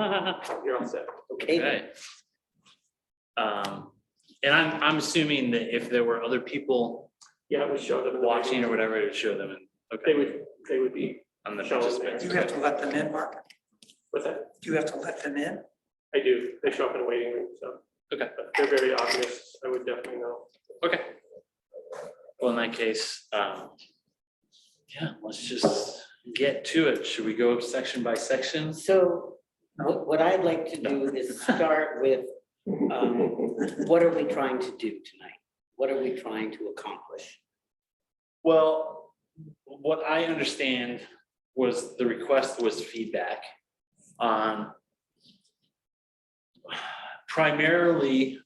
You're all set. Okay, Okay. And I'm assuming that if there were other people Yeah, it would show them. in the watching meeting. or whatever, it would show them and, They okay, would be, on the show them participants. Do you have to let them in, Mark? what's that? Do you have to let them in? I do, they show up in a waiting room, so. Okay. But they're very obvious, I would definitely know. Okay. Well, in that case, yeah, let's just get to it. Should we go section by section? so what I'd like to do is start with, what are we trying to do tonight? What are we trying to accomplish? Well, what I understand was the request was feedback on primarily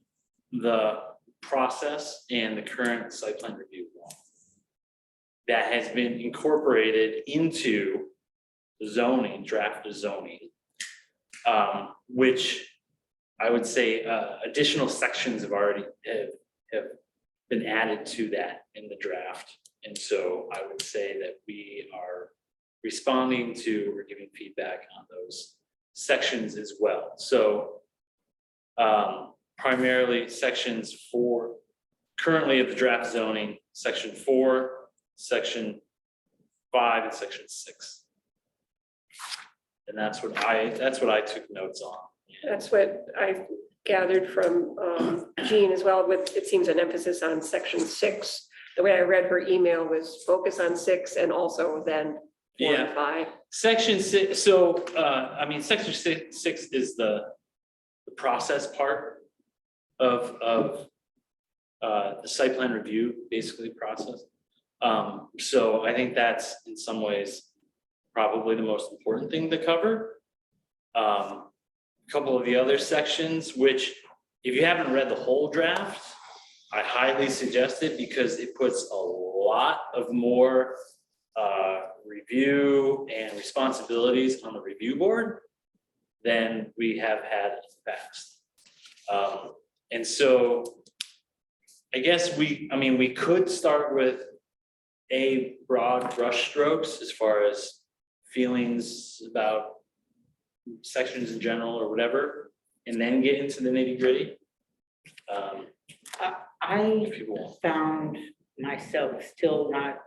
the process and the current site plan review law that has been incorporated into zoning, draft zoning, which I would say additional sections have already have been added to that in the draft. And so I would say that we are responding to or giving feedback on those sections as well. So primarily sections 4, currently of the draft zoning, section 4, section 5, and section 6. And that's what I took notes on. That's what I gathered from Jean as well, with, it seems, an emphasis on section 6. The way I read her email was focus on 6 and also then 4 Yeah. and 5. Section 6, so, I mean, section 6 is the process part of the site plan review, basically process. So I think that's in some ways probably the most important thing to cover. A couple of the other sections, which if you haven't read the whole draft, I highly suggest it because it puts a lot of more review and responsibilities on the review board than we have had in the past. And so I guess we could start with a broad brush strokes as far as feelings about sections in general or whatever, and then get into the nitty gritty. I People want. found myself still not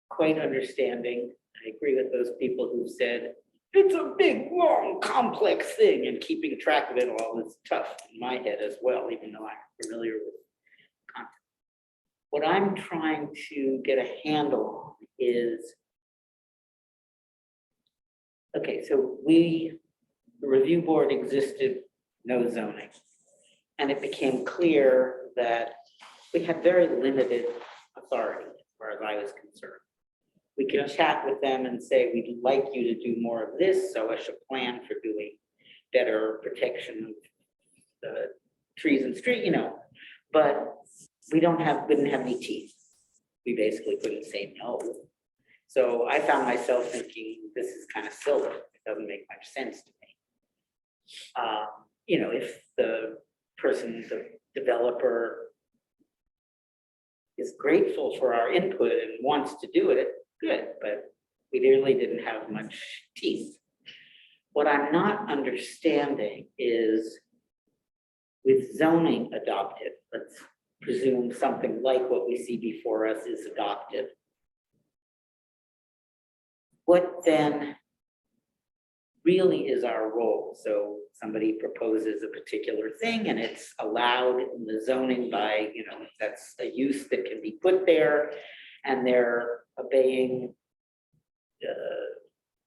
quite understanding. I agree with those people who said, it's a big, long, complex thing, and keeping track of it all is tough in my head as well, even though I'm familiar with content. What I'm trying to get a handle on is, okay, so the review board existed, no zoning. And it became clear that we had very limited authority as far as I was concerned. We could chat with them and say, we'd like you to do more of this, so us a plan for doing better protection of the trees and street, but we didn't have any teeth. We basically couldn't say no. So I found myself thinking, this is kind of silly. It doesn't make much sense to me. If the person, the developer is grateful for our input and wants to do it, good, but we really didn't have much teeth. What I'm not understanding is with zoning adopted, let's presume something like what we see before us is adopted. What then really is our role? So somebody proposes a particular thing and it's allowed in the zoning by, that's a use that can be put there, and they're obeying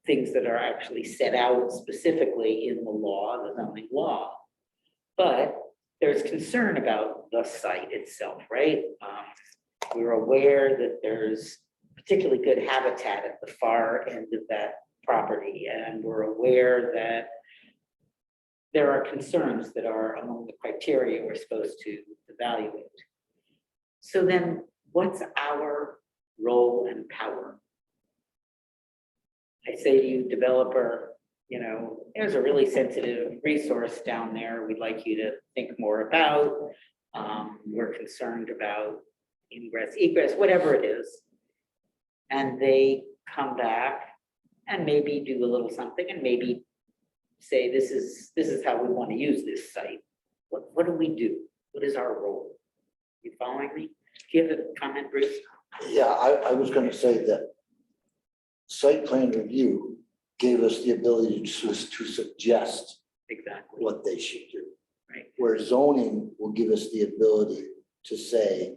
things that are actually set out specifically in the law, the zoning law. But there's concern about the site itself, right? We're aware that there's particularly good habitat at the far end of that property, and we're aware that there are concerns that are among the criteria we're supposed to evaluate. So then what's our role and power? I say to you, developer, there's a really sensitive resource down there we'd like you to think more about. We're concerned about ingress, egress, whatever it is. And they come back and maybe do a little something and maybe say, this is how we want to use this site, what do we do? What is our role? You following me? Do you have a comment, Bruce? Yeah, I was gonna say that site plan review gave us the ability to suggest Exactly. what they should do. Right. Where zoning will give us the ability to say,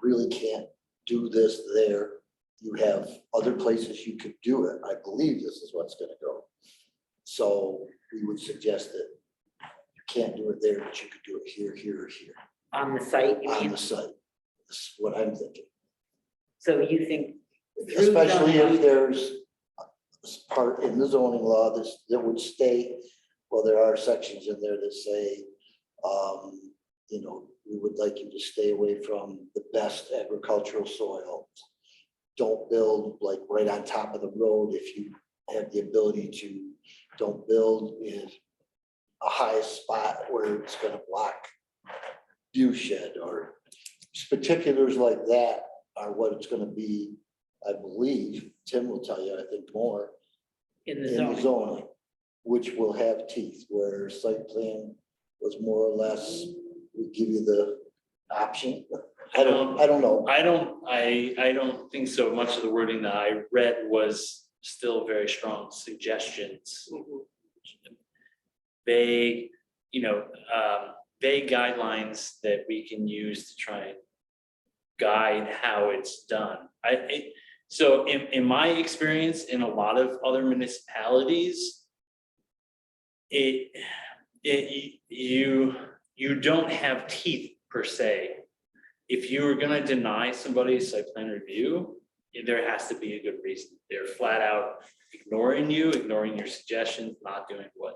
really can't do this there. You have other places you could do it. I believe this is what's gonna go. So we would suggest that you can't do it there, but you could do it here, here, or here, On the site, you on mean? the site. That's what I'm thinking. So you think? through Especially zoning- if there's a part in the zoning law that would state, well, there are sections in there that say, you know, we would like you to stay away from the best agricultural soil. Don't build like right on top of the road if you have the ability to. Don't build in a high spot where it's gonna block view shed, or particulars like that are what it's gonna be. I believe, Tim will tell you, I think more, In the in the zoning. zoning, which will have teeth, where site plan was more or less, we give you the option. I don't know. I don't think so. Much of the wording that I read was still very strong suggestions. Vague, vague guidelines that we can use to try and guide how it's done. So in my experience, in a lot of other municipalities, you don't have teeth per se. If you are gonna deny somebody site plan review, there has to be a good reason. They're flat out ignoring you, ignoring your suggestions, not doing what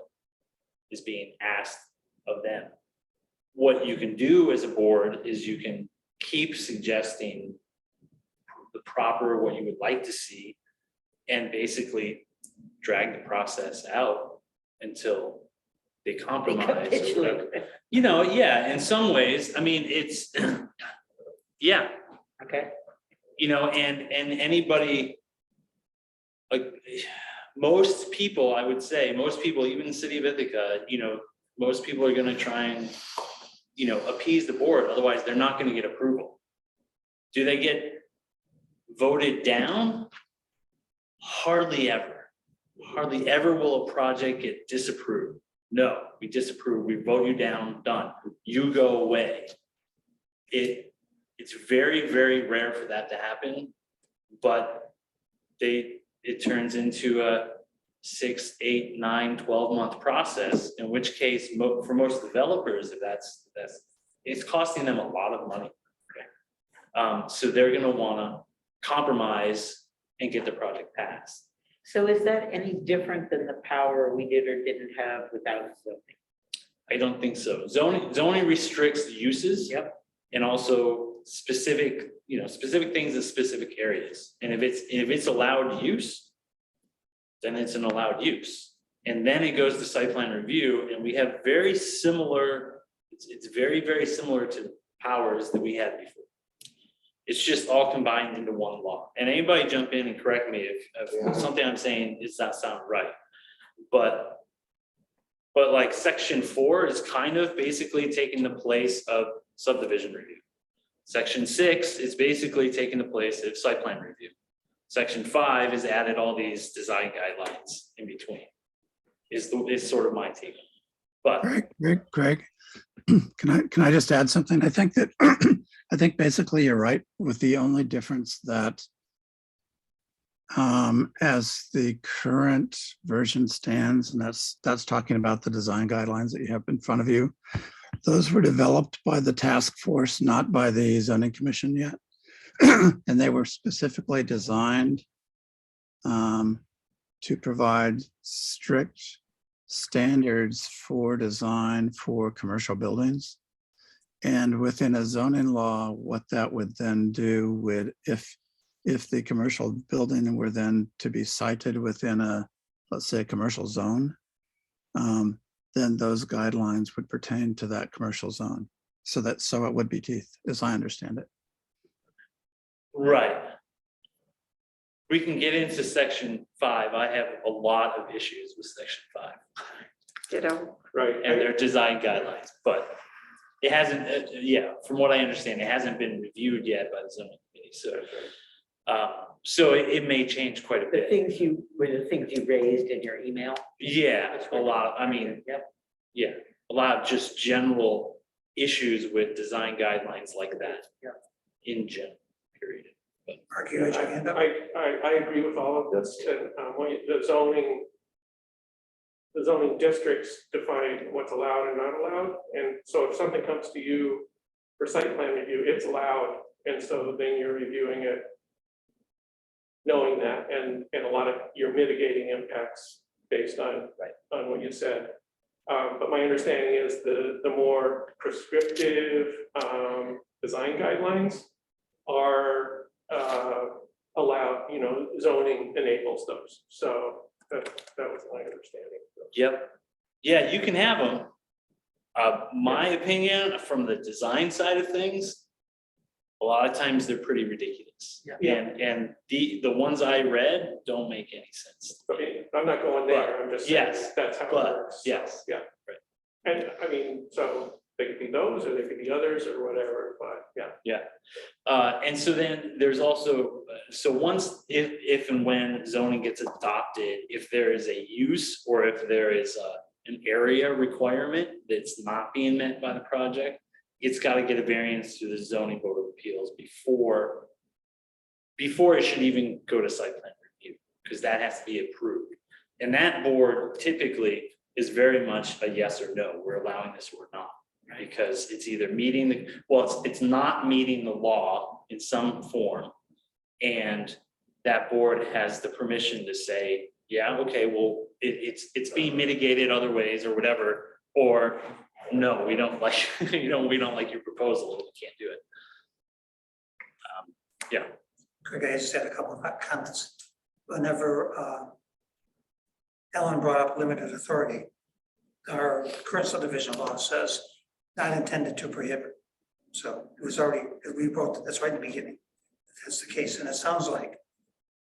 is being asked of them. What you can do as a board is you can keep suggesting the proper, what you would like to see, and basically drag the process out until they compromise or whatever. Capitulate. Yeah, in some ways, I mean, it's, yeah, Okay, and anybody, like, most people, I would say, most people, even in the city of Ithaca, most people are gonna try and, appease the board, otherwise they're not gonna get approval. Do they get voted down? Hardly ever. Hardly ever will a project get disapproved. No, we disapprove, we vote you down, done. You go away. It's very, very rare for that to happen, but it turns into a 6, 8, 9, 12-month process, in which case, for most developers, if that's, it's costing them a lot of money. Okay? So they're gonna wanna compromise and get the project passed. so is that any different than the power we did or didn't have without zoning? I don't think so. Zoning restricts the uses. Yep. And also specific things in specific areas. And if it's allowed use, then it's an allowed use. And then it goes to site plan review, and we have very similar, it's very, very similar to powers that we had before. It's just all combined into one law. And anybody jump in and correct me if something I'm saying does not sound right. But like section 4 is kind of basically taking the place of subdivision review. Section 6 is basically taking the place of site plan review. Section 5 has added all these design guidelines in between. Is sort of my take. But Greg, can I just add something? I think that, I think basically you're right, with the only difference that as the current version stands, and that's talking about the design guidelines that you have in front of you, those were developed by the task force, not by the zoning commission yet. And they were specifically designed to provide strict standards for design for commercial buildings. And within a zoning law, what that would then do would, if the commercial building were then to be cited within a, let's say, a commercial zone, then those guidelines would pertain to that commercial zone. So it would be teeth, as I understand it. right. we can get into section 5. I have a lot of issues with section 5 Ditto. Right. and their design guidelines, but it hasn't, yeah, from what I understand, it hasn't been reviewed yet by the zoning committee, so. So it may change quite a The bit. things you, were the things you raised in your email? Yeah, a lot, I mean, Yep. yeah, a lot of just general issues with design guidelines like that. Yeah. In general, period. Mark, you had your hand up? I agree with all of this, and the zoning districts define what's allowed and not allowed, and so if something comes to you for site plan review, it's allowed, and so then you're reviewing it knowing that, and a lot of your mitigating impacts based on, on what you said. But my understanding is the more prescriptive design guidelines are allowed, zoning enables those. So that was my understanding. Yep, yeah, you can have them. My opinion, from the design side of things, a lot of times they're pretty ridiculous. Yeah. And the ones I read don't make any sense. Okay, I'm not going there, I'm just saying Yes, that's how it but, works. yes. Yeah. Right. And I mean, so they could be those or they could be others or whatever, but yeah. And so then there's also, so once, if and when zoning gets adopted, if there is a use or if there is an area requirement that's not being met by the project, it's got to get a variance through the zoning board of appeals before it should even go to site plan review, because that has to be approved. And that board typically is very much a yes or no, we're allowing this or not. Because it's either meeting it's not meeting the law in some form. And that board has the permission to say, yeah, okay, well, it's being mitigated other ways or whatever, or no, we don't like, we don't like your proposal, we can't do it. Greg, I just had a couple of comments. Whenever Ellen brought up limited authority, our current subdivision law says not intended to prohibit. So it was already, we wrote, that's right in the beginning. That's the case, and it sounds like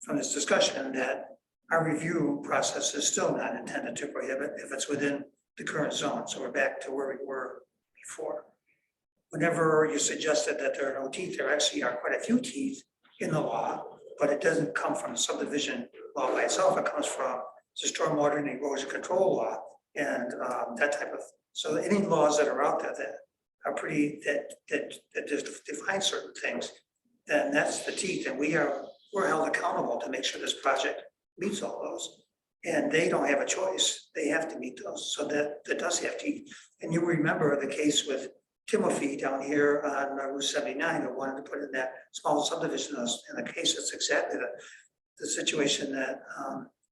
from this discussion that our review process is still not intended to prohibit if it's within the current zone. So we're back to where we were before. Whenever you suggested that there are no teeth, there actually are quite a few teeth in the law, but it doesn't come from subdivision law by itself. It comes from the stormwater and erosion control law and that type of. So any laws that are out there that are pretty that just define certain things, then that's the teeth, and we're held accountable to make sure this project meets all those. And they don't have a choice; they have to meet those. So that does have teeth. And you remember the case with Timothy down here on Route 79 that wanted to put in that small subdivision. In the case, it's exactly the situation that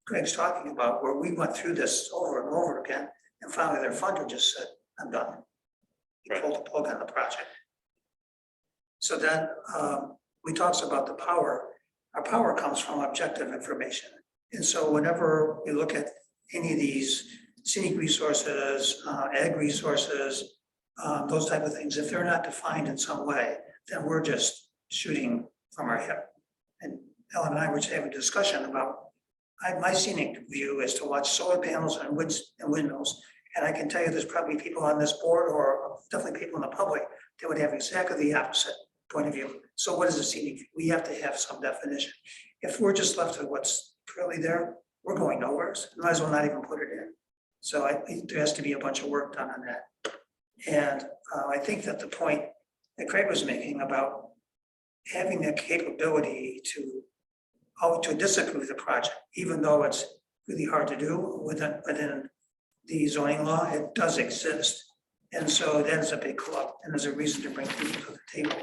Greg's talking about, where we went through this over and over again, and finally their funder just said, "I'm done." He pulled the plug on the project. So then we talked about the power. Our power comes from objective information, and so whenever we look at any of these scenic resources, ag resources, those type of things, if they're not defined in some way, then we're just shooting from our hip. And Ellen and I were having a discussion about my scenic view is to watch solar panels and windmills. And I can tell you there's probably people on this board or definitely people in the public that would have exactly the opposite point of view. So what is a scenic view? We have to have some definition. If we're just left with what's currently there, we're going nowhere. Might as well not even put it in. So I think there has to be a bunch of work done on that. And I think that the point that Craig was making about having the capability to disapprove the project, even though it's really hard to do within the zoning law, it does exist. And so that is a big club, and there's a reason to bring people to the table.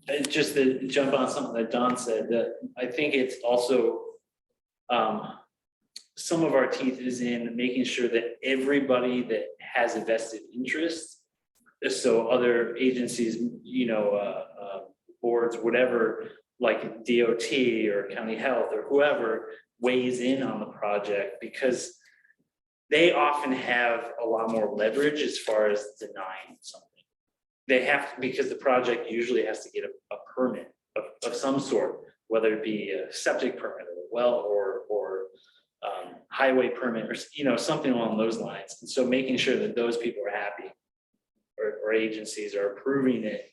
And just to jump on something that Don said, that I think it's also some of our teeth is in making sure that everybody that has a vested interest, so other agencies, boards, whatever, like DOT or county health or whoever weighs in on the project, because they often have a lot more leverage as far as denying something. They have to, because the project usually has to get a permit of some sort, whether it be a septic permit or well, or highway permit, or, you know, something along those lines. And so making sure that those people are happy, or agencies are approving it,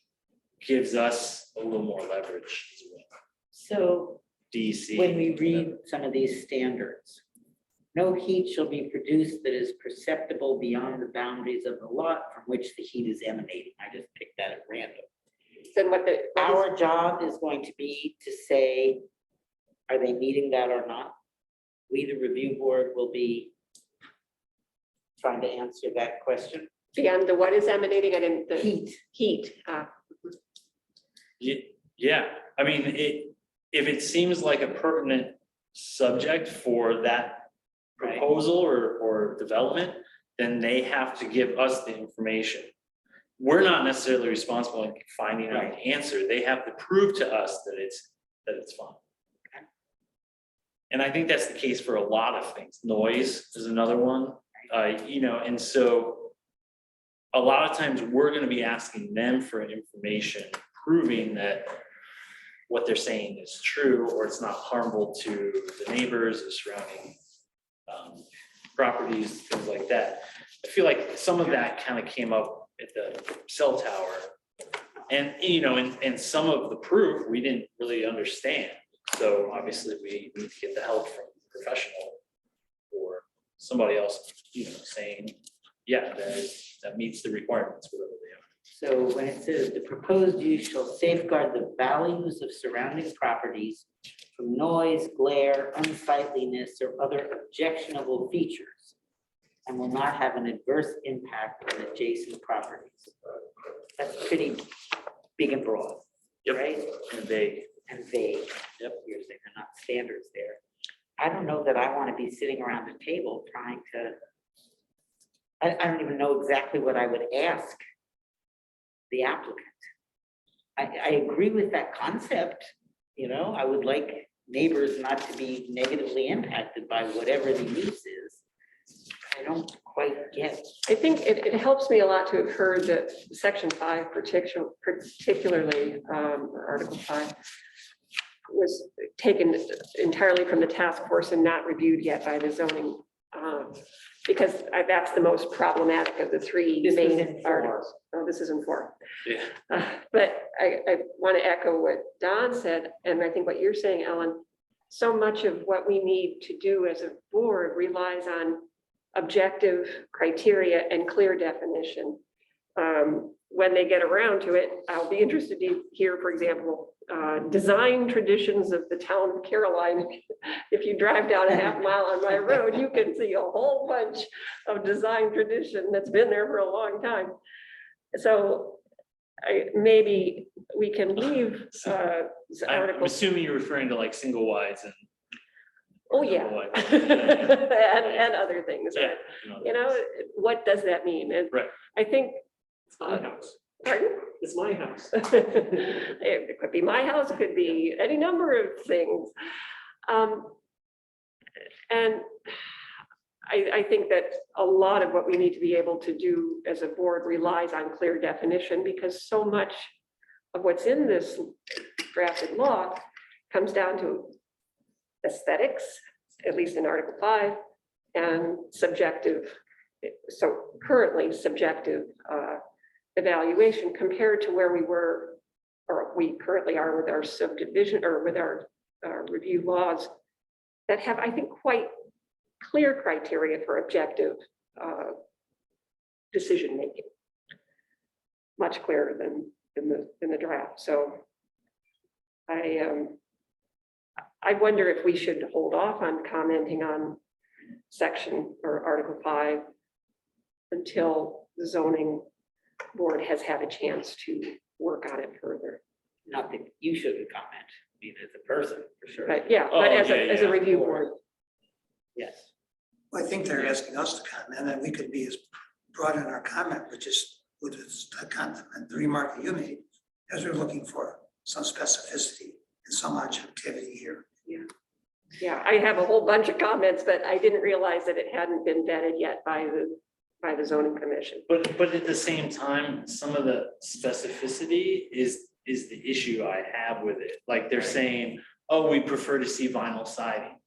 gives us a little more leverage as well. So DC. when we read some of these standards, no heat shall be produced that is perceptible beyond the boundaries of the lot from which the heat is emanating. I just picked that at random. Then what the, Our job is going to be to say, are they meeting that or not? We, the review board, will be trying to answer that question. beyond the what is emanating, I didn't, the Heat. heat, Yeah, I mean, if it seems like a pertinent subject for that Right. proposal or development, then they have to give us the information. We're not necessarily responsible in finding out the answer. They have to prove to us that it's fine. And I think that's the case for a lot of things. Noise is another one, you know, and so a lot of times we're gonna be asking them for information, proving that what they're saying is true, or it's not harmful to the neighbors, the surrounding properties, things like that. I feel like some of that kind of came up at the cell tower. And, you know, and some of the proof we didn't really understand. So obviously we need to get the help from a professional or somebody else, you know, saying, yeah, that meets the requirements, whatever they are. So when it says the proposed use shall safeguard the values of surrounding properties from noise, glare, unsightliness, or other objectionable features, and will not have an adverse impact on adjacent properties. That's pretty big and broad, Yep. right? And they, And vague. Yep. You're saying they're not standards there. I don't know that I want to be sitting around a table trying to, I don't even know exactly what I would ask the applicant. I agree with that concept, you know, I would like neighbors not to be negatively impacted by whatever the use is. I don't quite get. I think it helps me a lot to have heard that section 5 particularly, or article 5, was taken entirely from the task force and not reviewed yet by the zoning. Because that's the most problematic of the three This was main in 4. articles. Oh, this isn't 4. yeah, But I want to echo what Don said, and I think what you're saying, Ellen, so much of what we need to do as a board relies on objective criteria and clear definition. When they get around to it, I'll be interested to hear, for example, design traditions of the town of Caroline. If you drive down a half mile on my road, you can see a whole bunch of design tradition that's been there for a long time. So maybe we can leave I'm article. assuming you're referring to like single wides and. Oh, yeah. double wides. And other things, Yeah. you know, what does that mean? And Right. I think, It's my house. pardon? It's my house. It could be my house, it could be any number of things. And I think that a lot of what we need to be able to do as a board relies on clear definition, because so much of what's in this drafted law comes down to aesthetics, at least in Article 5, and subjective, so currently subjective evaluation compared to where we were, or we currently are with our subdivision, or with our review laws that have, I think, quite clear criteria for objective decision-making. Much clearer than in the draft. So I wonder if we should hold off on commenting on section or Article 5 until the zoning board has had a chance to work on it further. Not that you shouldn't comment, I mean, as a person, for sure. But yeah, Oh, but as yeah, a yeah, review of board. course. Yes. I think they're asking us to comment, and we could be as broad in our comment, which is with the comment, the remark that you made, as we're looking for some specificity and some objectivity here. Yeah, I have a whole bunch of comments, but I didn't realize that it hadn't been vetted yet by the zoning commission. But at the same time, some of the specificity is is the issue I have with it. Like they're saying, oh, we prefer to see vinyl siding.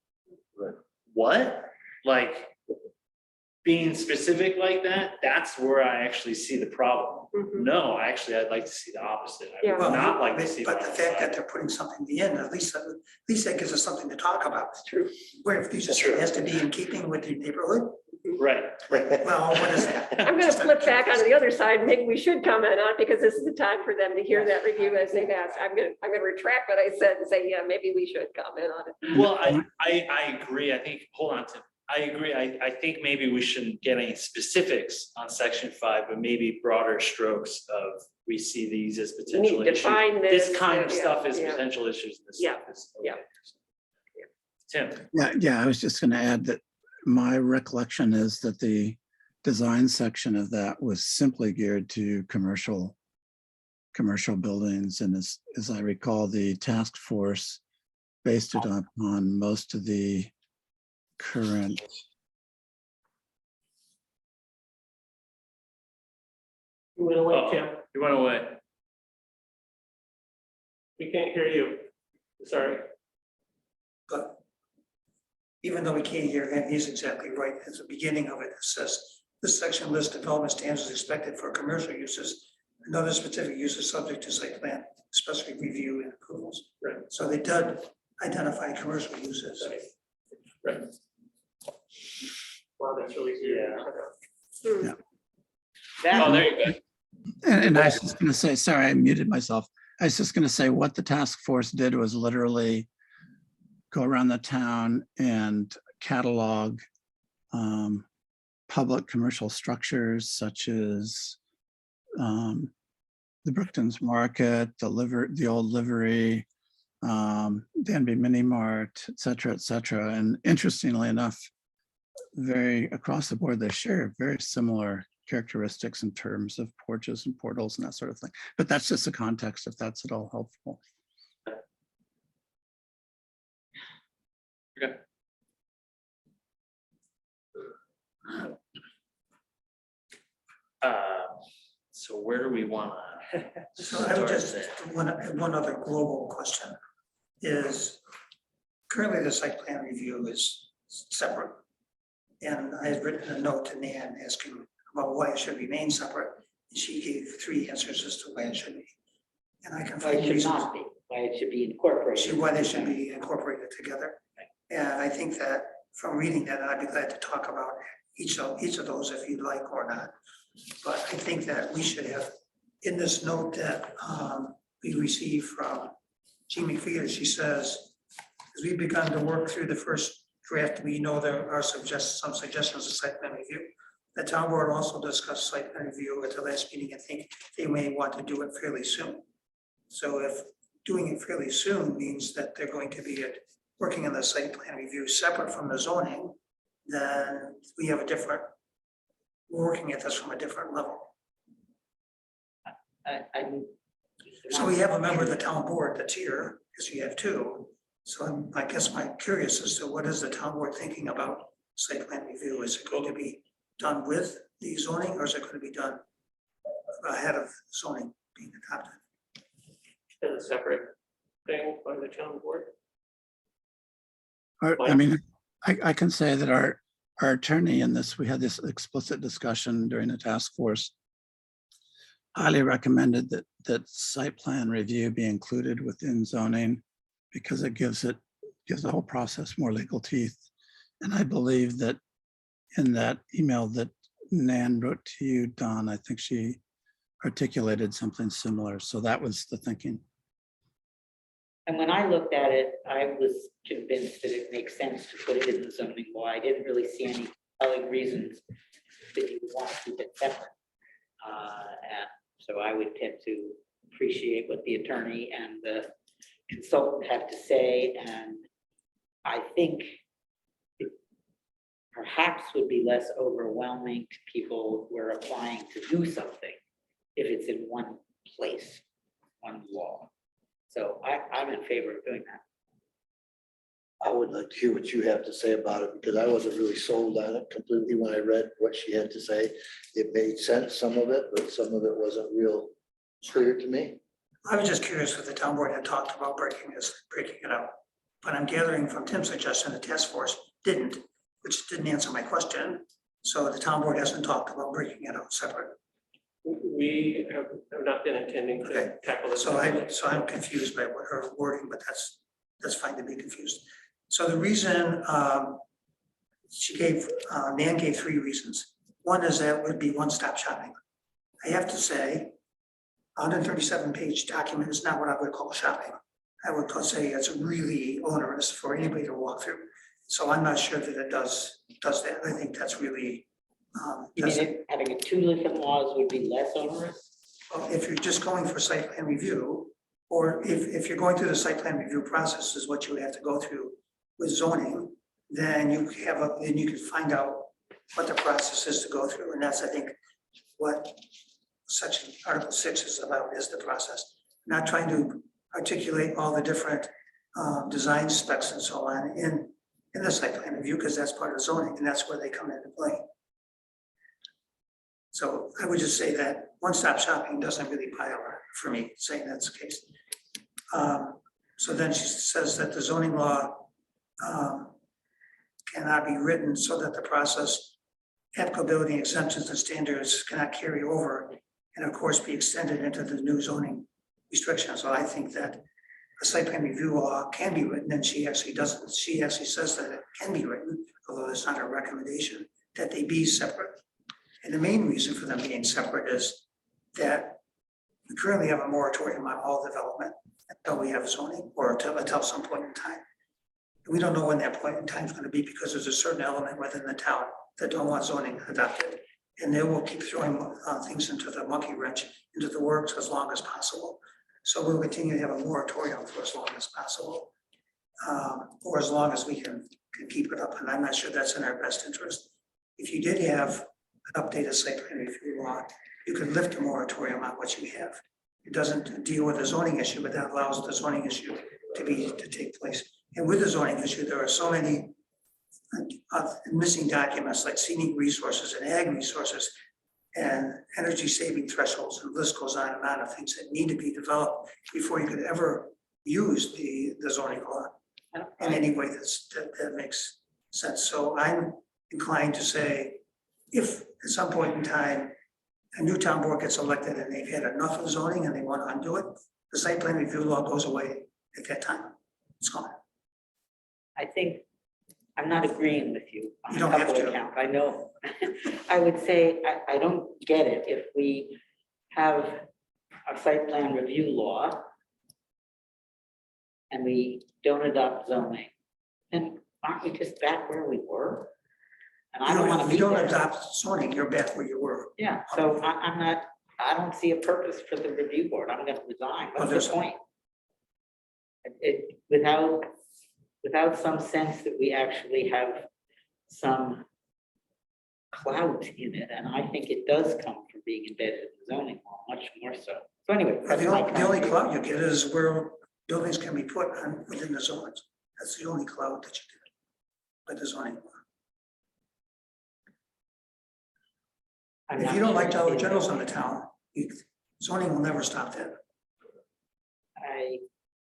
Right. What? Like being specific like that, that's where I actually see the problem. Mhm. No, actually, I'd like to see the opposite. I Yeah. would not like to see. But the vinyl fact that siding. they're putting something in, at least that gives us something to talk about. It's true. Where if these just True. has to be in keeping with your neighborhood, Right. well, what is that? I'm gonna flip back onto the other side. Maybe we should comment on it because this is the time for them to hear that review as they've asked. I'm gonna retract what I said and say, yeah, maybe we should comment on it. Well, I agree. I think, hold on, Tim. I agree. I think maybe we shouldn't get any specifics on section 5, but maybe broader strokes of, we see these as We potential need to issues. define This this. kind of yeah, stuff is yeah. potential issues. And this Yeah, stuff is. yeah. Okay. Tim, Yeah, I was just gonna add that my recollection is that the design section of that was simply geared to commercial buildings. And as I recall, the task force based it upon most of the current. You went away, Uh-oh. Tim. you went away. We can't hear you. Sorry. But even though we can't hear him, he's exactly right. At the beginning of it, it says, this section lists development standards expected for commercial uses. And other specific uses subject to site plan, specific review and approvals. Right. So they did identify commercial uses. Right. Wow, that's really weird. Hmm. Oh, there you go. And I was just gonna say, sorry, I muted myself. I was just gonna say what the task force did was literally go around the town and catalog public commercial structures such as the Brookton's Market, the old livery, Danby Mini Mart, et cetera. And interestingly enough, very across the board, they share very similar characteristics in terms of porches and portals and that sort of thing. But that's just a context, if that's at all helpful. Okay. So where do we want to? So I would just, one other global question is currently the site plan review is separate. And I had written a note to Nan asking about why it should remain separate. And she gave 3 answers as to why it should be. And I can Why find it should reasons not be, why it should be incorporated. why they should be incorporated together. And I think that from reading that, I'd be glad to talk about each of those if you'd like or not. But I think that we should have, in this note that we received from Jean McPheeters, she says, as we've begun to work through the first draft, we know there are some suggestions of site plan review. The town board also discussed site plan review at the last meeting. I think they may want to do it fairly soon. So if doing it fairly soon means that they're going to be working on the site plan review separate from the zoning, then we have we're working at this from a different level. So we have a member of the town board that's here, because you have 2. So I guess I'm curious as to what is the town board thinking about site plan review? Is it going to be done with the zoning, or is it going to be done ahead of zoning being adopted? As a separate thing by the town board. I mean, I can say that our attorney in this, we had this explicit discussion during the task force, highly recommended that site plan review be included within zoning because it gives the whole process more legal teeth. And I believe that in that email that Nan wrote to you, Don, I think she articulated something similar. So that was the thinking. And when I looked at it, I was convinced that it makes sense to put it in the zoning law. I didn't really see any compelling reasons that you would want to keep it separate. And so I would tend to appreciate what the attorney and the consultant have to say. And I think it perhaps would be less overwhelming to people who are applying to do something if it's in one place, one law. So I'm in favor of doing that. I would like to hear what you have to say about it, because I wasn't really sold on it completely when I read what she had to say. It made sense, some of it, but some of it wasn't real clear to me. I was just curious if the town board had talked about breaking it up. But I'm gathering from Tim's suggestion, the task force didn't, which didn't answer my question. So the town board hasn't talked about breaking it out separate. We have not been intending to Okay. tackle this. So I'm confused by what her wording, but that's fine to be confused. So the reason Nan gave 3 reasons. One is that would be one-stop shopping. I have to say, 137-page document is not what I would call shopping. I would say it's really onerous for anybody to walk through. So I'm not sure that it does that. I think that's really, You mean having it 2 different laws would be less onerous? if you're just going for site plan review, or if you're going through the site plan review process is what you would have to go through with zoning, then you can find out what the process is to go through. And that's, I think, what section Article 6 is about, is the process. Not trying to articulate all the different design specs and so on in the site plan review, because that's part of zoning and that's where they come into play. So I would just say that one-stop shopping doesn't really pile for me, saying that's the case. So then she says that the zoning law cannot be written so that the process, applicability, exemptions and standards cannot carry over and of course be extended into the new zoning restrictions. So I think that a site plan review law can be written, and she actually says that it can be written, although it's not a recommendation, that they be separate. And the main reason for them being separate is that we currently have a moratorium on all development until we have zoning, or until some point in time. We don't know when that point in time is going to be, because there's a certain element within the town that don't want zoning adopted. And they will keep throwing things into the monkey wrench, into the works as long as possible. So we'll continue to have a moratorium for as long as possible, or as long as we can keep it up. And I'm not sure that's in our best interest. If you did have an updated site plan review law, you could lift a moratorium on what you have. It doesn't deal with the zoning issue, but that allows the zoning issue to take place. And with the zoning issue, there are so many missing documents like scenic resources and ag resources and energy saving thresholds, and the list goes on and on of things that need to be developed before you could ever use the zoning law in any way that makes sense. So I'm inclined to say, if at some point in time a new town board gets elected and they've had enough of zoning and they want to undo it, the site plan review law goes away at that time. It's gone. I think I'm not agreeing with you on You a don't have couple of to. counts. I know. I would say, I don't get it. If we have a site plan review law and we don't adopt zoning, then aren't we just back where we were? And I don't want to If be you don't there. adopt zoning, you're back where you were. Yeah, so I don't see a purpose for the review board. I'm gonna resign. What's there's- the point? Without some sense that we actually have some clout in it, and I think it does come from being embedded in the zoning law, much more so. So anyway. that's The my only comment. cloud you get is where buildings can be put on within the zones. That's the only cloud that you get by the zoning law. I'm If not you don't sure like Dollar it's- Generals in the town, zoning will never stop that. I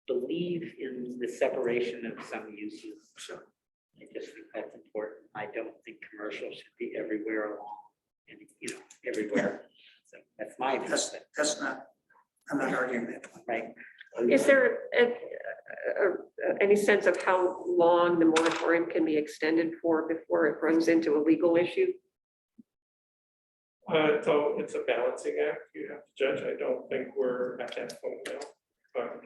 believe in the separation of some uses. Sure. I just think that's important. I don't think commercial should be everywhere along, and, everywhere. So that's my view, That's not, I'm not arguing that point. right? Is there any sense of how long the moratorium can be extended for before it runs into a legal issue? So it's a balancing act. You have to judge. I don't think we're at that point now. But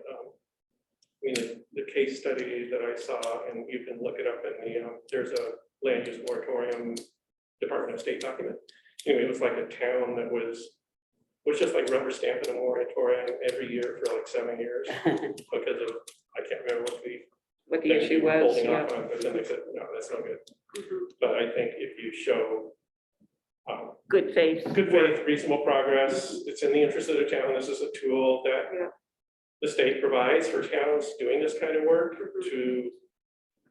the case study that I saw, and you can look it up in there's a land use moratorium Department of State document. It was like a town that was just like rubber stamping a moratorium every year for like 7 years because of, I can't remember What the issue was, holding yeah. off on, but then they said, no, that's not good. Mhm. But I think if you show Good faith. good faith, reasonable progress, it's in the interest of the town, this is a tool that Yeah. the state provides for towns doing this kind of work to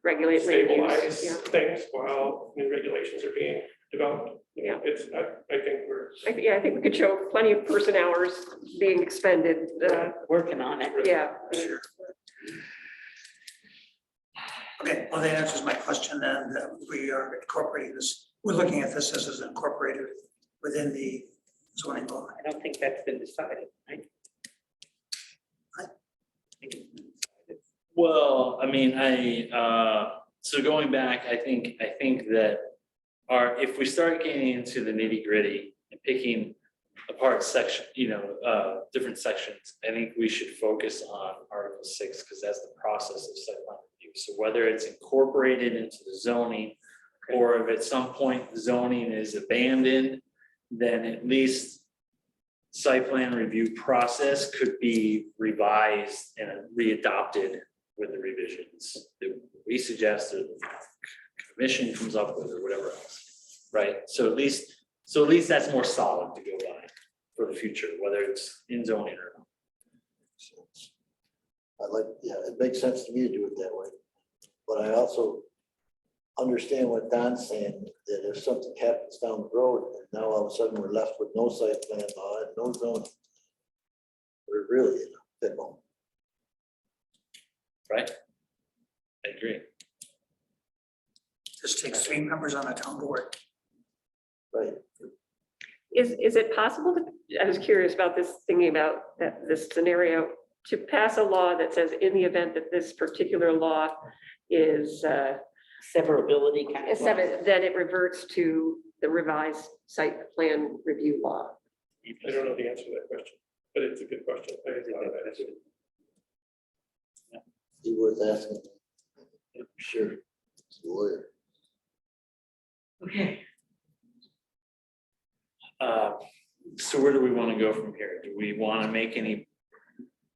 Regulate land use, stabilize yeah. things while new regulations are being developed. Yeah. I think we're, Yeah, I think we could show plenty of person hours being expended. Working on it. Yeah. Sure. Okay, well, that answers my question then, that we are incorporating this, we're looking at this as incorporated within the zoning law. I don't think that's been decided, right? Right. Well, I mean, so going back, I think that if we start getting into the nitty gritty and picking apart section, different sections, I think we should focus on Article 6, because that's the process of site plan review. So whether it's incorporated into the zoning, or if at some point zoning is abandoned, then at least site plan review process could be revised and readopted with the revisions that we suggest, or the commission comes up with, or whatever else, right? So at least that's more solid to go by for the future, whether it's in zoning or not. It makes sense to me to do it that way. But I also understand what Don's saying, that if something happens down the road, and now all of a sudden we're left with no site plan law and no zoning, we're really in a pickle. Right? I agree. This takes 3 members on a town board. Right. Is it possible to, I was curious about this, thinking about this scenario, to pass a law that says in the event that this particular law is Severability kind of. law. then it reverts to the revised site plan review law. I don't know the answer to that question, but it's a good question. I didn't thought of that. Be worth asking. Sure. It's a lawyer. Okay. So where do we want to go from here? Do we want to make any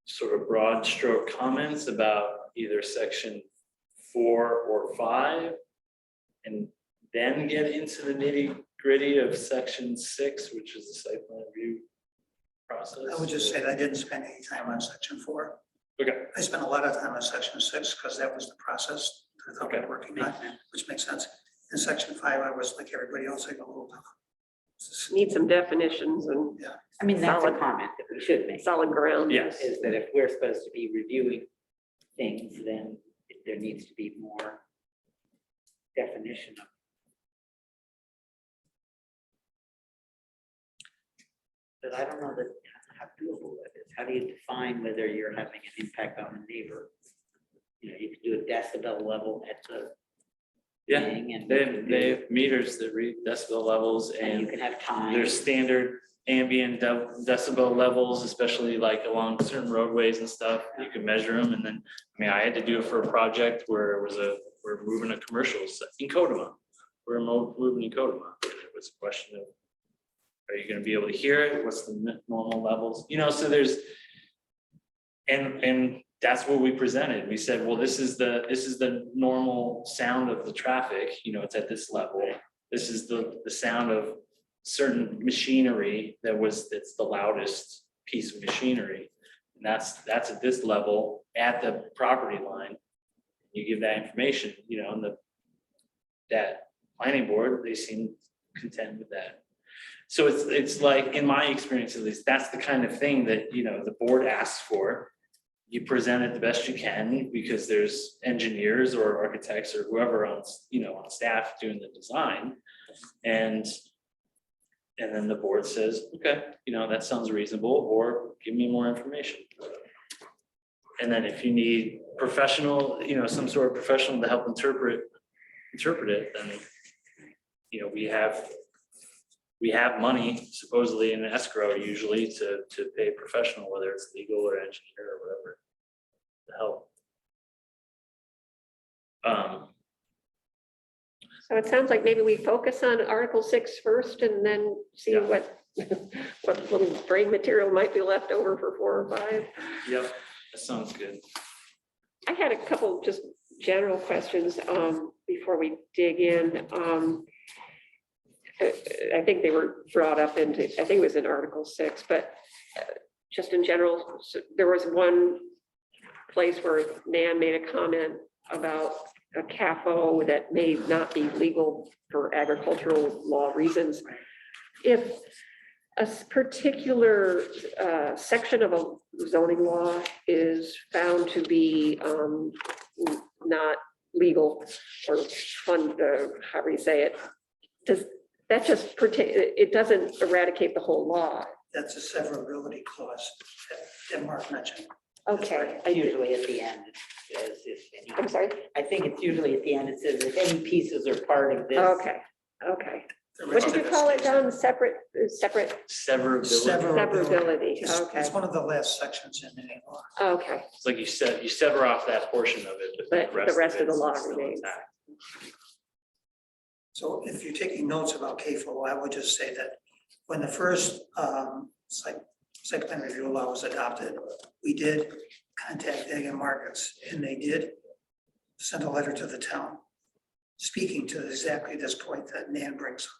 sort of broad stroke comments about either section 4 or 5? And then get into the nitty gritty of section 6, which is the site plan review process? I would just say that I didn't spend any time on section 4. Okay, I spent a lot of time on section 6 because that was the process that I thought we were working on, Makes sense. which makes sense. In section 5, I was like everybody else, like a little. Need some definitions and I mean, that's a Solid. comment that we should make. solid ground. yes. Is that if we're supposed to be reviewing things, then there needs to be more definition of. But I don't know that how doable that is. How do you define whether you're having an impact on a neighbor? You know, you can do a decibel level at the Yeah, thing and. they have meters that read decibel levels, And you and can have time. there's standard ambient decibel levels, especially like along certain roadways and stuff. You can measure them, and then, I mean, I had to do it for a project where we're moving a commercial in Kodama. We're moving in Kodama. It was a question of, are you gonna be able to hear it? What's the normal levels? So there's, and that's what we presented. We said, well, this is the normal sound of the traffic, it's at this level. This is the sound of certain machinery that's the loudest piece of machinery. And that's at this level at the property line. You give that information, and that planning board, they seem content with that. So it's like, in my experience at least, that's the kind of thing that, the board asks for. You present it the best you can because there's engineers or architects or whoever on staff doing the design. And then the board says, okay, that sounds reasonable, or give me more information. And then if you need professional, some sort of professional to help interpret it, then, we have money supposedly in escrow usually to pay a professional, whether it's legal or engineer or whatever, to help. So it sounds like maybe we focus on Article 6 first and then see Yeah. what little brain material might be left over for 4 or 5. Yep, that sounds good. I had a couple just general questions before we dig in. I think they were brought up I think it was in Article 6, but just in general, there was one place where Nan made a comment about a CAFO that may not be legal for agricultural law reasons. If a particular section of a zoning law is found to be not legal or however you say it, does that just pertain, it doesn't eradicate the whole law? That's a severability clause that Mark mentioned. Okay, It's usually at the end. It says if I'm any, sorry. I think it's usually at the end, it says if any pieces are part of this. Okay, okay. The What rest did you of it call it, stays Don? Separate, Severability. severability. It's Okay, one of the last sections in any law. okay. It's like you said, you sever off that portion of it, But the rest of the it's law still remains. intact. So if you're taking notes about CAFO, I would just say that when the first site plan review law was adopted, we did contact Ag and Markets, and they did send a letter to the town speaking to exactly this point that Nan brings up.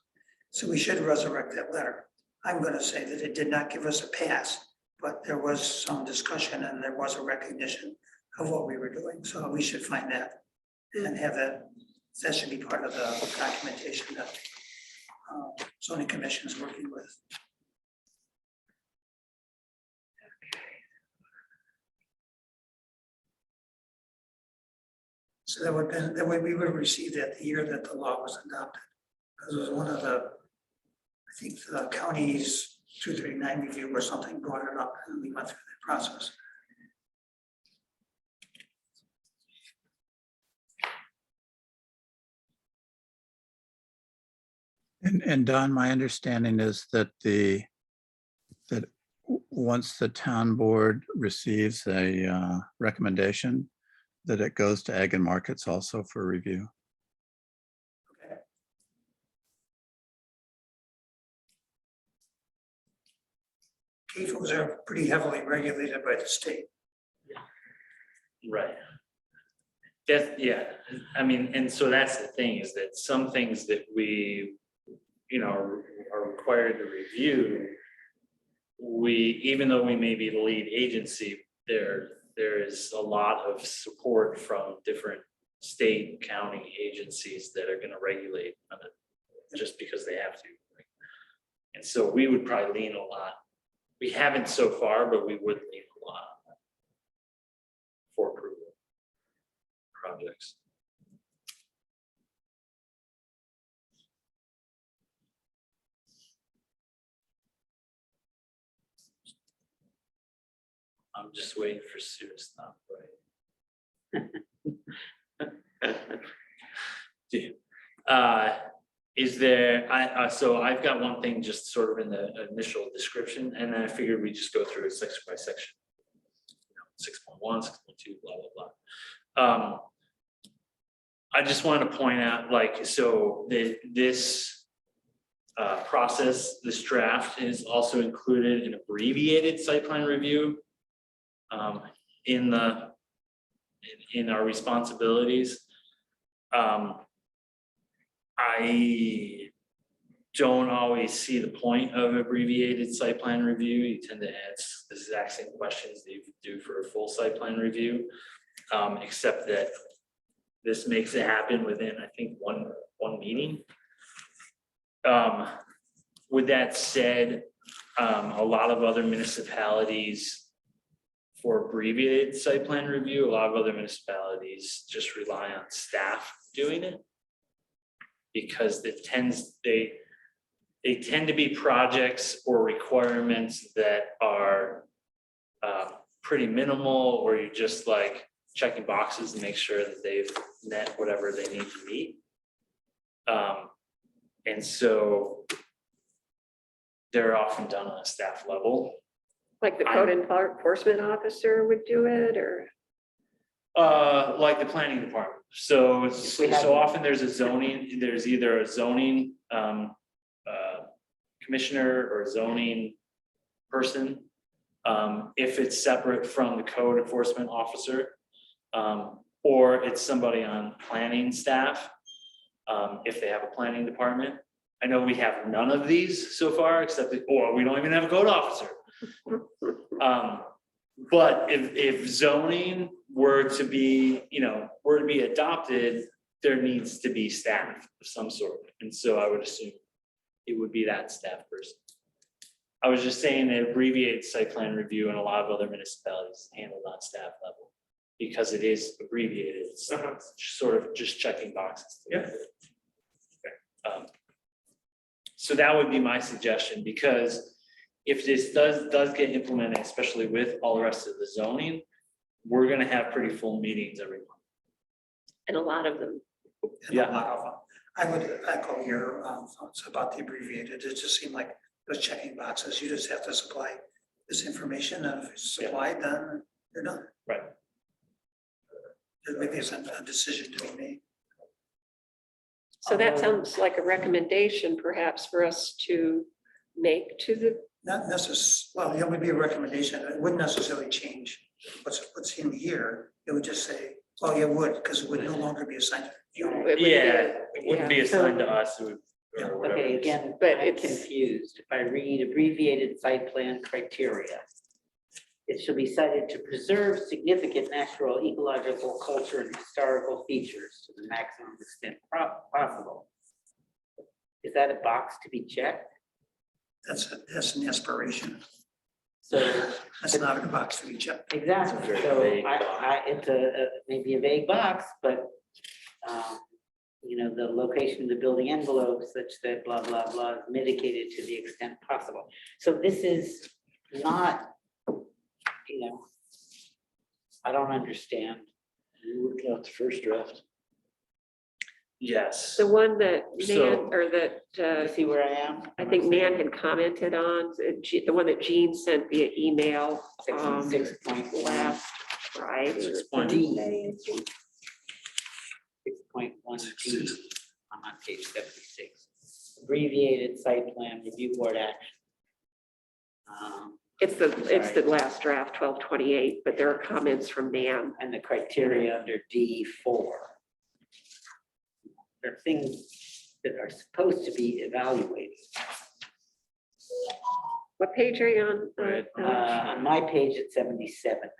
So we should resurrect that letter. I'm gonna say that it did not give us a pass, but there was some discussion and there was a recognition of what we were doing. So we should find that and have that, that should be part of the documentation that zoning commission is working with. So that would been, that way we would have received that the year that the law was adopted. Because it was one of the, I think the county's 239 review or something brought it up and we went through that process. And Don, my understanding is that once the town board receives a recommendation, that it goes to Ag and Markets also for review. CAFOs are pretty heavily regulated by the state. Right. That's, yeah, I mean, and so that's the thing, is that some things that we, you know, are required to review, we, even though we may be the lead agency, there is a lot of support from different state, county agencies that are gonna regulate on it, just because they have to. And so we would probably lean a lot. We haven't so far, but we would lean a lot on that for approval projects. I'm just waiting for Sue to stop, right? Is there, so I've got one thing just sort of in the initial description, and then I figured we just go through it section by section. 6.1, 6.2, blah, blah, blah. I just wanted to point out, like, so this process, this draft is also included an abbreviated site plan review in our responsibilities. I don't always see the point of abbreviated site plan review. You tend to ask the exact same questions that you do for a full site plan review, except that this makes it happen within, I think, one meeting. With that said, a lot of other municipalities, for abbreviated site plan review, a lot of other municipalities just rely on staff doing it. Because they tend to be projects or requirements that are pretty minimal, or you're just like checking boxes to make sure that they've met whatever they need to meet. And so they're often done on a staff level. Like the code enforcement officer would do it, or? Like the planning department. So We have- so often there's either a zoning commissioner or a zoning person. If it's separate from the code enforcement officer, or it's somebody on planning staff, if they have a planning department. I know we have none of these so far, except that, or we don't even have a code officer. But if zoning were to be, were to be adopted, there needs to be staff of some sort. And so I would assume it would be that staff person. I was just saying that abbreviated site plan review in a lot of other municipalities is handled on staff level because it is abbreviated. It's sort of just checking boxes. Yeah. So that would be my suggestion, because if this does get implemented, especially with all the rest of the zoning, we're gonna have pretty full meetings every month. And a lot of them. And a lot of them. I would echo your thoughts about the abbreviated. It just seemed like those checking boxes, you just have to supply this information, and if it's supplied, then you're done. Right. Maybe it's a decision to be made. So that Although- sounds like a recommendation perhaps for us to make to the, Not well, it would be a recommendation. It wouldn't necessarily change what's in here. It would just say, well, it would, because it would no longer be assigned. it would be Yeah, a- it wouldn't be assigned to us, it would, Yeah, or whatever. Okay, again, But I'm it's- confused. If I read abbreviated site plan criteria, it shall be cited to preserve significant natural, ecological, culture, and historical features to the maximum extent possible. Is that a box to be checked? That's an aspiration. So, That's not a box to be checked. exactly, It's very so vague. it's maybe a vague box, but, the location of the building envelope such that blah, blah, blah is mitigated to the extent possible. So this is not, I don't understand. You're looking at the first draft. Yes. the one that Nan, So- or that, You see where I am? I think Nan had commented on, the one that Jean sent via email. Section 6.1. Last Friday. 6.1. 6.1G, I'm on page 76. Abbreviated site plan review board action. It's the last draft, 1228, but there are comments from Nan. And the criteria under D4. There are things that are supposed to be evaluated. What page are you on? Right. On my page, it's 77 now.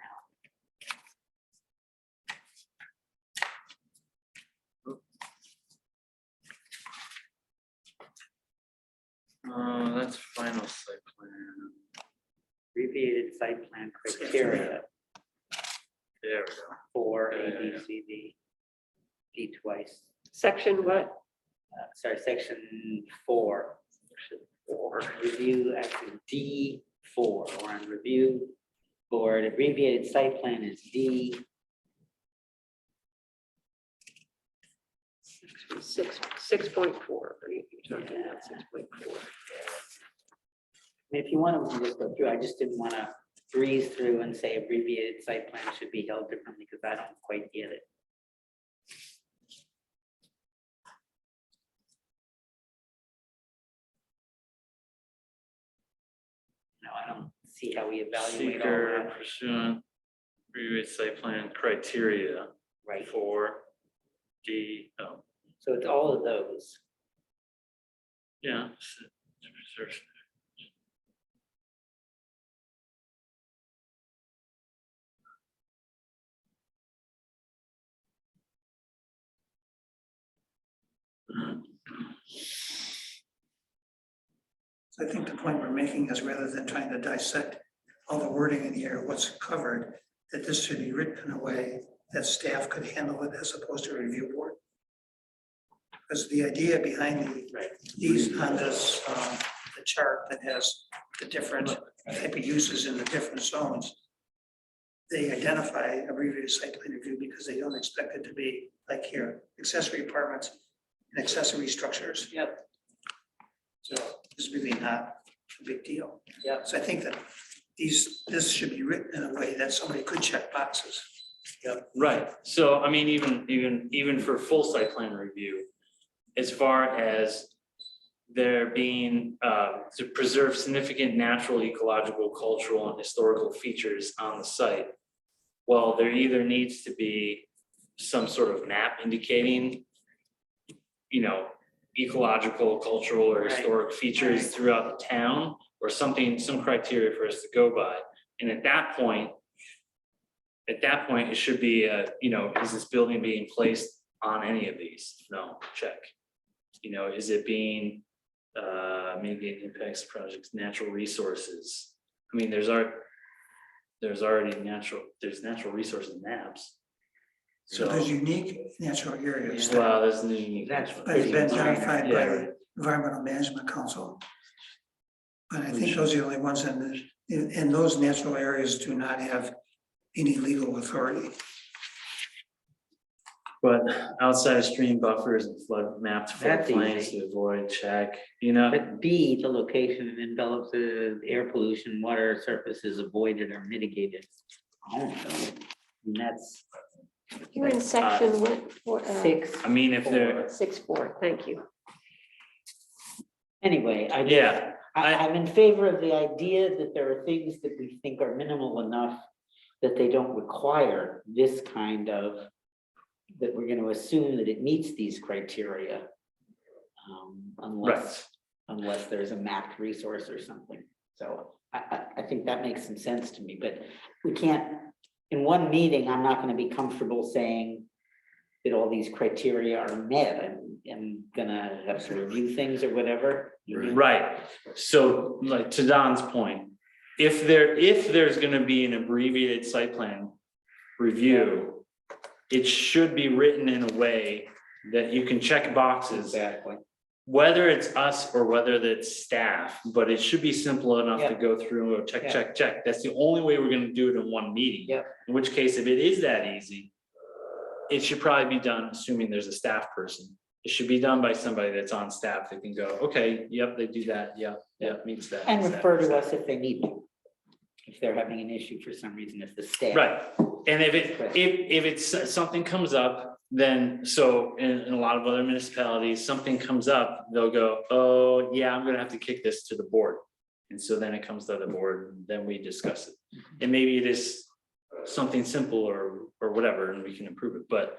That's final site plan. Abbreviated site plan criteria There we go. for Yeah, A, yeah, B, yeah. C, D. D twice. Section what? Sorry, section 4. Review, actually D4, or on review board, abbreviated site plan is D. 6.4. You're talking about 6.4. If you want to just go through, I just didn't want to breeze through and say abbreviated site plan should be held differently because I don't quite get it. No, I don't see how we evaluate all Seeker that. pursuant, abbreviated site plan criteria Right, for D, oh, so it's all of those. yeah. So I think the point we're making is rather than trying to dissect all the wording in here, what's covered, that this should be written in a way that staff could handle it as opposed to a review board. Because the idea behind these on this, the chart that has the different type of uses in the different zones, they identify abbreviated site plan review because they don't expect it to be like here, accessory apartments and accessory structures. Yep. So it's really not a big deal. Yeah. So I think that this should be written in a way that somebody could check boxes. Right, so I mean, even for full site plan review, as far as there being, to preserve significant natural, ecological, cultural, and historical features on the site. Well, there either needs to be some sort of map indicating, ecological, cultural, or Right. historic features Right. throughout the town, or something, some criteria for us to go by. And at that point, at that point, it should be, is this building being placed on any of these? No, check. Is it being, maybe it impacts projects, natural resources? I mean, there's already natural resources maps. So there's unique natural areas Well, that there's the. That's have pretty been minor. identified Yeah, by right. Environmental Management Council. But I think those are the only ones and those natural areas do not have any legal authority. But outside of stream buffers and flood mapped That's floodplains easy. to avoid check, But B, the location envelops the air pollution, water surfaces avoided or mitigated. I don't know. And that's You're in section what? 6. I mean, if they're, 6.4, thank you. Anyway, yeah, I'm in favor of the idea that there are things that we think are minimal enough that they don't require this kind of, that we're going to assume that it meets these criteria. Unless there's a mapped resource or something. So I think that makes some sense to me, but we can't, in one meeting, I'm not going to be comfortable saying that all these criteria are met. I'm gonna have to review things or whatever. right. So like to Don's point, if there's gonna be an abbreviated site plan review, it should be written in a way that you can check boxes, Exactly. whether it's us or whether it's staff, but it should be simple enough to Yeah. go through, check, Yeah. check, check. That's the only way we're gonna do it in one meeting. Yeah. In which case, if it is that easy, it should probably be done, assuming there's a staff person. It should be done by somebody that's on staff that can go, okay, yep, they do that, yep, meets that. And meets that, refer meets to that. us if they need to. If they're having an issue for some reason, if the staff. Right, and if it's, something comes up, then, so in a lot of other municipalities, something comes up, they'll go, oh, yeah, I'm gonna have to kick this to the board. And so then it comes to the board, and then we discuss it. And maybe it is something simple or whatever, and we can improve it, but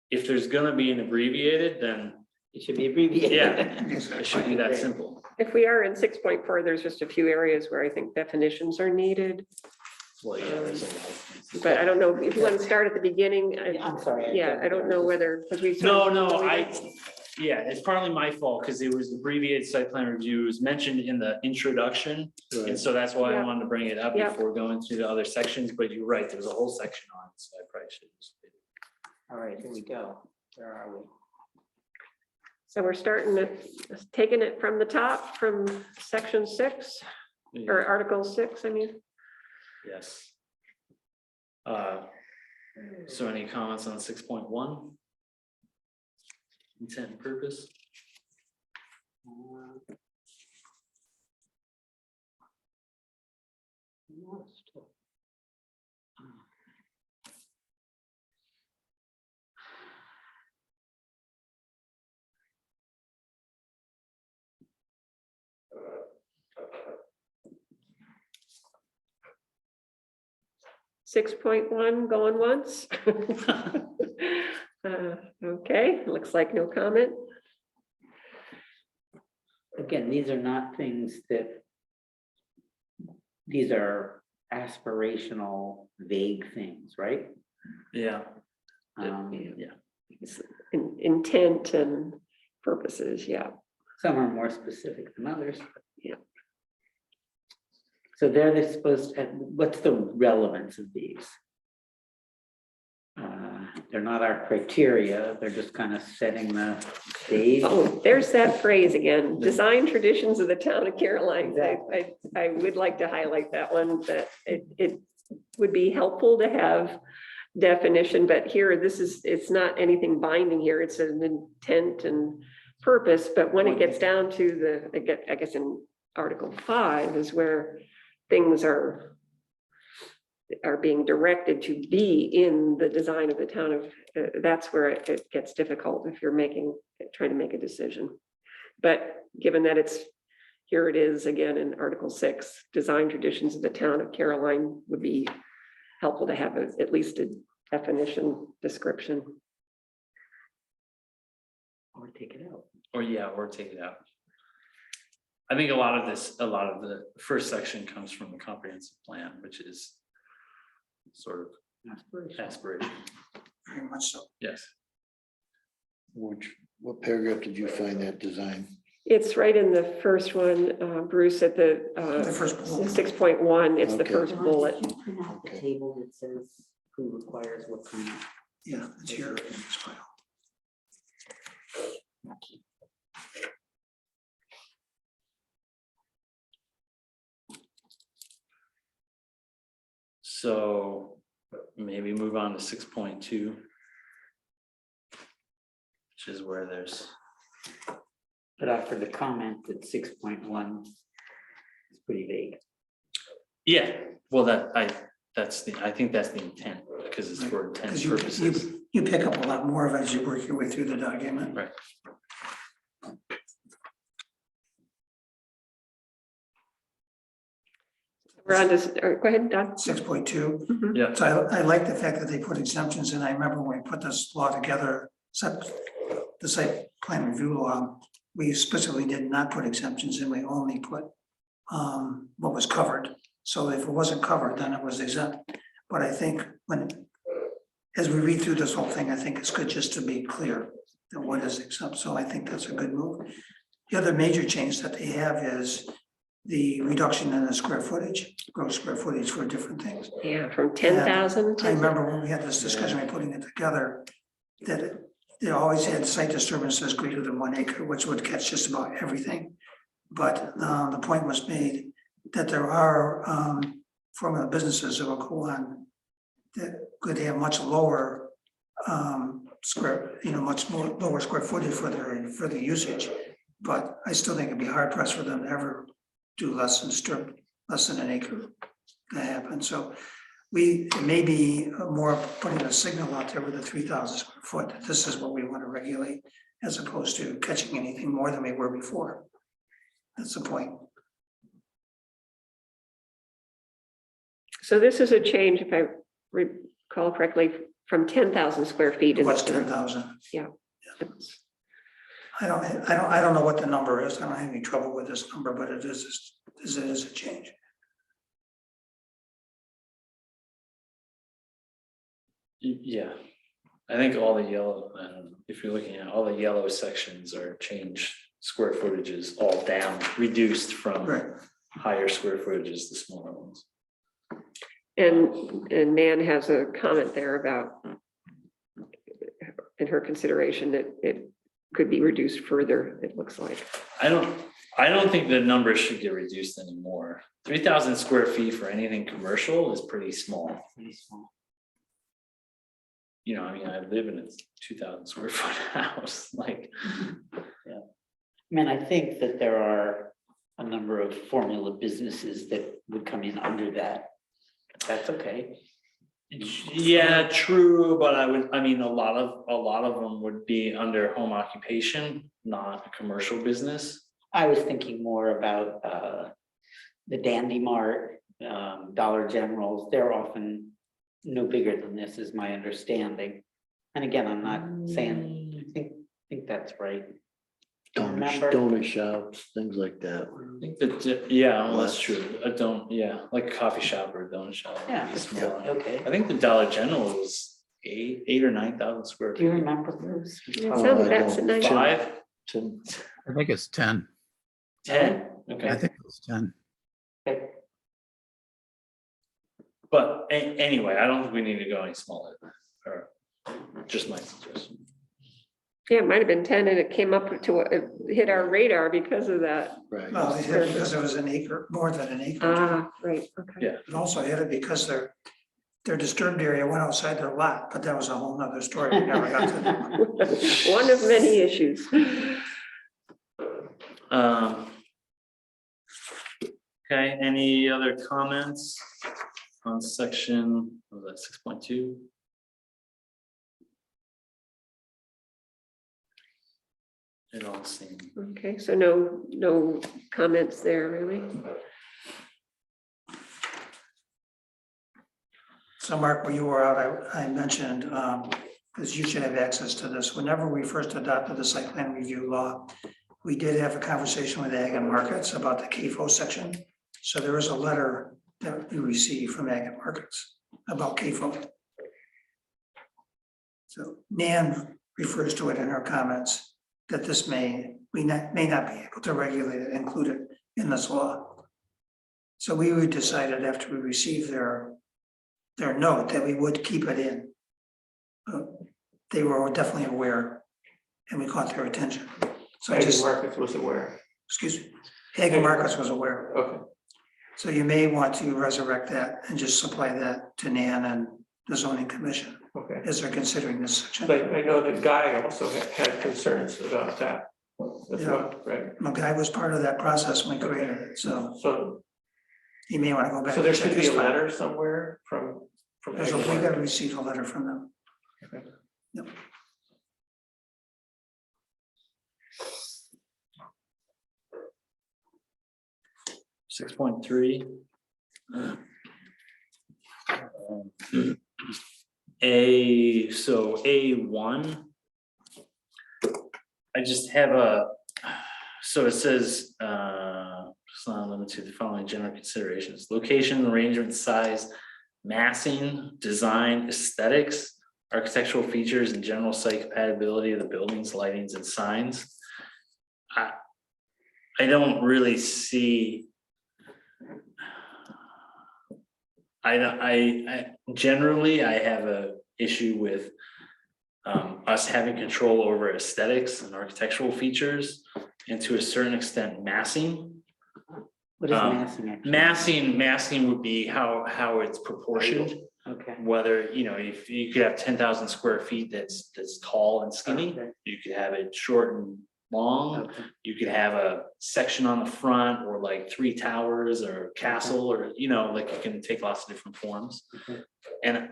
if there's gonna be an abbreviated, then It should be abbreviated. Yeah. it should be that simple. If we are in 6.4, there's just a few areas where I think definitions are needed, Well, yeah, there's a lot of things. but I don't know if you want to start at the beginning. I'm sorry. Yeah, I don't know whether, because we. No, yeah, it's partly my fault, because it was abbreviated site plan review, it was mentioned in the introduction. And so that's why I Yeah. wanted to bring it up Yeah. before going through the other sections, but you're right, there was a whole section on it, so I probably should have. All right, here we go. Where are we? So we're taking it from the top, from section 6, or article 6, I mean. Yes. So any comments on 6.1? Intent and purpose? Six point one going once. Okay, looks like no comment. Again, these are not things that. These are aspirational, vague things, right? Yeah. Yeah. Intent and purposes, yeah. Some are more specific than others. Yeah. So they're supposed to, what's the relevance of these? They're not our criteria, they're just kind of setting the stage. Oh, there's that phrase again, design traditions of the town of Caroline. I would like to highlight that one, that it would be helpful to have definition, but here, it's not anything binding here, it's an intent and purpose, but when it gets down to I guess in Article 5 is where things are being directed to be in the design of the town of, that's where it gets difficult if you're trying to make a decision. But given that here it is again in Article 6, design traditions of the town of Caroline would be helpful to have at least a definition description. Or take it out. Or take it out. I think a lot of the first section comes from the comprehensive plan, which is sort of aspiration, very much so. yes. What paragraph did you find that design? It's right in the first one, Bruce, at the The first bullet. 6.1, it's the Okay. first bullet. Did you print out the Okay. table that says who requires what kind of? Yeah, it's here. in this file. So maybe move on to 6.2. Which is where there's, But offered the comment that 6.1 is pretty vague. yeah, well, I think that's the intent, because it's for intent Because purposes. you pick up a lot more of it as you work your way through the document. Right. We're on this, go ahead, Don. 6.2. Mhm. Yeah, So I like the fact that they put exemptions in. I remember when we put this law together, the site plan review law, we specifically did not put exemptions in. We only put what was covered. So if it wasn't covered, then it was exempt. But I think as we read through this whole thing, I think it's good just to be clear that what is exempt. So I think that's a good move. The other major change that they have is the reduction in the square footage, gross square footage for different things. Yeah, from 10,000 I to, remember when we had this discussion, we putting it together, that they always had site disturbances greater than 1 acre, which would catch just about everything. But the point was made that there are formula businesses that will go on that could have much lower much more lower square footage for their usage. But I still think it'd be hard pressed for them to ever do less than an acre to happen. So it may be more putting a signal out there with the 3,000 square foot, that this is what we want to regulate, as opposed to catching anything more than we were before. That's the point. so this is a change, if I recall correctly, from 10,000 square feet. What's instead of- 10,000? Yeah. I don't know what the number is. I don't have any trouble with this number, but it is a change. yeah. I think all the yellow, if you're looking at all the yellow sections are changed, square footages all down, reduced from Right. higher square footages, the smaller ones. And Nan has a comment there about in her consideration that it could be reduced further, it looks like. I don't think the numbers should get reduced anymore. 3,000 square feet for anything commercial is pretty small. Pretty small. You know, I mean, I live in a 2,000 square foot house, like, I mean, I think that there are a number of formula businesses that would come in under that. That's okay. yeah, true, but a lot of them would be under home occupation, not a commercial business. I was thinking more about the Dandy Mart, Dollar Generals. They're often no bigger than this, is my understanding. And again, I'm not saying, I think that's right. Remember? Donut shops, things like that. I think that, yeah, well, that's true. Like a coffee shop or a donut shop. would be Yeah, smaller. okay. I think the Dollar General was 8 or 9,000 square Do you feet. remember Bruce? It Oh, sounds I that's a don't- nice. 5, Tim, I think it's 10. 10, I okay. think it's 10. Okay. But anyway, I don't think we need to go any smaller, or just my suggestion. Yeah, it might have been 10 and it came up to hit our radar because of that. right. Well, they hit it because it was an acre, more than an acre. Ah, right, okay. Yeah. It also hit it because their disturbed area went outside their lot, but that was a whole nother story. We never got to that. One of many issues. Okay, any other comments on section, what was that, 6.2? It all seemed, Okay, so no comments there, really? So Mark, when you were out, I mentioned, because you should have access to this, whenever we first adopted the site plan review law, we did have a conversation with Ag and Markets about the CAFO section. So there is a letter that we received from Ag and Markets about CAFO. So Nan refers to it in her comments that this may not be able to regulate it, include it in this law. So we decided after we received their note that we would keep it in. They were definitely aware and we caught their attention. So Ag just, Markets was aware. excuse me, Hagen Marcus was aware. Okay, So you may want to resurrect that and just supply that to Nan and the zoning commission okay. as they're considering this section. But I know that Guy also had concerns about that as Yeah. well, right? My guy was part of that process when we created it, so So, you may want to go back. so there and check should be his a file. letter somewhere from. We Ag got Markets. to receive a letter from them. Okay. Yep. Six point three. A1. I just have so it says, it's not limited to the following general considerations: location, arrangement, size, massing, design, aesthetics, architectural features, and general site compatibility of the buildings, lightings, and signs. I don't really see. I generally, I have a issue with us having control over aesthetics and architectural features, and to a certain extent massing. What is massing actually? Massing would be how it's proportioned, Okay. whether, if you could have 10,000 square feet that's tall and skinny, Okay. you could have it short and long. Okay. You could have a section on the front, or like 3 towers or a castle, or, like it can take lots of different forms. Okay. And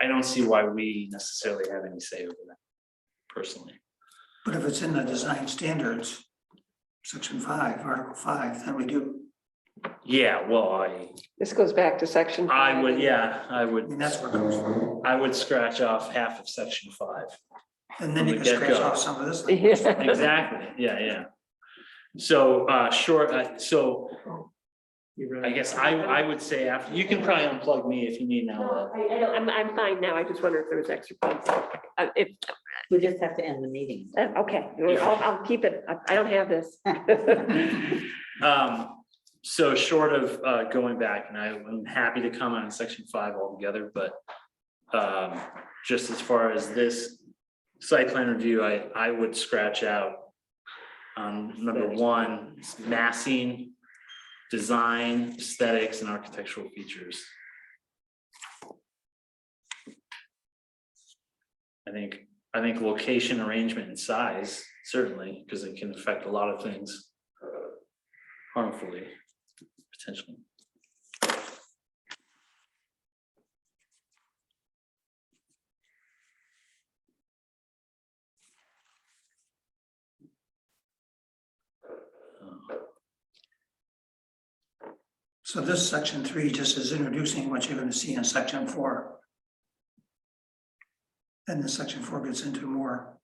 I don't see why we necessarily have any say over that personally. But if it's in the design standards, section 5, article 5, then we do. Yeah, well, This goes back to section. I 5. would, yeah, I I would, mean, that's where it comes from. I would scratch off half of section 5. And then you From can the scratch get-go. off some of this. Yeah. Exactly, yeah. So, so I guess I would say after, you can probably unplug me if you need now. No, I don't, I'm fine now. I just wonder if there was extra points. If, We just have to end the meeting. okay, I'll keep it. I don't have this. So short of going back, and I'm happy to comment on section 5 altogether, but just as far as this site plan review, I would scratch out number 1, massing, design, aesthetics, and architectural features. I think location, arrangement, and size, certainly, because it can affect a lot of things harmfully, potentially. So this section 3 just is introducing what you're going to see in section 4. And then section 4 gets into more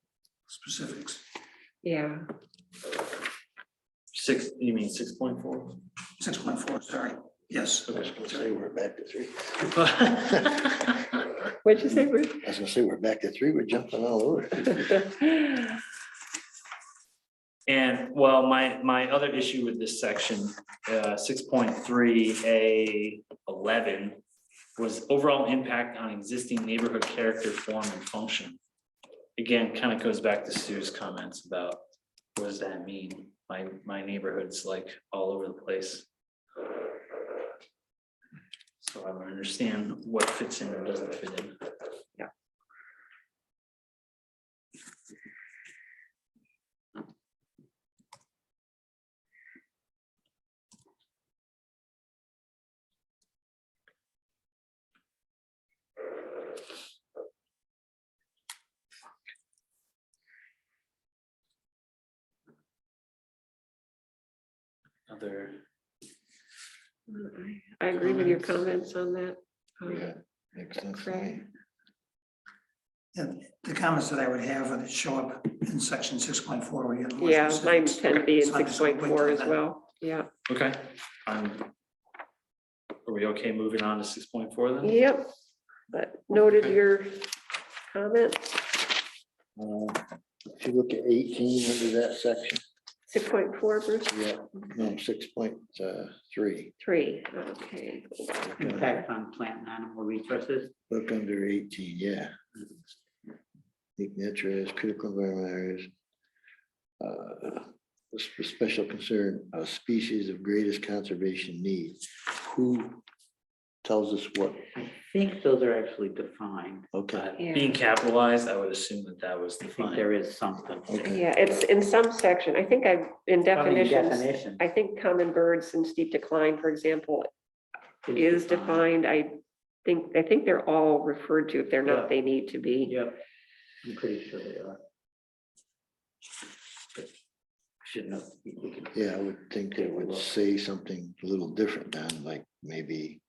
specifics. Yeah. 6, you mean 6.4? 6.4, sorry. Yes. I was gonna say we're back to 3. What'd you say, Bruce? I was gonna say we're back to 3. We're jumping all over. And well, my other issue with this section, 6.3A11, was overall impact on existing neighborhood character, form, and function. Again, kind of goes back to Sue's comments about what does that mean? My neighborhood's like all over the place. So I don't understand what fits in or doesn't fit in. Other, I agree with your comments on that. Yeah, makes sense to me. And the comments that I would have would show up in section 6.4 where you get more Yeah, mine specifics. tend to be in So I'm just gonna wait 6.4 till as then. well. Yeah. okay. Are we okay moving on to 6.4 then? Yep. But noted your comment? If you look at 18 under that section, 6.4, Bruce? yeah, no, 6.3, 3, okay. Impact on plant and animal resources. look under 18, yeah. Unique interest, critical environmental areas. For special concern, a species of greatest conservation need. Who tells us what? I think those are actually defined. Okay, Yeah. Being capitalized, I would assume that that was I think defined. there is something. okay. Yeah, it's in some section. I think in Probably definitions, definition I think common birds and steep decline, for example, is defined. I think they're all referred to. If they're Yeah. not, they need to be. Yep, I'm pretty sure they are. Should know. We can- Yeah, I would think it would say something a little different than like maybe,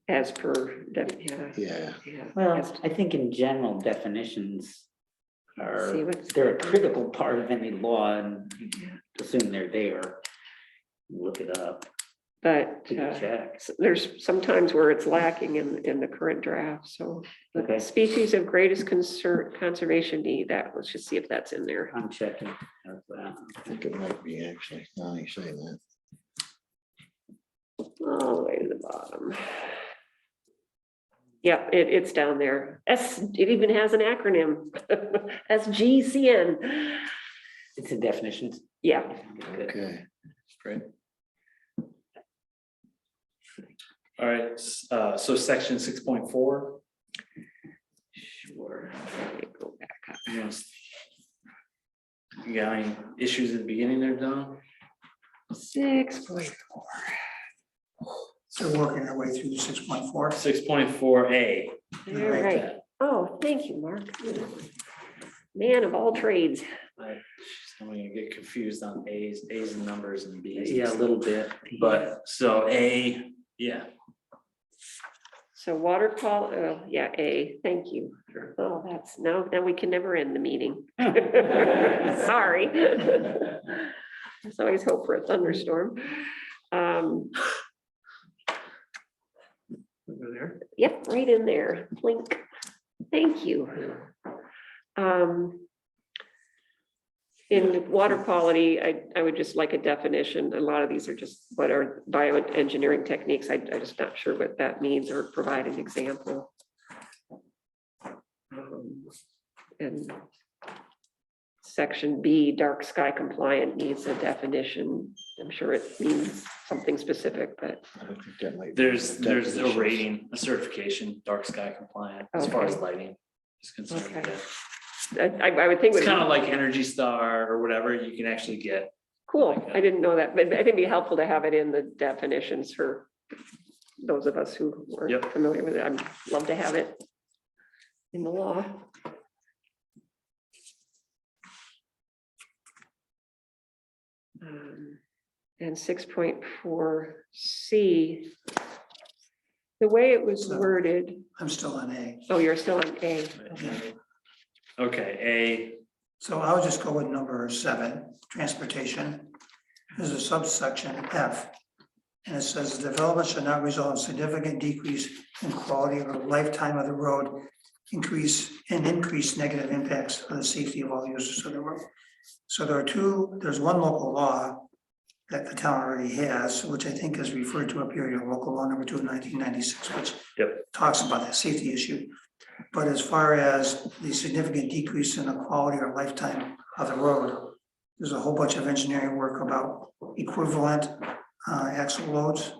As per, yeah. yeah, Yeah. Well, as- I think in general definitions are, See what's- they're a critical part of any law and assume they're there. Look it up, But we can check. there's sometimes where it's lacking in the current draft, so. the Okay. Species of greatest concern, conservation need, let's just see if that's in there. I'm checking. How's that? I think it might be actually, now you say that. All the way to the bottom. Yep, it's down there. It even has an acronym. SGCN. It's in definitions. Yeah, Okay, Great. All right, so section 6.4. Sure. let me go back up. You got any issues at the beginning there, Don? 6.4. So working our way through 6.4. 6.4A. All right. Oh, thank you, Mark. Man of all trades. I'm gonna get confused on A's and numbers and B's. Yeah, a little bit. But so A, yeah. So water quality, yeah, A, thank you. Oh, that's, now we can never end the meeting. Sorry. There's always hope for a thunderstorm. Over there. Yep, right in there, blink. Thank you. In water quality, I would just like a definition. A lot of these are just what are bioengineering techniques. I'm just not sure what that means or provide an example. And section B, dark sky compliant needs a definition. I'm sure it means something specific, but I don't think that might. be There's a definitions. rating, a certification, dark sky compliant, as far as Okay. lighting is concerned. Okay. yeah. I would think. It's kind of like Energy Star or whatever you can actually get. Cool, I didn't know that, but I think it'd be helpful to have it in the definitions for those of us who are Yep. familiar with it. I'd love to have it in the law. And 6.4C, the way it was worded, I'm still on A. oh, you're still on A. Okay, So I'll just go with number 7, transportation. There's a subsection F. And it says development should not result in significant decrease in quality or lifetime of the road, increase negative impacts on the safety of all users of the road. So there's one local law that the town already has, which I think is referred to up here, local law number 2 of 1996, which talks about that safety issue. But as far as the significant decrease in the quality or lifetime of the road, there's a whole bunch of engineering work about equivalent axle loads.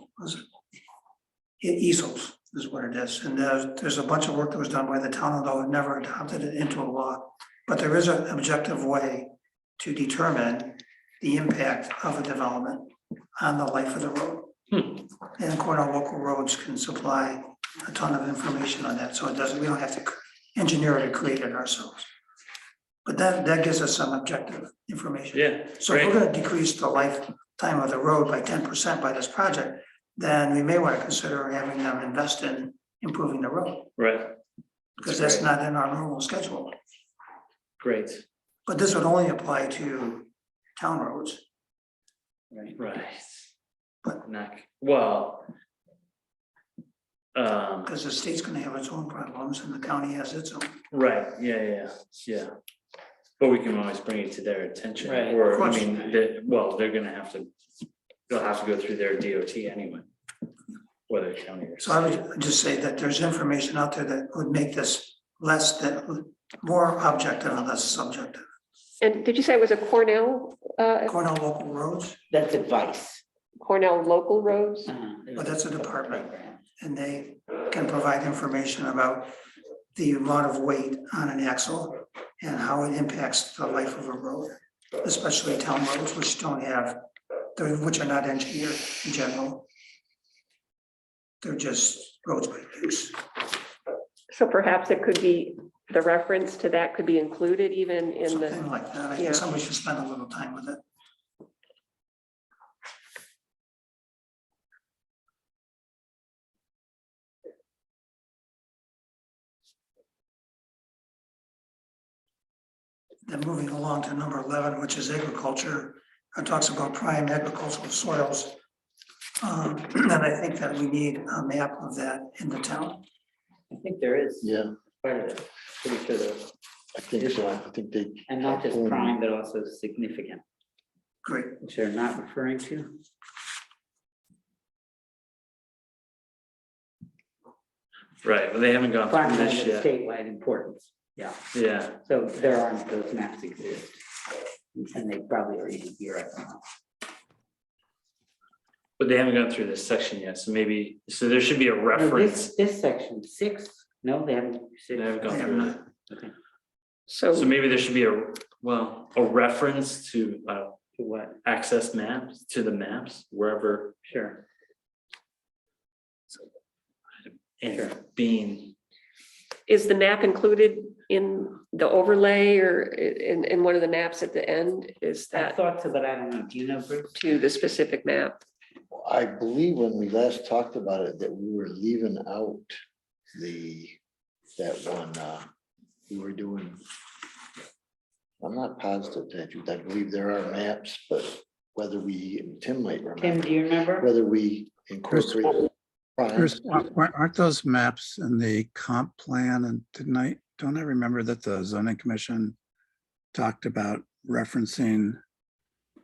Easels is what it is. And there's a bunch of work that was done by the town, although it never adopted it into a law. But there is an objective way to determine the impact of a development on the life of the road. And of course, our local roads can supply a ton of information on that, so we don't have to engineer it or create it ourselves. But that gives us some objective information. yeah, So if we're great. gonna decrease the lifetime of the road by 10% by this project, then we may want to consider having them invest in improving the road, Right, because that's not in our normal schedule. great, But this would only apply to town roads. Right. right. But- Not, well. Because the state's gonna have its own problems and the county has its own. right, yeah. But we can always bring it to their attention, Right. or, Of I course. mean, they're gonna have to, they'll have to go through their DOT anyway. Whether county or. So I would just say that there's information out there that would make this more objective and less subjective. And did you say it was a Cornell, Cornell Local Roads, That's advice. Cornell local roads? But that's a department. and they can provide information about the amount of weight on an axle and how it impacts the life of a road, especially town roads, which don't have, which are not engineered in general. They're just roads by use. So perhaps it could be, the reference to that could be included even in the, Something like that. I Yeah. think somebody should spend a little time with it. Then moving along to number 11, which is agriculture, it talks about prime agricultural soils. And I think that we need a map of that in the town. I think there is Yeah, part of it, pretty sure there is. I think so. I think they. And not just prime, but also significant, Great. which they're not referring to. Right, but they haven't gone Prime through has this a yet. statewide importance, yeah, Yeah, so there aren't, those maps exist. And they probably are even here, I don't know. but they haven't gone through this section yet, so maybe, so there should be a No, reference. This section, 6, no, they haven't. They haven't gone through it. so. So maybe there should be a reference to To what, access maps, to the maps, wherever. sure. And being, Is the map included in the overlay or in one of the maps at the end? Is I that thought so, but I don't know, do you know, Bruce? to the specific map? I believe when we last talked about it, that we were leaving out that one, we were doing. I'm not positive that, I believe there are maps, but whether Tim might Tim, remember, do you remember? whether we incorporate. Bruce, aren't those maps in the comp plan? And don't I remember that the zoning commission talked about referencing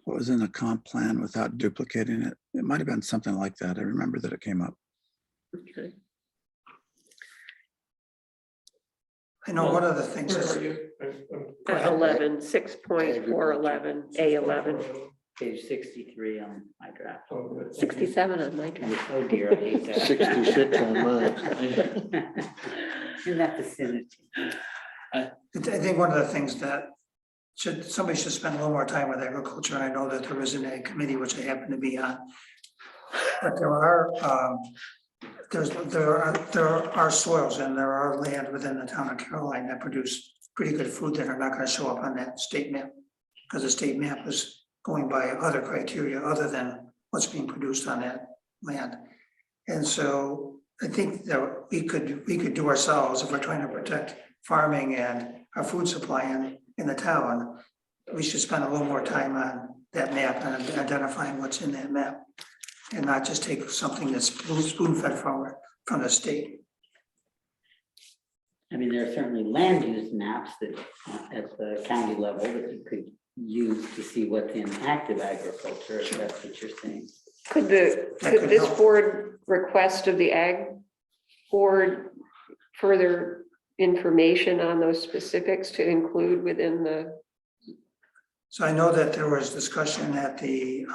what was in the comp plan without duplicating it? It might have been something like that. I remember that it came up. Okay. I know one of the things Where is, are you? Go ahead. 11, 6.411, A11, Page 63 on my draft. 67 on my draft. Oh dear, I hate that. 66 on mine. In that vicinity. I think one of the things that somebody should spend a little more time with agriculture. And I know that there is an ag committee, which I happen to be on. But there are soils and there are land within the town of Caroline that produce pretty good food that are not gonna show up on that state map. Because the state map is going by other criteria other than what's being produced on that land. And so I think that we could do ourselves, if we're trying to protect farming and our food supply in the town, we should spend a little more time on that map and identifying what's in that map. And not just take something that's spoon-fed from the state. I mean, there are certainly land use maps that at the county level that you could use to see what's in active agriculture, if that's what you're saying. Could That could could this help. board request of the ag board further information on those specifics to include within the, So I know that there was discussion at the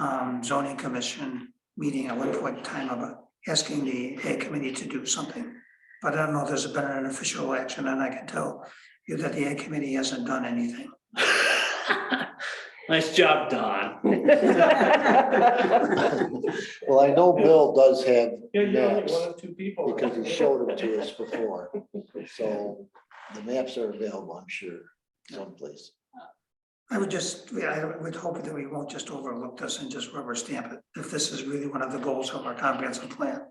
zoning commission meeting at one point in time about asking the ag committee to do something. But I don't know if there's been an official action, and I can tell you that the ag committee hasn't done anything. nice job, Don. Well, I know Bill does have Yeah, you're only maps one of two people. because he showed them to us before. So the maps are available, I'm sure, someplace. I would hope that we won't just overlook this and just rubber stamp it. If this is really one of the goals of our comprehensive plan,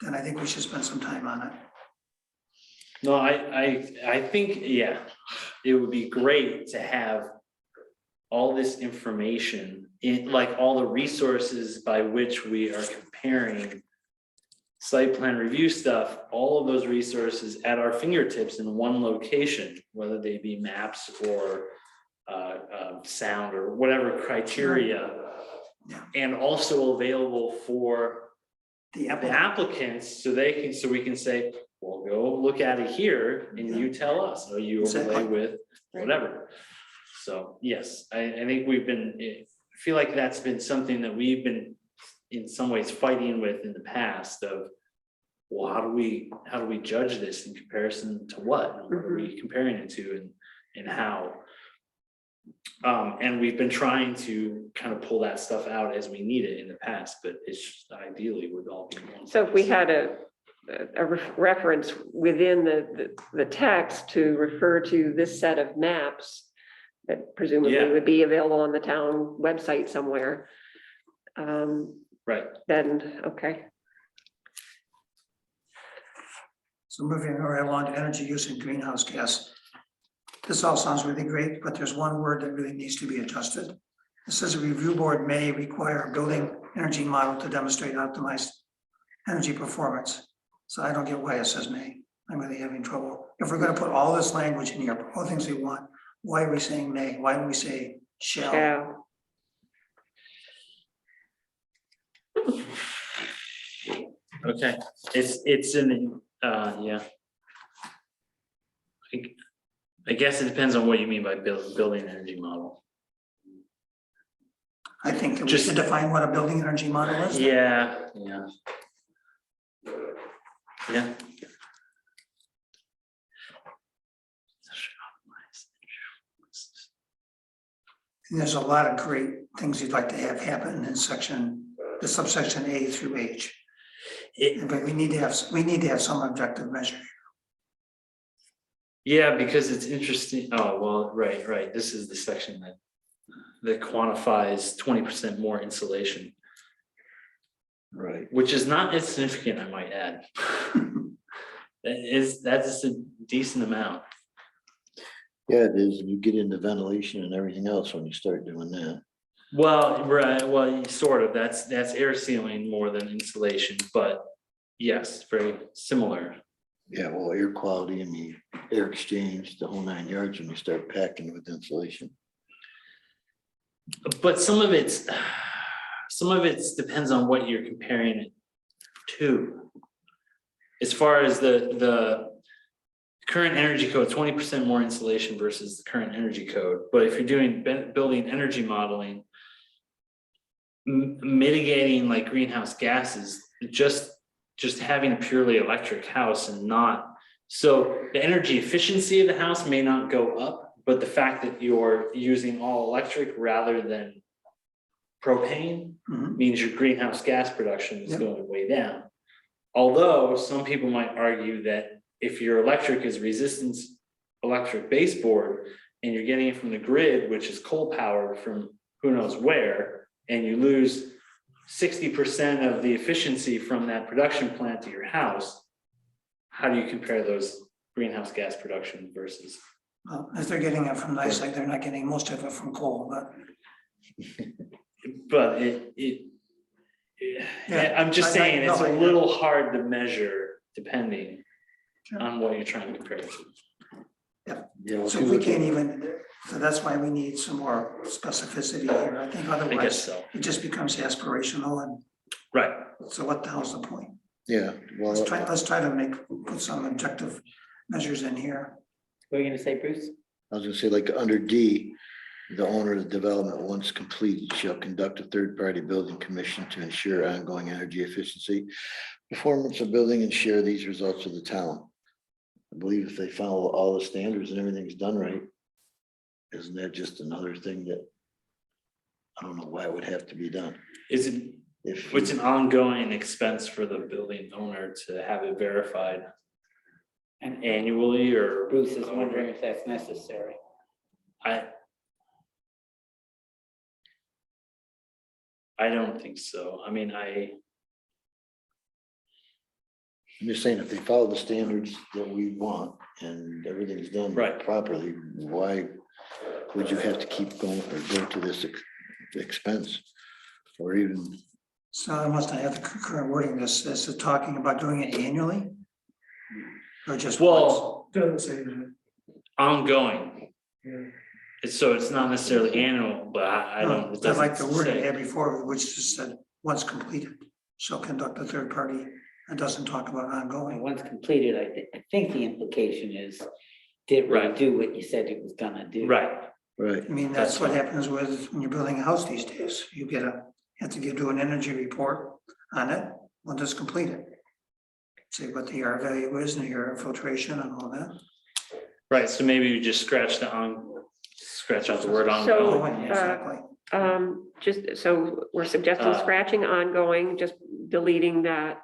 then I think we should spend some time on it. No, I think, yeah, it would be great to have all this information in, like, all the resources by which we are comparing site plan review stuff, all of those resources at our fingertips in one location, whether they be maps or sound or whatever criteria. Yeah. And also available for The the applicant. applicants, so we can say, well, go look at it here and you tell us, or you overlay Exactly. with whatever. So, yes, I think I feel like that's been something that we've been in some ways fighting with in the past of, well, how do we judge this in comparison to what? And what are we comparing it to and how? And we've been trying to kind of pull that stuff out as we need it in the past, but it's just ideally would all be. in one So if we place. had a reference within the text to refer to this set of maps that presumably Yeah. would be available on the town website somewhere, Right, then, okay. So moving right along to energy use and greenhouse gas. This all sounds really great, but there's one word that really needs to be adjusted. It says a review board may require a building energy model to demonstrate optimized energy performance. So I don't get why it says may. I'm really having trouble. If we're gonna put all this language in here, all things we want, why are we saying may? Why don't we say shall? Yeah. okay, it's in, yeah. I guess it depends on what you mean by building energy model. I think that we Just- should define what a building energy model is. Yeah. And there's a lot of great things you'd like to have happen in the subsection A through H. But we need to have some objective measure. Yeah, because it's interesting. Oh, well, right. This is the section that quantifies 20% more insulation, Right. which is not insignificant, I might add. That's a decent amount. Yeah, it is. You get into ventilation and everything else when you start doing that. Well, right, well, sort of, that's air sealing more than insulation, but yes, very similar. Yeah, well, air quality, I mean, air exchange, the whole 9 yards when you start packing with insulation. But some of it's depends on what you're comparing it to. As far as the current energy code, 20% more insulation versus the current energy code. But if you're doing building energy modeling, mitigating like greenhouse gases, just having a purely electric house and not, so the energy efficiency of the house may not go up, but the fact that you're using all electric rather than propane Mhm. means your greenhouse gas production is Yep. going way down. Although some people might argue that if your electric is resistance electric baseboard and you're getting it from the grid, which is coal powered from who knows where, and you lose 60% of the efficiency from that production plant to your house, how do you compare those greenhouse gas production versus? Well, if they're getting it from NICEAG, they're not getting most of it from coal, but But Yeah, I'm just I- saying, it's no, a I- little hard to measure depending Sure. on what you're trying to compare it to. You know, so if if you we look can't at, even, so that's why we need some more specificity here. I think I guess otherwise so. it just becomes aspirational and Right. so what the hell's the point? yeah, well, Let's try to put some objective measures in here. What are you gonna say, Bruce? I was gonna say, like, under D, the owner of the development, once completed, shall conduct a third-party building commission to ensure ongoing energy efficiency, performance of building, and share these results with the town. I believe if they follow all the standards and everything's done right, isn't that just another thing that I don't know why it would have to be done? Is it, If it's an ongoing expense for the building owner to have it verified And annually or? Bruce is wondering if that's necessary. I don't think so. I mean, I'm just saying, if they follow the standards that we want and everything's done Right. properly, why would you have to keep going or go to this expense? Or even So I must not have the current wording, this is talking about doing it annually? Or just once? Well, Doesn't say that. ongoing, Yeah. so it's not necessarily annual, but I don't, it I like the doesn't word I say. had before, which just said, once completed, shall conduct a third party. It doesn't talk about And ongoing. once completed, I think the implication is, did really Right. do what you said it was gonna do. Right, Right. I mean, that's what happens with, when you're building a house these days, you have to do an energy report on it, when it's completed. Say what the R value is and your filtration and all that. right, so maybe we just scratch out the word So- ongoing. Oh, exactly. Just, so we're suggesting scratching ongoing, just deleting that,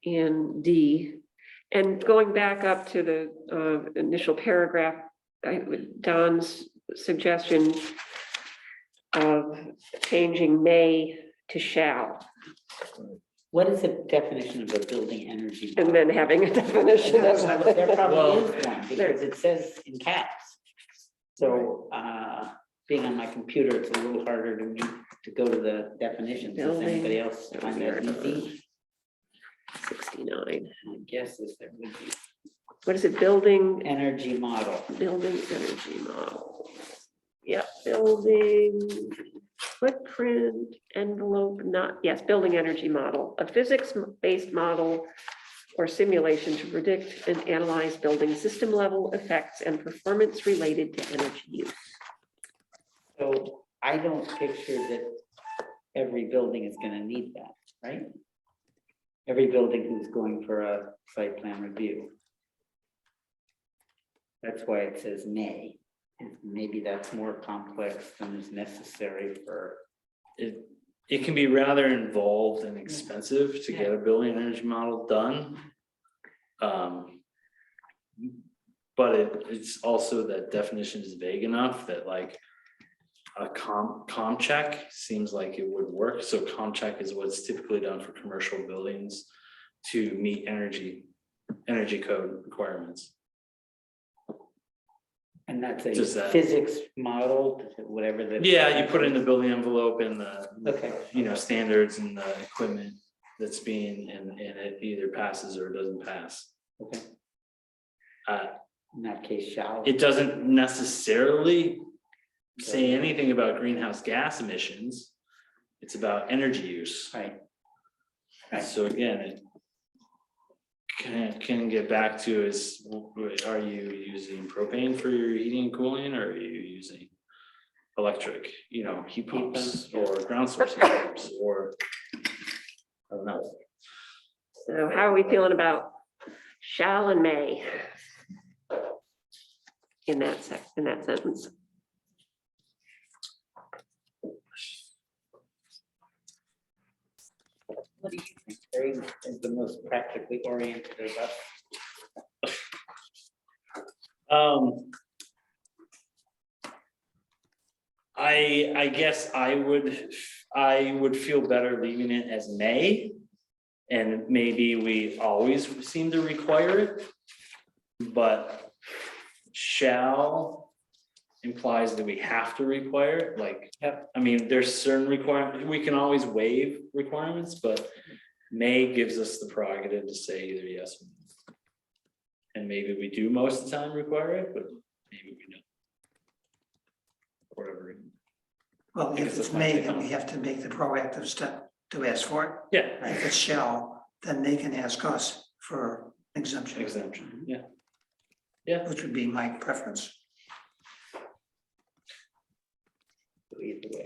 in D. And going back up to the, initial paragraph, Don's suggestion of changing may to shall, What is the definition of a building energy? and then having a definition of. There probably Well- is one, because it says in caps. So, being on my computer, it's a little harder to me to go to the definitions. Does Building. anybody else find that easy? 69. I guess is there would be What is it, building, energy model. building energy model? Yeah, building footprint envelope, not, yes, building energy model, a physics-based model or simulation to predict and analyze building system level effects and performance related to energy use. So I don't picture that every building is gonna need that, right? Every building who's going for a site plan review. That's why it says may. And maybe that's more complex than is necessary for. It can be rather involved and expensive to get a building energy model done. But it's also that definition is vague enough that like a com check seems like it would work. So com check is what's typically done for commercial buildings to meet energy code requirements. And that's a Just that. physics model, whatever the. Yeah, you put in the building envelope and the, Okay. standards and the equipment that's being, and it either passes or doesn't pass. Okay, Uh, in that case, shall. It doesn't necessarily say anything about greenhouse gas emissions. It's about energy use. Right. Right. So again, it can get back to is, are you using propane for your heating and cooling, or are you using electric, heat pumps or ground source heat pumps, or I don't know. So how are we feeling about shall and may? In that sentence? What do you think, Terry, is the most practically oriented of us? I guess I would feel better leaving it as may. And maybe we always seem to require it. But shall implies that we have to require it, like, I mean, there's certain requirements, we can always waive requirements, but may gives us the prerogative to say either yes or no. And maybe we do most of the time require it, but maybe we don't. Whatever. Well, I guess if it's that's my may, take then on we it. have to make the proactive step to ask for it. Yeah, If it's shall, then they can ask us for exemption, exemption, yeah. which would be my preference. Either way.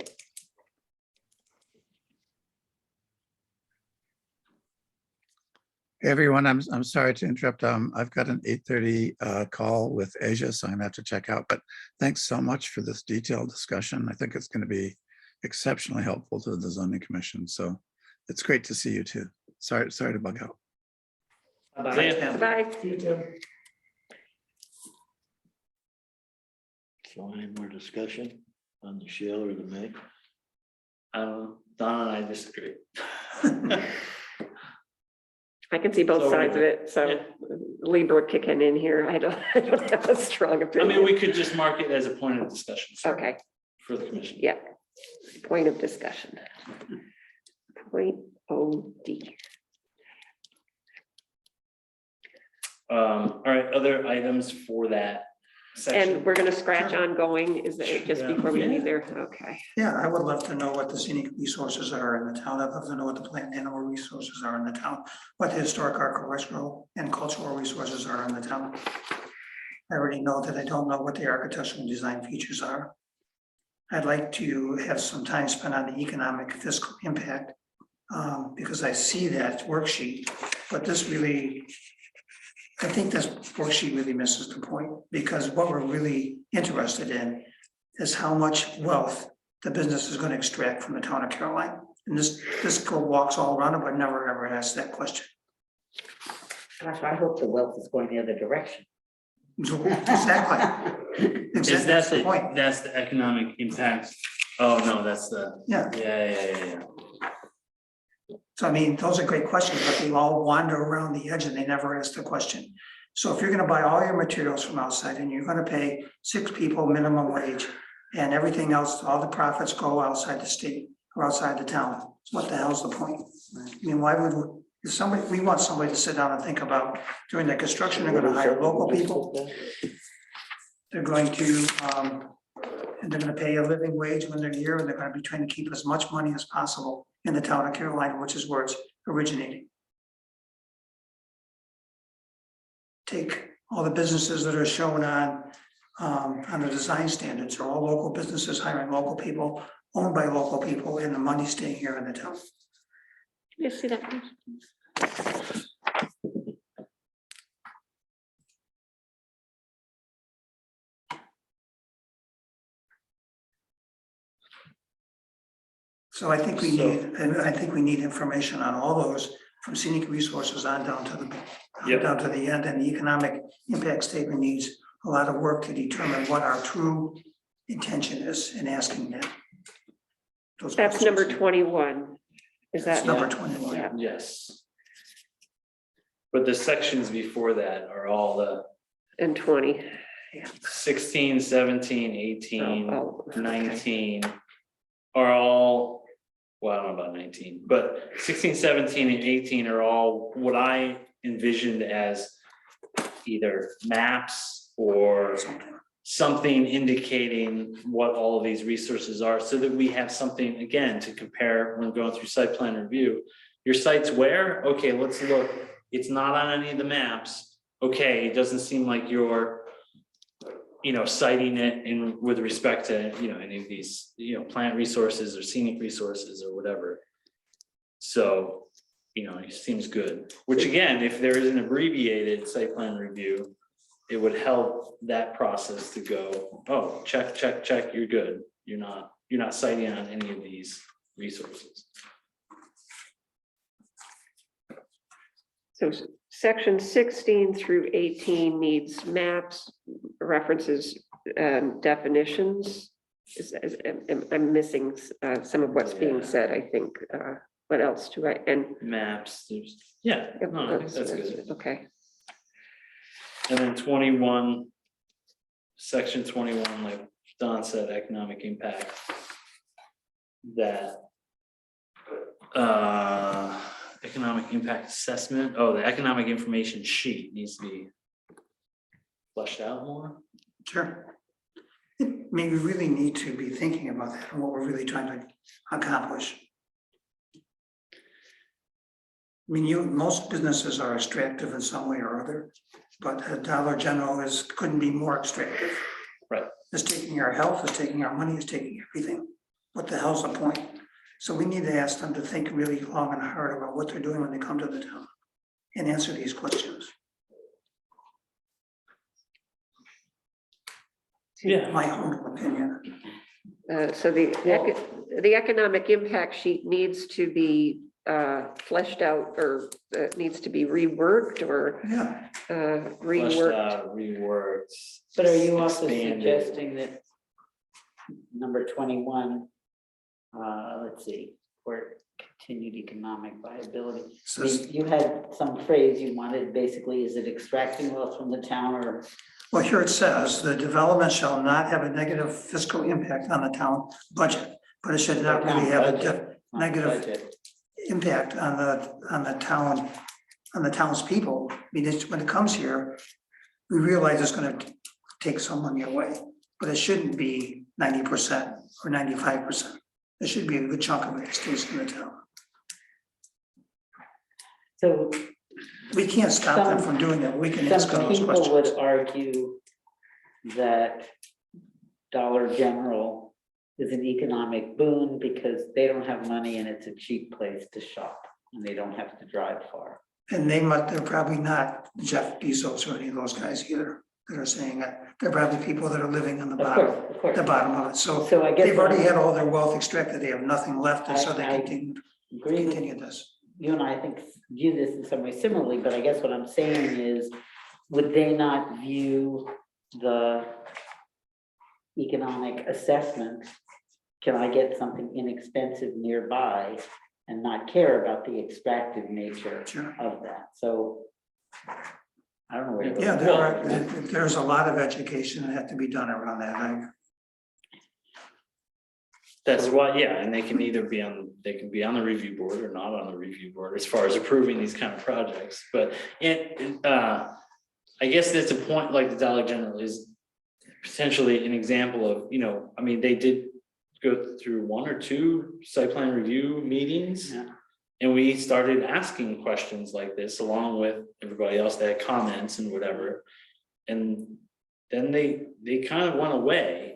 Hey, everyone, I'm sorry to interrupt. I've got an 8:30 call with Asia, so I'm gonna have to check out, but thanks so much for this detailed discussion. I think it's gonna be exceptionally helpful to the zoning commission. So it's great to see you too. Sorry to bug out. See ya. Yeah. Bye. You do. So any more discussion on the shall or the may? Donna and I disagree. I can see both So, sides of it, so yeah. Libra kicking in here. I don't have a strong I opinion. mean, we could just mark it as a point of discussion. Okay, for the commission. Yeah, point of discussion. Point OD. All right, other items for that section? And we're gonna scratch ongoing, is it just Yeah. before we Yeah. leave there? Okay. Yeah, I would love to know what the scenic resources are in the town. I'd love to know what the plant animal resources are in the town, what the historic, architectural, and cultural resources are in the town. I already know that I don't know what the architectural design features are. I'd like to have some time spent on the economic fiscal impact, because I see that worksheet, but this really, I think this worksheet really misses the point, because what we're really interested in is how much wealth the business is gonna extract from the town of Caroline. And this walks all around it, but never ever asks that question. Gosh, I hope the wealth is going the other direction. So, exactly, Is exactly, that that's the point, that's the economic impact? Oh, no, that's yeah. yeah. So I mean, those are great questions, but they all wander around the edge and they never ask the question. So if you're gonna buy all your materials from outside and you're gonna pay 6 people minimum wage and everything else, all the profits go outside the state or outside the town, what the hell's the point? I mean, why would, if somebody, we want somebody to sit down and think about during the construction, they're gonna hire local people. They're going to, and they're gonna pay a living wage when they're here, and they're gonna be trying to keep as much money as possible in the town of Carolina, which is where it's originating. Take all the businesses that are shown on the design standards, are all local businesses hiring local people, owned by local people, and the money staying here in the town. Can you see that? please? So I think we need, and I think we need information on all those, from scenic resources on down to the, Yep. down to the end, and the economic impact statement needs a lot of work to determine what our true intention is in asking that. Those That's number questions. 21. Is That's that? number 21. Yeah. Yes. But the sections before that are all the And 20. 16, 17, 18, Oh, okay. 19 are all, well, I don't know about 19, but 16, 17, and 18 are all what I envisioned as either maps or something indicating what all of these resources are, so that we have something, again, to compare when going through site plan review. Your site's where? Okay, let's look. It's not on any of the maps. Okay, it doesn't seem like you're, citing it in with respect to, any of these, plant resources or scenic resources or whatever. So, it seems good, which again, if there is an abbreviated site plan review, it would help that process to go, oh, check, check, check, you're good. You're not citing on any of these resources. So section 16 through 18 needs maps, references, definitions. I'm missing some of what's being Yeah. said, I think. What else do I, and. Maps, there's, yeah, no, I think that's good. Okay, And then 21, section 21, like Don said, economic impact. That economic impact assessment, the economic information sheet needs to be fleshed out more. Sure. I mean, we really need to be thinking about that and what we're really trying to accomplish. I mean, most businesses are extractive in some way or other, but Dollar General couldn't be more extractive. Right. It's taking our health, it's taking our money, it's taking everything. What the hell's the point? So we need to ask them to think really long and hard about what they're doing when they come to the town and answer these questions. Yeah. My humble opinion. so the economic impact sheet needs to be fleshed out, or needs to be reworked, or Yeah, Fleshed reworked. out, reworked. But are you also expanded. suggesting that number 21, let's see, where continued economic viability? I says, mean, you had some phrase you wanted, basically, is it extracting wealth from the town, or Well, here it says, the development shall not have a negative fiscal impact on the town budget, but it should not really have a negative Budget. impact on the town, on the townspeople. I mean, when it comes here, we realize it's gonna take some money away, but it shouldn't be 90% or 95%. It should be a good chunk of it that stays in the town. So We can't stop them from doing that. We can ask them some those people would questions. argue that Dollar General is an economic boon because they don't have money and it's a cheap place to shop and they don't have to drive far. And they're probably not Jeff Bezos or any of those guys either that are saying that. They're probably people that are living on the Of bottom, course, of course. the bottom of it. So So I guess. they've already had all their wealth extracted. They have nothing left, and so they I agree with continue this. you and I think view this in some way similarly, but I guess what I'm saying is, would they not view the economic assessment? Can I get something inexpensive nearby and not care about the extractive nature Sure. of that? So I don't know where to go. Yeah, there's a lot of education that had to be done around that. That's why, yeah, and they can either be they can be on the review board or not on the review board as far as approving these kind of projects, but I guess that's a point, like the Dollar General is potentially an example of, I mean, they did go through 1 or 2 site plan review meetings. Yeah. And we started asking questions like this along with everybody else that had comments and whatever. And then they kind of went away.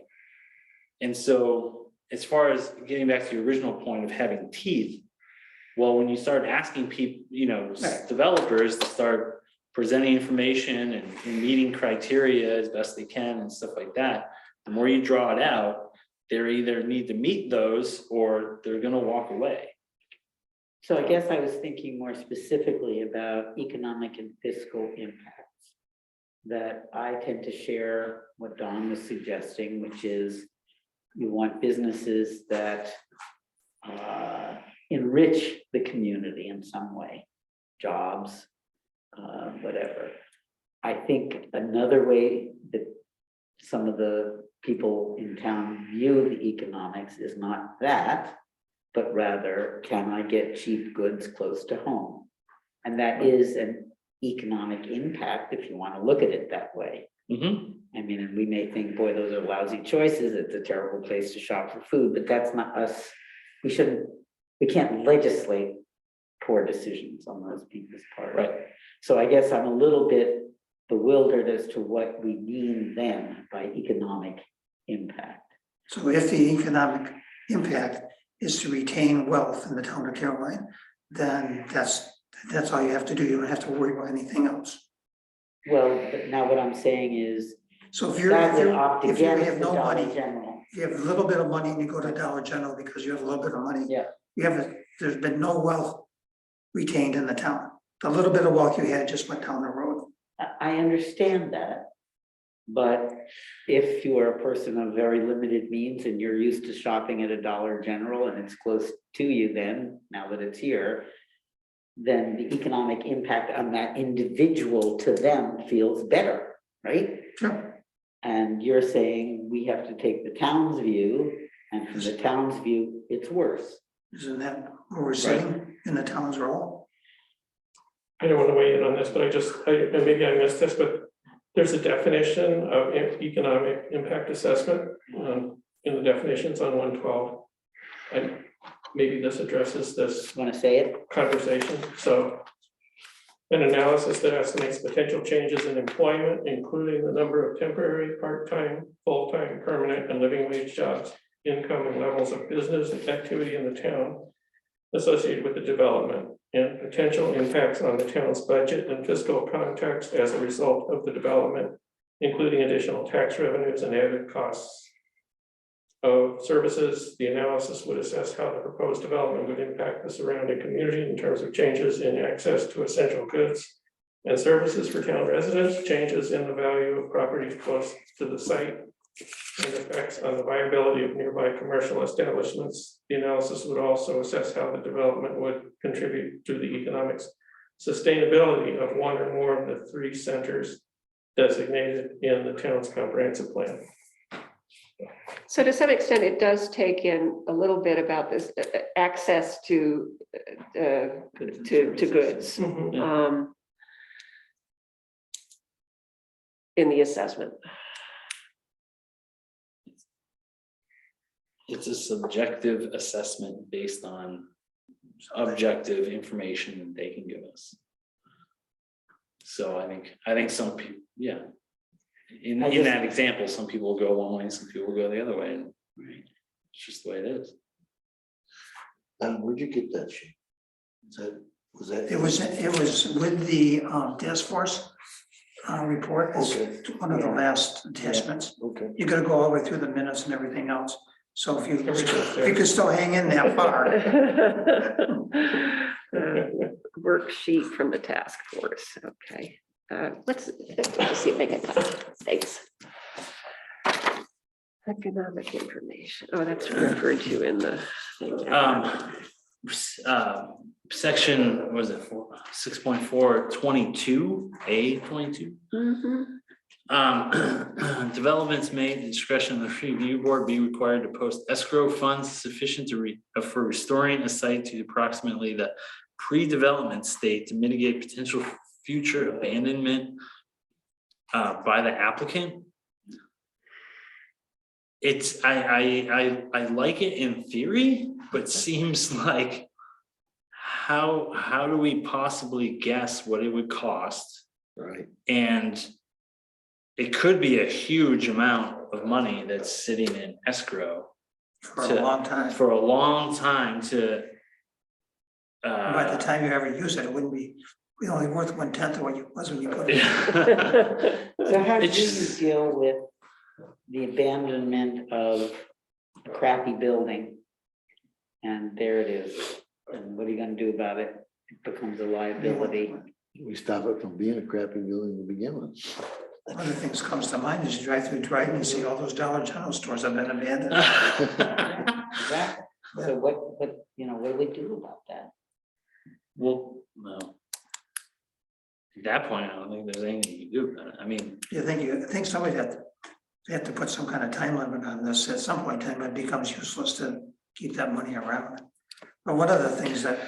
And so as far as getting back to your original point of having teeth, well, when you start asking people, developers to start presenting information and meeting criteria as best they can and stuff like that, the more you draw it out, they either need to meet those or they're gonna walk away. So I guess I was thinking more specifically about economic and fiscal impacts. That I tend to share what Don was suggesting, which is you want businesses that enrich the community in some way, jobs, whatever. I think another way that some of the people in town view the economics is not that, but rather, can I get cheap goods close to home? And that is an economic impact, if you want to look at it that way. Mhm. I mean, and we may think, boy, those are lousy choices. It's a terrible place to shop for food, but that's not us. We can't legislate poor decisions on those people's part. Right. So I guess I'm a little bit bewildered as to what we mean then by economic impact. So if the economic impact is to retain wealth in the town of Caroline, then that's all you have to do. You don't have to worry about anything else. Well, but now what I'm saying is So if that would opt if you against have the no Dollar money, General. if you have a little bit of money and you go to Dollar General because you have a little bit of money. Yeah. There's been no wealth retained in the town. The little bit of wealth you had just went down the road. I understand that. But if you are a person of very limited means and you're used to shopping at a Dollar General and it's close to you then, now that it's here, then the economic impact on that individual to them feels better, right? Sure. And you're saying we have to take the town's view, and from the town's view, it's worse. Isn't that where we're sitting in the town's role? I don't want to weigh in on this, but and maybe I missed this, but there's a definition of economic impact assessment in the definitions on 112. And maybe this addresses this Want to say it? conversation. So an analysis that estimates potential changes in employment, including the number of temporary, part-time, full-time, permanent, and living wage jobs, income and levels of business activity in the town associated with the development, and potential impacts on the town's budget and fiscal context as a result of the development, including additional tax revenues and added costs of services. The analysis would assess how the proposed development would impact the surrounding community in terms of changes in access to essential goods and services for town residents, changes in the value of properties close to the site, and effects on the viability of nearby commercial establishments. The analysis would also assess how the development would contribute to the economic sustainability of one or more of the 3 centers designated in the town's comprehensive plan. So to some extent, it does take in a little bit about this access to goods. Mhm. In the assessment. It's a subjective assessment based on objective information they can give us. So I think some people, yeah. In that example, some people will go one way, some people will go the other way, and it's just the way it is. Where'd you get that sheet? Was that? It was with the task force report. It's Okay. one of the last attachments. Okay. You gotta go all the way through the minutes and everything else. So if you Everything's could still hang in that far. Worksheet from the task force, okay. Let's see if I can find it. Thanks. Economic information, oh, that's referred to in the thing. Section, what was it, 6.422A22. Mhm. Developments made at the discretion of the review board be required to post escrow funds sufficient for restoring a site to approximately the pre-development state to mitigate potential future abandonment by the applicant. It's, I like it in theory, but seems like how do we possibly guess what it would cost? Right. And it could be a huge amount of money that's sitting in escrow For a long time. for a long time to. By the time you ever use it, it wouldn't be only worth 1/10 of what it was when you put it. So how do It's you just- deal with the abandonment of a crappy building? And there it is, and what are you gonna do about it? It becomes a liability. We stop it from being a crappy building to begin with. One of the things comes to mind is you drive through Dryden and see all those Dollar General stores have been abandoned. Exactly. So what do we do about that? Well, no. At that point, I don't think there's anything you can do about it. I mean, I think somebody they have to put some kind of time limit on this. At some point in time, it becomes useless to keep that money around. But one of the things that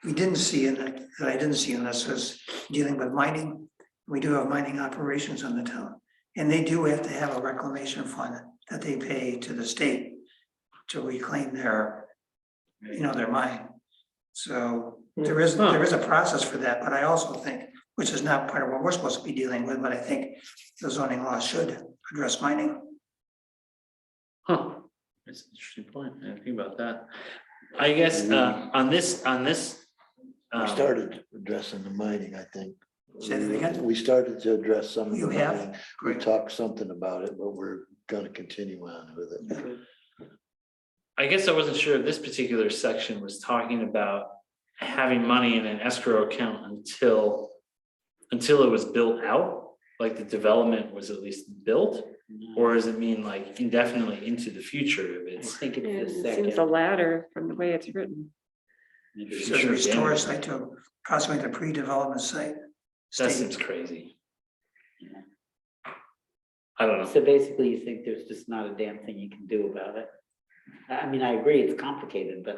we didn't see that I didn't see in this was dealing with mining. We do have mining operations in the town, and they do have to have a reclamation fund that they pay to the state to reclaim their mine. So there is a process for that, but I also think, which is not part of what we're supposed to be dealing with, but I think the zoning law should address mining. that's an interesting point. I didn't think about that. I guess on this. We started addressing the mining, I think. Say that again? We started to address some of the You have? mining. We talked something about it, but we're gonna continue on with it. I guess I wasn't sure if this particular section was talking about having money in an escrow account until it was built out, like the development was at least built, or does it mean like indefinitely into the future if I it's? think It it's the seems second. the latter from the way it's written. Maybe It it's says Sure, restore yeah. a site to approximately the pre-development site. That state. seems crazy. I don't know. So basically, you think there's just not a damn thing you can do about it? I mean, I agree, it's complicated, but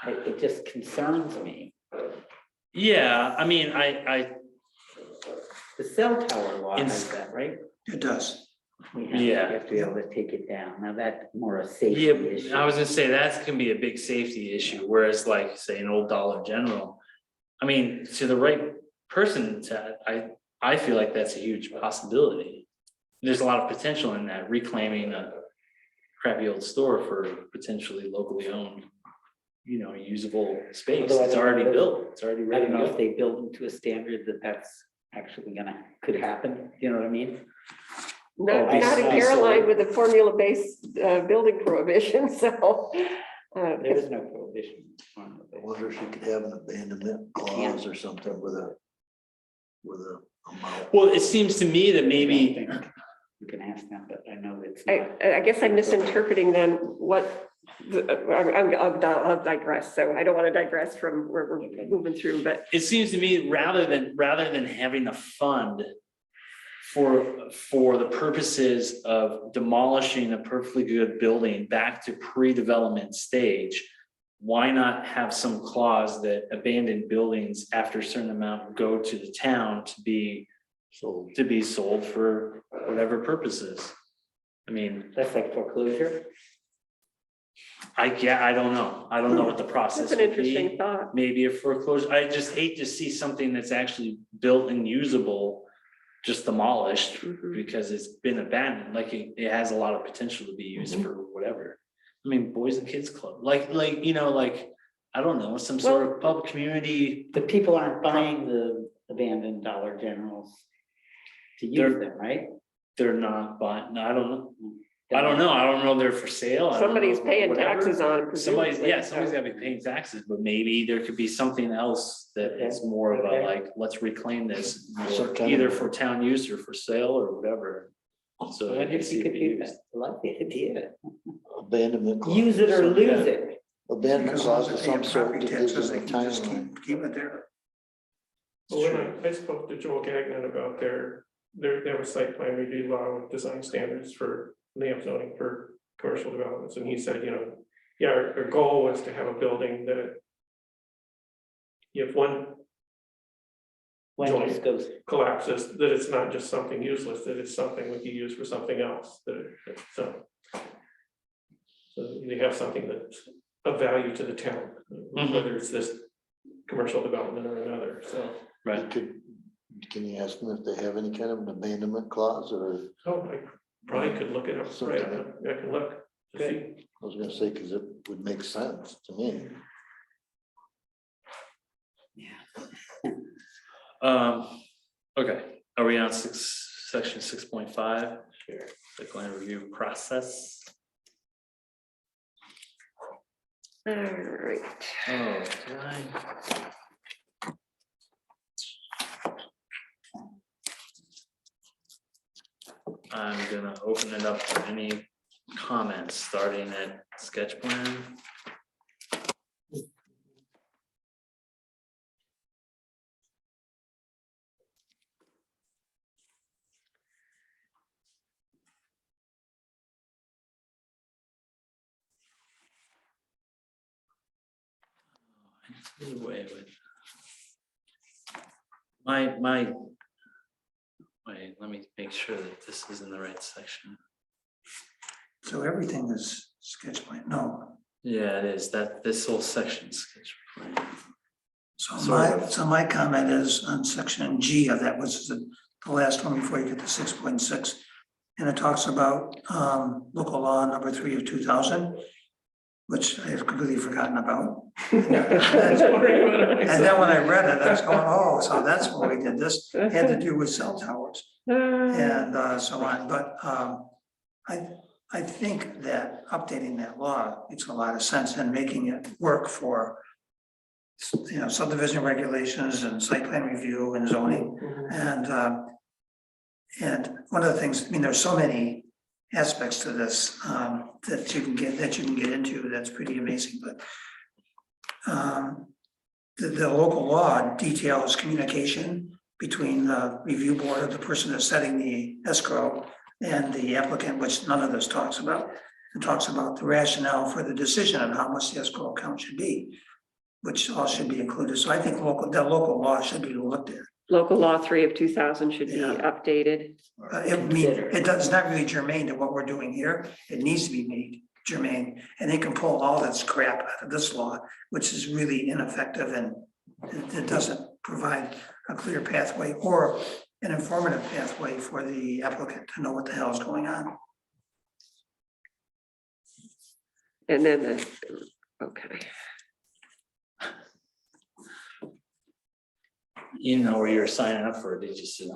it just concerns me. Yeah, I mean, The cell tower law has Ins- that, right? It does. We Yeah. have to be able to take it down. Now that's more a safety yeah, issue. I was gonna say that can be a big safety issue, whereas like, say, an old Dollar General. I mean, to the right person, I feel like that's a huge possibility. There's a lot of potential in that, reclaiming a crappy old store for potentially locally owned, usable space. Although I It's don't already know- built, it's already I ready don't to know if go. they build them to a standard that's actually could happen, you know what I mean? Not I in see. Caroline with a formula-based building prohibition, so. There is no prohibition on I it. wonder if you could have an abandonment clause or something with a amount. Well, it seems to me that maybe, You can ask them, but I know it's not. I guess I'm misinterpreting then what, I'll digress, so I don't want to digress from where we're moving through, but it seems to me rather than having a fund for the purposes of demolishing a perfectly good building back to pre-development stage, why not have some clause that abandoned buildings after a certain amount go to the town to be So sold for whatever purposes? I mean, That's like foreclosure. I don't know. I don't know what the process That's an would be. interesting thought. Maybe a foreclosure. I just hate to see something that's actually built and usable just demolished Mhm. because it's been abandoned. Like it has a lot of potential to be used for whatever. I mean, Boys and Kids Club, like, I don't know, some sort of public community. The people aren't buying the abandoned Dollar Generals to use They're- them, right? They're not buying, no, I don't know. I don't know. They're for sale. I don't Somebody's know, paying whatever. taxes on them. Somebody's presumably. gotta be paying taxes, but maybe there could be something else that is more of a Okay. like, let's reclaim this. Some kind Either of- for town use or for sale or whatever. So. I they wonder can if see you it could be do used. that. I like the idea. abandonment. clause. Use it or So, lose yeah. it. Abandonment As long as clause of they pay some sort property that gives taxes, them they a can just timeline. keep it there. Well, when I spoke to Joel Gagnon about their site plan review law with design standards for layup zoning for commercial developments, and he said, yeah, our goal was to have a building that if one When Joint. this goes, collapses, that it's not just something useless, that it's something we could use for something else, so they have something that's of value to the town, whether it's this commercial development or another, so. Right. Can you ask them if they have any kind of an abandonment clause, or Oh, I probably could look it up, right, I can look. to see. I was gonna say, cause it would make sense to me. Okay, are we on section 6.5? Sure. The plan review process. All right. Oh, did I? I'm gonna open it up for any comments, starting at sketch plan. Wait, let me make sure that this is in the right section. So everything is sketch plan, no. Yeah, it is, this whole section is sketch plan. So my comment is on section G of that, which is the last one before you get to 6.6. And it talks about local law number 3 of 2000, which I have completely forgotten about. And then when I read it, I was going, oh, so that's when we did this, it had to do with cell towers and so on, but I think that updating that law makes a lot of sense and making it work for subdivision regulations and site plan review and zoning. And one of the things, I mean, there's so many aspects to this that you can get into, that's pretty amazing, but the local law details communication between the review board of the person that's setting the escrow and the applicant, which none of this talks about. It talks about the rationale for the decision on how much the escrow account should be, which all should be included. So I think the local law should be looked at. Local law 3 of 2000 should be Yeah. updated. It's not really germane to what we're doing here. It needs to be made germane, and they can pull all this crap out of this law, which is really ineffective and it doesn't provide a clear pathway or an informative pathway for the applicant to know what the hell is going on. And then okay. You know where you're signing up for, did you see?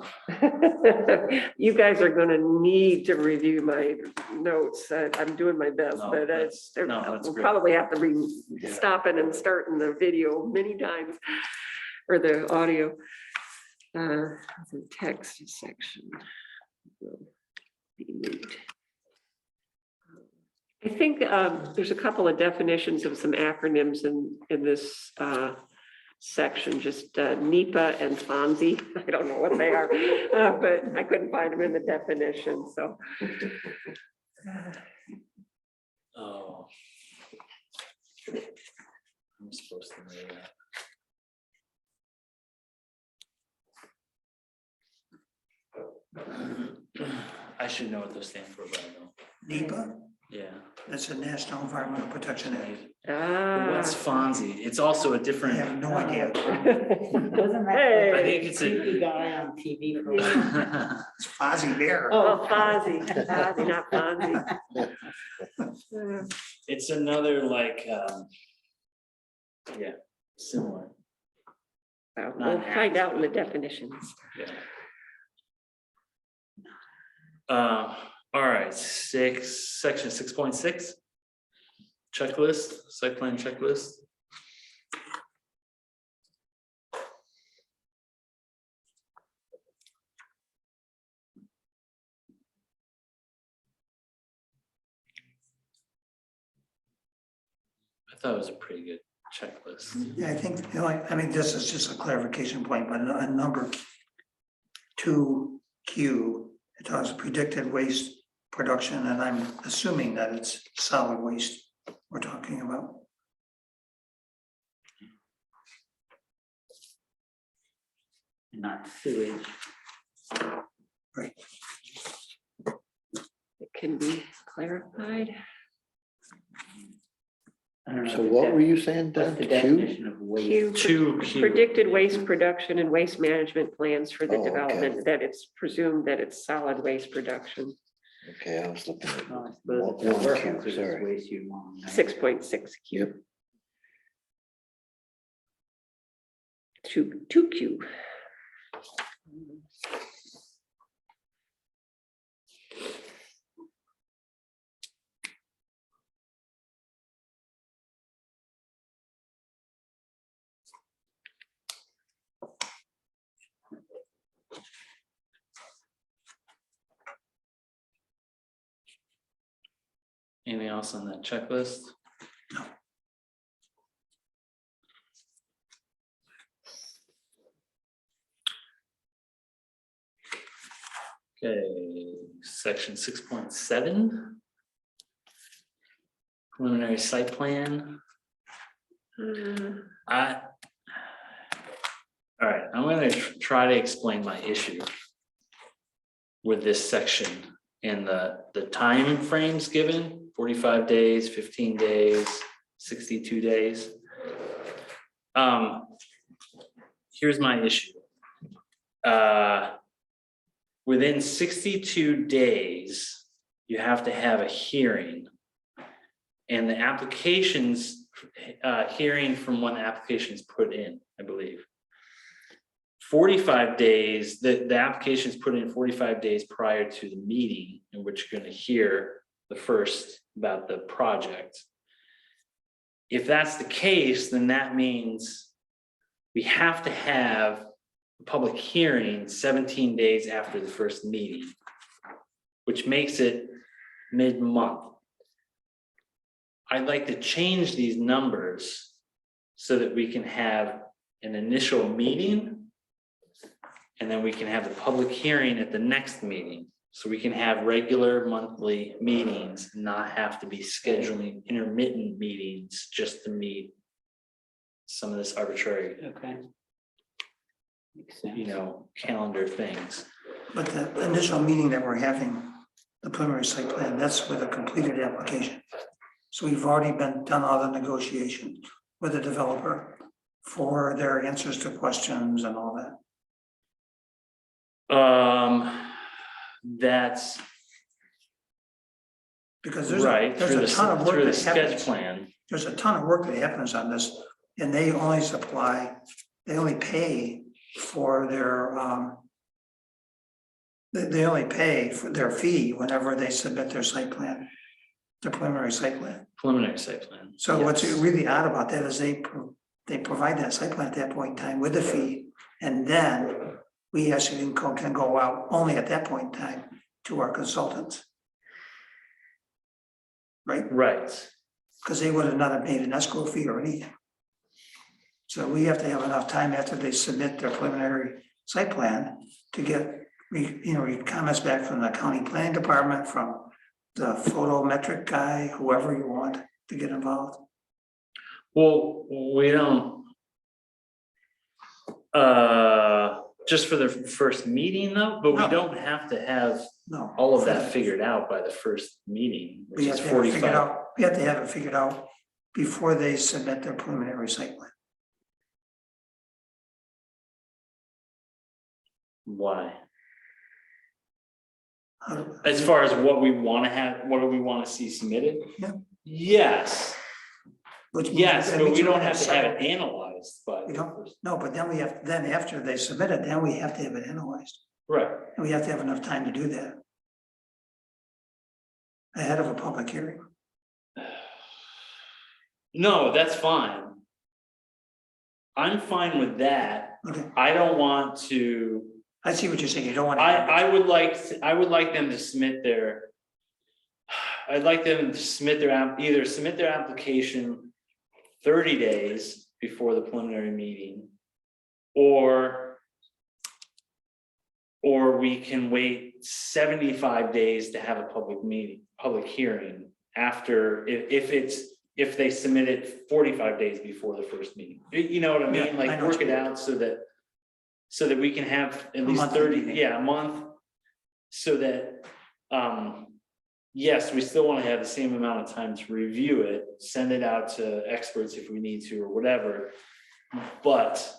You guys are gonna need to review my notes. I'm doing my best, No, but that's we'll great. probably have to be stopping and starting the video many times, or the audio. The text section will be moved. I think there's a couple of definitions of some acronyms in this section, just NEPA and FONSI. I don't know what they are, but I couldn't find them in the definition, so. Oh. I'm supposed to know that. I should know what those stand for, but I don't. NEPA, Yeah. that's a National Environmental Protection Act. But what's FONSI? It's also a I different. have no idea. Wasn't that? Hey. I think it's a- creepy guy on TV for a while? It's Fozzie Bear. Oh, FONSI, not FONSI. It's another like, yeah, similar. We'll find out in the definitions. Yeah. All right, section 6.6. Checklist, site plan checklist. I thought it was a pretty good checklist. Yeah, I think, I mean, this is just a clarification point, but a number 2Q, it talks predicted waste production, and I'm assuming that it's solid waste we're talking about. Not sewage. It can be clarified. I don't know. So what were you saying, What's Dan? the Two? definition of waste? Q, Two. predicted waste production and waste management plans for the Oh, okay. development, that it's presumed that it's solid waste production. Okay, I was looking at. Oh, I suppose One- it's a one reference Q, to this sorry. waste you want, right? 6.6 Q. Yep. 2Q. Anything else on that checklist? Okay, section 6.7. Preliminary site plan. All right, I'm gonna try to explain my issue with this section and the time frames given, 45 days, 15 days, 62 days. Here's my issue. Within 62 days, you have to have a hearing. And the applications, hearing from when the application is put in, I believe. 45 days, the application is put in 45 days prior to the meeting in which you're going to hear the first about the project. If that's the case, then that means we have to have a public hearing 17 days after the first meeting, which makes it mid-month. I'd like to change these numbers so that we can have an initial meeting and then we can have the public hearing at the next meeting. So we can have regular monthly meetings, and not have to be scheduling intermittent meetings just to meet some of this arbitrary, Okay. Makes sense. calendar things. But the initial meeting that we're having, the preliminary site plan, that's with a completed application. So we've already done all the negotiation with the developer for their answers to questions and all that. That's Because there's right, there's a ton of work through the that sketch happens. plan. There's a ton of work that happens on this, and they only pay for their, they only pay for their fee whenever they submit their site plan, their preliminary site plan. Preliminary site plan. So what's yes. really odd about that is they provide that site plan at that point in time with the fee, and then we actually can go out only at that point in time to our consultants. Right? Right, Because they would have not have made an escrow fee or anything. So we have to have enough time after they submit their preliminary site plan to get, comments back from the county planning department, from the photometric guy, whoever you want to get involved. Well, we don't. Just for the first meeting though, but we No. don't have to have No. all of that figured out by the first meeting, which We have is to have it figured 45. out, we have to have it figured out before they submit their preliminary site plan. Why? How do- As far as what we want to have, what do we want to see submitted? Yeah. Yes, which means yes, that but means we we're don't gonna have to have several- it analyzed by. We the don't, first- no, but then we have, then after they submit it, then we have to have it analyzed. Right, And we have to have enough time to do that. Ahead of a public hearing. no, that's fine. I'm fine with that. Okay, I don't want to. I see what you're saying. You don't want to. I would like them to submit their. I'd like them to submit their either submit their application 30 days before the preliminary meeting. Or we can wait 75 days to have a public hearing after, if they submit it 45 days before the first meeting. You know what I Yeah, mean? I Like know what work it you mean. out so that we can have at A least monthly 30, meeting. yeah, a month. So that, yes, we still want to have the same amount of time to review it, send it out to experts if we need to or whatever. But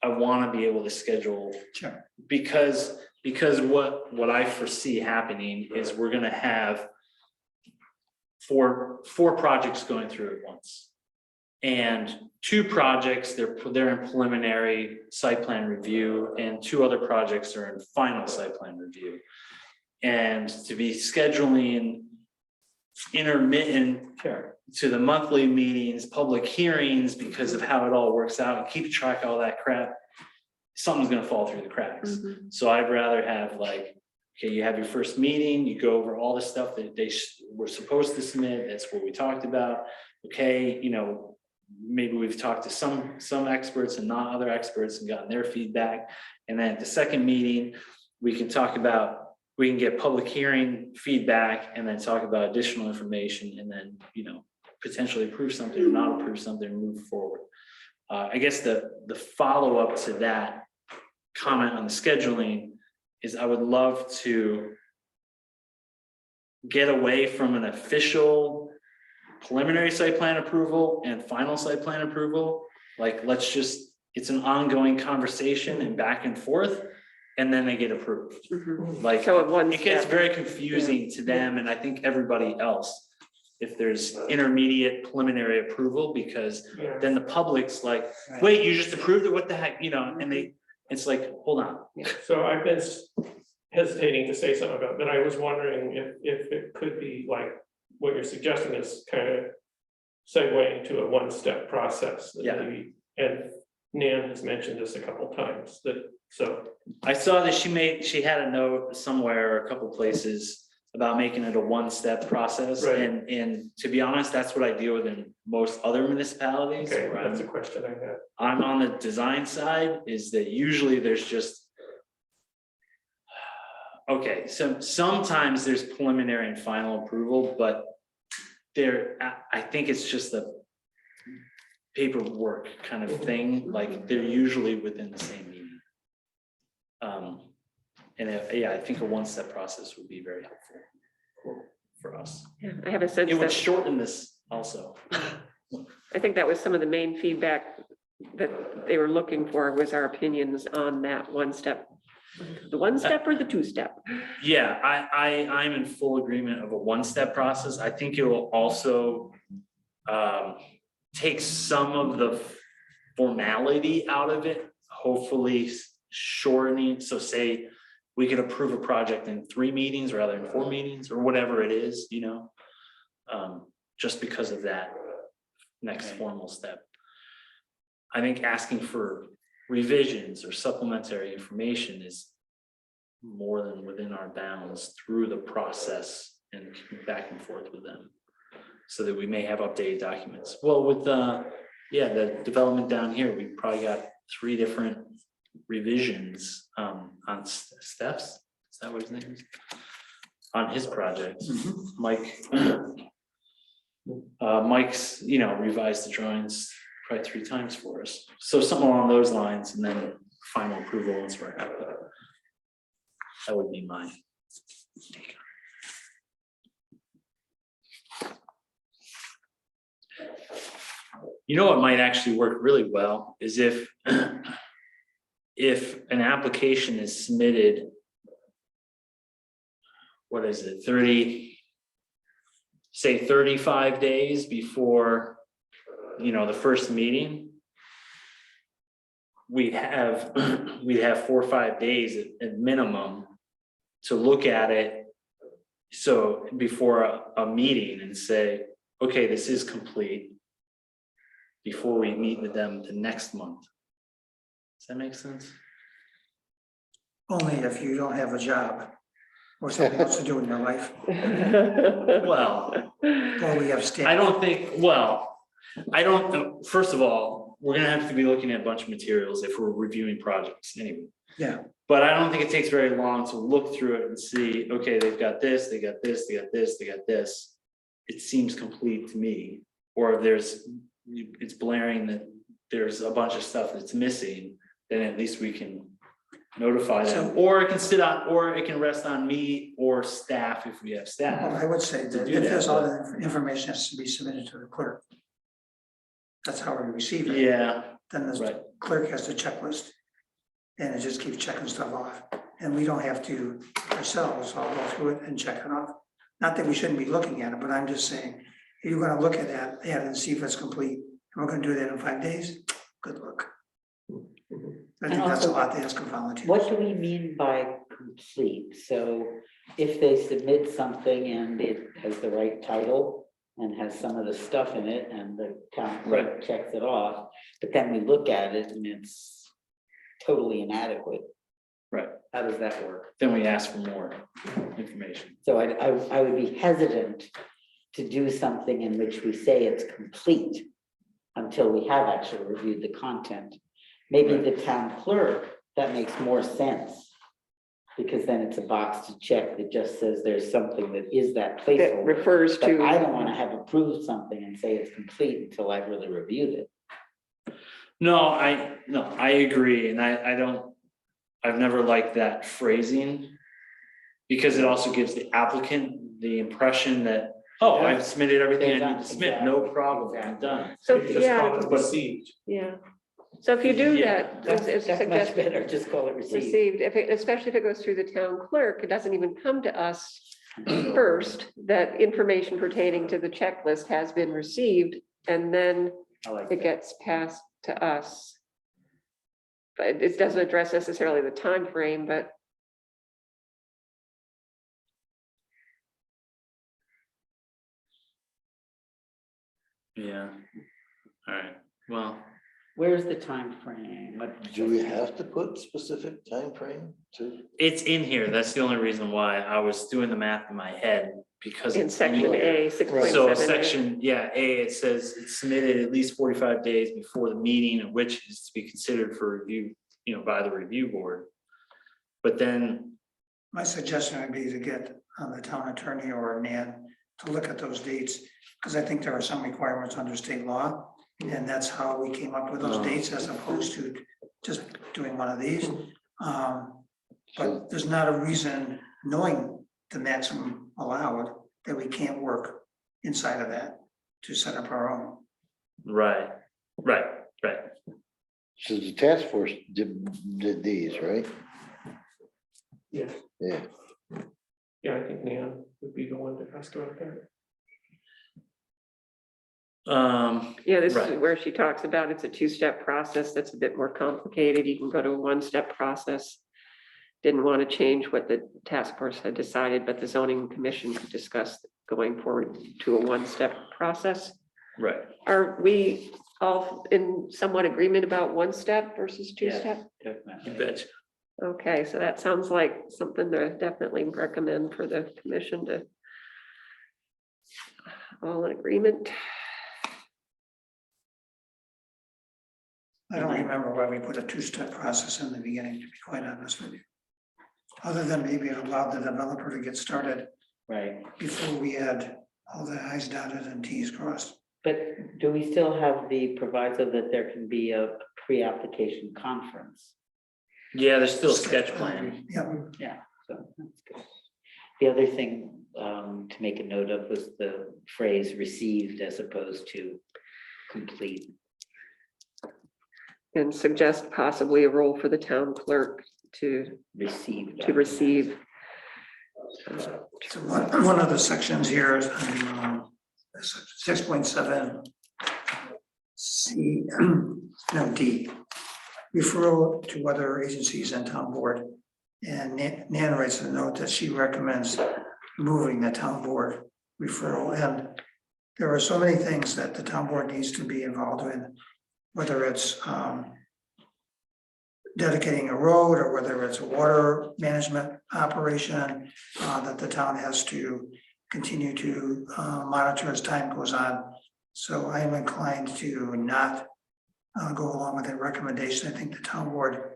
I want to be able to schedule, Sure. because what I foresee happening is we're gonna have four projects going through at once. And 2 projects, they're in preliminary site plan review, and 2 other projects are in final site plan review. And to be scheduling intermittent to the monthly meetings, public hearings, because of how it all works out, and keep track of all that crap, something's gonna fall through the cracks. Mhm. So I'd rather have like, okay, you have your first meeting, you go over all the stuff that they were supposed to submit, that's what we talked about. Okay, maybe we've talked to some experts and not other experts and gotten their feedback. And then at the second meeting, we can get public hearing feedback and then talk about additional information, and then, potentially approve something or not approve something and move forward. I guess the follow-up to that comment on the scheduling is I would love to get away from an official preliminary site plan approval and final site plan approval. Like, it's an ongoing conversation and back and forth, and then they get approved. Mhm. Like, So at one it gets step. very confusing to them, and I think everybody else, if there's intermediate preliminary approval, because Yeah. then the public's like, wait, you just approved it, what the heck, and it's like, hold on. So I've been hesitating to say something about, but I was wondering if it could be like, what you're suggesting is kind of segueing to a one-step process. That Yeah. maybe- And Nan has mentioned this a couple times, so, I saw that she had a note somewhere, a couple places, about making it a one-step process, Right. and to be honest, that's what I deal with in most other municipalities. okay, where that's a question I had. I'm on the design side, is that usually there's just. Okay, so sometimes there's preliminary and final approval, but I think it's just a paperwork kind of thing, like they're usually within the same meeting. I think a one-step process would be very helpful for us. Yeah, I have a sense It would that, shorten this also. I think that was some of the main feedback that they were looking for, was our opinions on that one step. The one step or the 2-step? Yeah, I'm in full agreement of a one-step process. I think it will also take some of the formality out of it, hopefully shortening. So say we could approve a project in 3 meetings rather than 4 meetings, or whatever it is, just because of that next formal step. I think asking for revisions or supplementary information is more than within our bounds through the process and back and forth with them. so that we may have updated documents. Well, with yeah, the development down here, we probably got 3 different revisions on Steph's, is that what his name is? On his project, Mike. Mike's, revised the drawings probably 3 times for us. So something along those lines, and then final approval once we're happy. That would be mine. You know what might actually work really well is if an application is submitted, what is it, 35 days before, the first meeting, we'd have 4 or 5 days at minimum to look at it. So before a meeting and say, okay, this is complete, before we meet with them the next month. Does that make sense? Only if you don't have a job or something else to do in your life. Well, Well, we have staff. I don't, first of all, we're gonna have to be looking at a bunch of materials if we're reviewing projects anyway. Yeah, But I don't think it takes very long to look through it and see, okay, they've got this, they got this, they got this, they got this. It seems complete to me, or if it's blaring that there's a bunch of stuff that's missing, then at least we can notify them. So- Or it can sit on, or it can rest on me or staff if we have well, staff. I would say that do if that, there's all but- the information has to be submitted to the clerk. That's how we receive it. Yeah, Then the right. clerk has the checklist. And it just keeps checking stuff off. And we don't have to ourselves all go through it and check it off. Not that we shouldn't be looking at it, but I'm just saying, if you're gonna look at that and see if it's complete, and we're gonna do that in 5 days, good luck. I think that's a lot to ask of volunteers. What do we mean by complete? So if they submit something and it has the right title and has some of the stuff in it and the town clerk checks it off, but then we look at it and it's totally inadequate. Right. How does that work? Then we ask for more information. So I would be hesitant to do something in which we say it's complete until we have actually reviewed the content. Maybe the town clerk, that makes more sense. Because then it's a box to check that just says there's something that is that That placeholder. refers But I to, don't want to have approved something and say it's complete until I've really reviewed it. No, I agree, and I've never liked that phrasing. Because it also gives the applicant the impression that, oh, I've submitted everything I need to submit, no problem, I'm done. so, You just call yeah, it received. yeah. So if you do Yeah, that, That's as much suggested, better, just call it received. received, especially if it goes through the town clerk, it doesn't even come to us first, that information pertaining to the checklist has been received, and then I like it that. gets passed to us. But it doesn't address necessarily the time frame, but Yeah, all right, well, Where's the time frame? Do we have to put specific time frame to? it's in here, that's the only reason why I was doing the math in my head, because. in it's section here. A, 6.7. So section, yeah, A, it says it's submitted at least 45 days before the meeting, of which is to be considered for review, by the review board. But then, My suggestion would be to get the town attorney or Nan to look at those dates, because I think there are some requirements under state law. And that's how we came up with those dates as opposed to just doing one of these. But there's not a reason, knowing the maximum allowed, that we can't work inside of that to set up our own. right. So the task force did these, right? Yeah. Yeah. Yeah, I think Nan would be the one that has to look at it. Yeah, this is Right. where she talks about it's a 2-step process that's a bit more complicated. You can go to a 1-step process. Didn't want to change what the task force had decided, but the zoning commission could discuss going forward to a 1-step process. Right. Are we all in somewhat agreement about 1-step versus 2-step? You Definitely. bet. Okay, so that sounds like something to definitely recommend for the commission to All in agreement? I don't remember why we put a two-step process in the beginning, to be quite honest with you. Other than maybe it allowed the developer to get started Right, before we had all the i's dotted and t's crossed. but do we still have the proviso that there can be a pre-application conference? Yeah, there's still sketch plan. Yeah, So that's good. The other thing to make a note of was the phrase received as opposed to complete. And suggest possibly a role for the town clerk to Received. receive. so one of the sections here is 6.7. C, no, D, referral to other agencies and town board. And Nan writes a note that she recommends moving the town board referral. And there are so many things that the town board needs to be involved in, whether it's dedicating a road or whether it's a water management operation that the town has to continue to monitor as time goes on. So I am inclined to not go along with that recommendation. I think the town board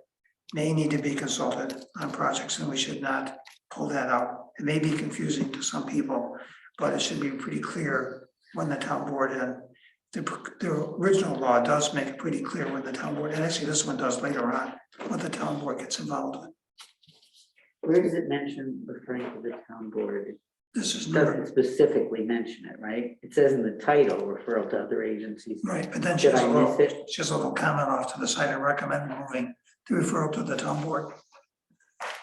may need to be consulted on projects and we should not pull that out. It may be confusing to some people, but it should be pretty clear when the town board and the original law does make it pretty clear when the town board, and actually this one does later on, what the town board gets involved with. Where does it mention referring to the town board? This is It never, doesn't specifically mention it, right? It says in the title, referral to other agencies. right, but then she Did has a I little, miss it? she has a little comment off to the side, I recommend moving the referral to the town board.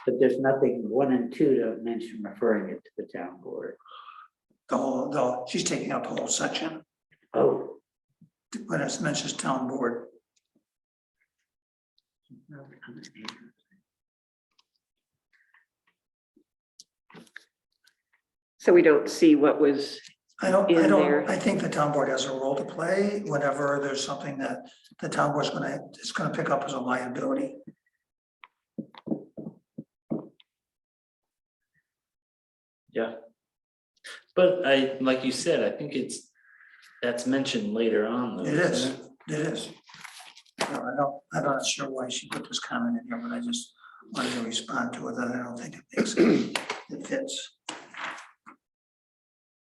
But there's nothing 1 and 2 to mention referring it to the town board. She's taking out the whole section Oh. when it mentions town board. So we don't see what was, I in there. I think the town board has a role to play whenever there's something that the town board's gonna pick up as a liability. Yeah. But like you said, I think that's mentioned later on though. It is, isn't it? it is. No, I'm not sure why she put this comment in here, but I just wanted to respond to it, that I don't think it makes, it fits.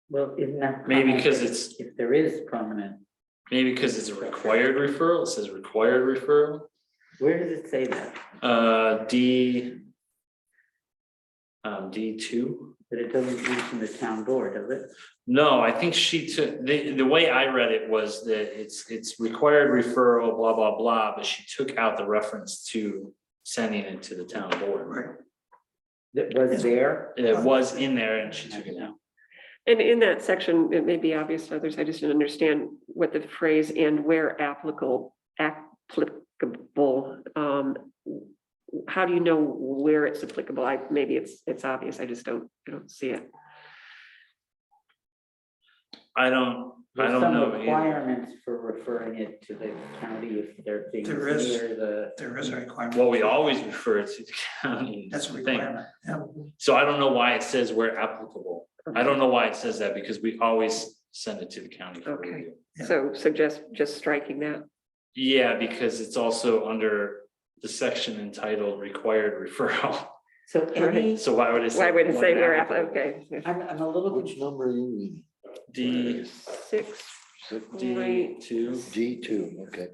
Well, isn't that? Maybe comment because it's, If there is permanent, maybe because it's a required referral, it says required referral, where does it say that? D2. That it doesn't mention the town board, does it? No, I think she took, the way I read it was that it's required referral, blah, blah, blah, but she took out the reference to sending it to the town board. Right. That was there? It was in there and she took it out. and in that section, it may be obvious to others, I just didn't understand what the phrase and where applicable, how do you know where it's applicable? Maybe it's obvious, I don't see it. I don't There's some know. either. requirements for referring it to the county if there are things There is. near the. There is a requirement. Well, we always refer it to the county. That's a the thing. requirement, yeah. So I don't know why it says where applicable. I don't know why it says that because we always send it to the county for Okay. review. So suggest just striking that. Yeah, because it's also under the section entitled required referral. So any, So why would it say? Why would it say when where, applicable? okay. I'm a little, Which number are you reading? D, 6. D2. G2, okay.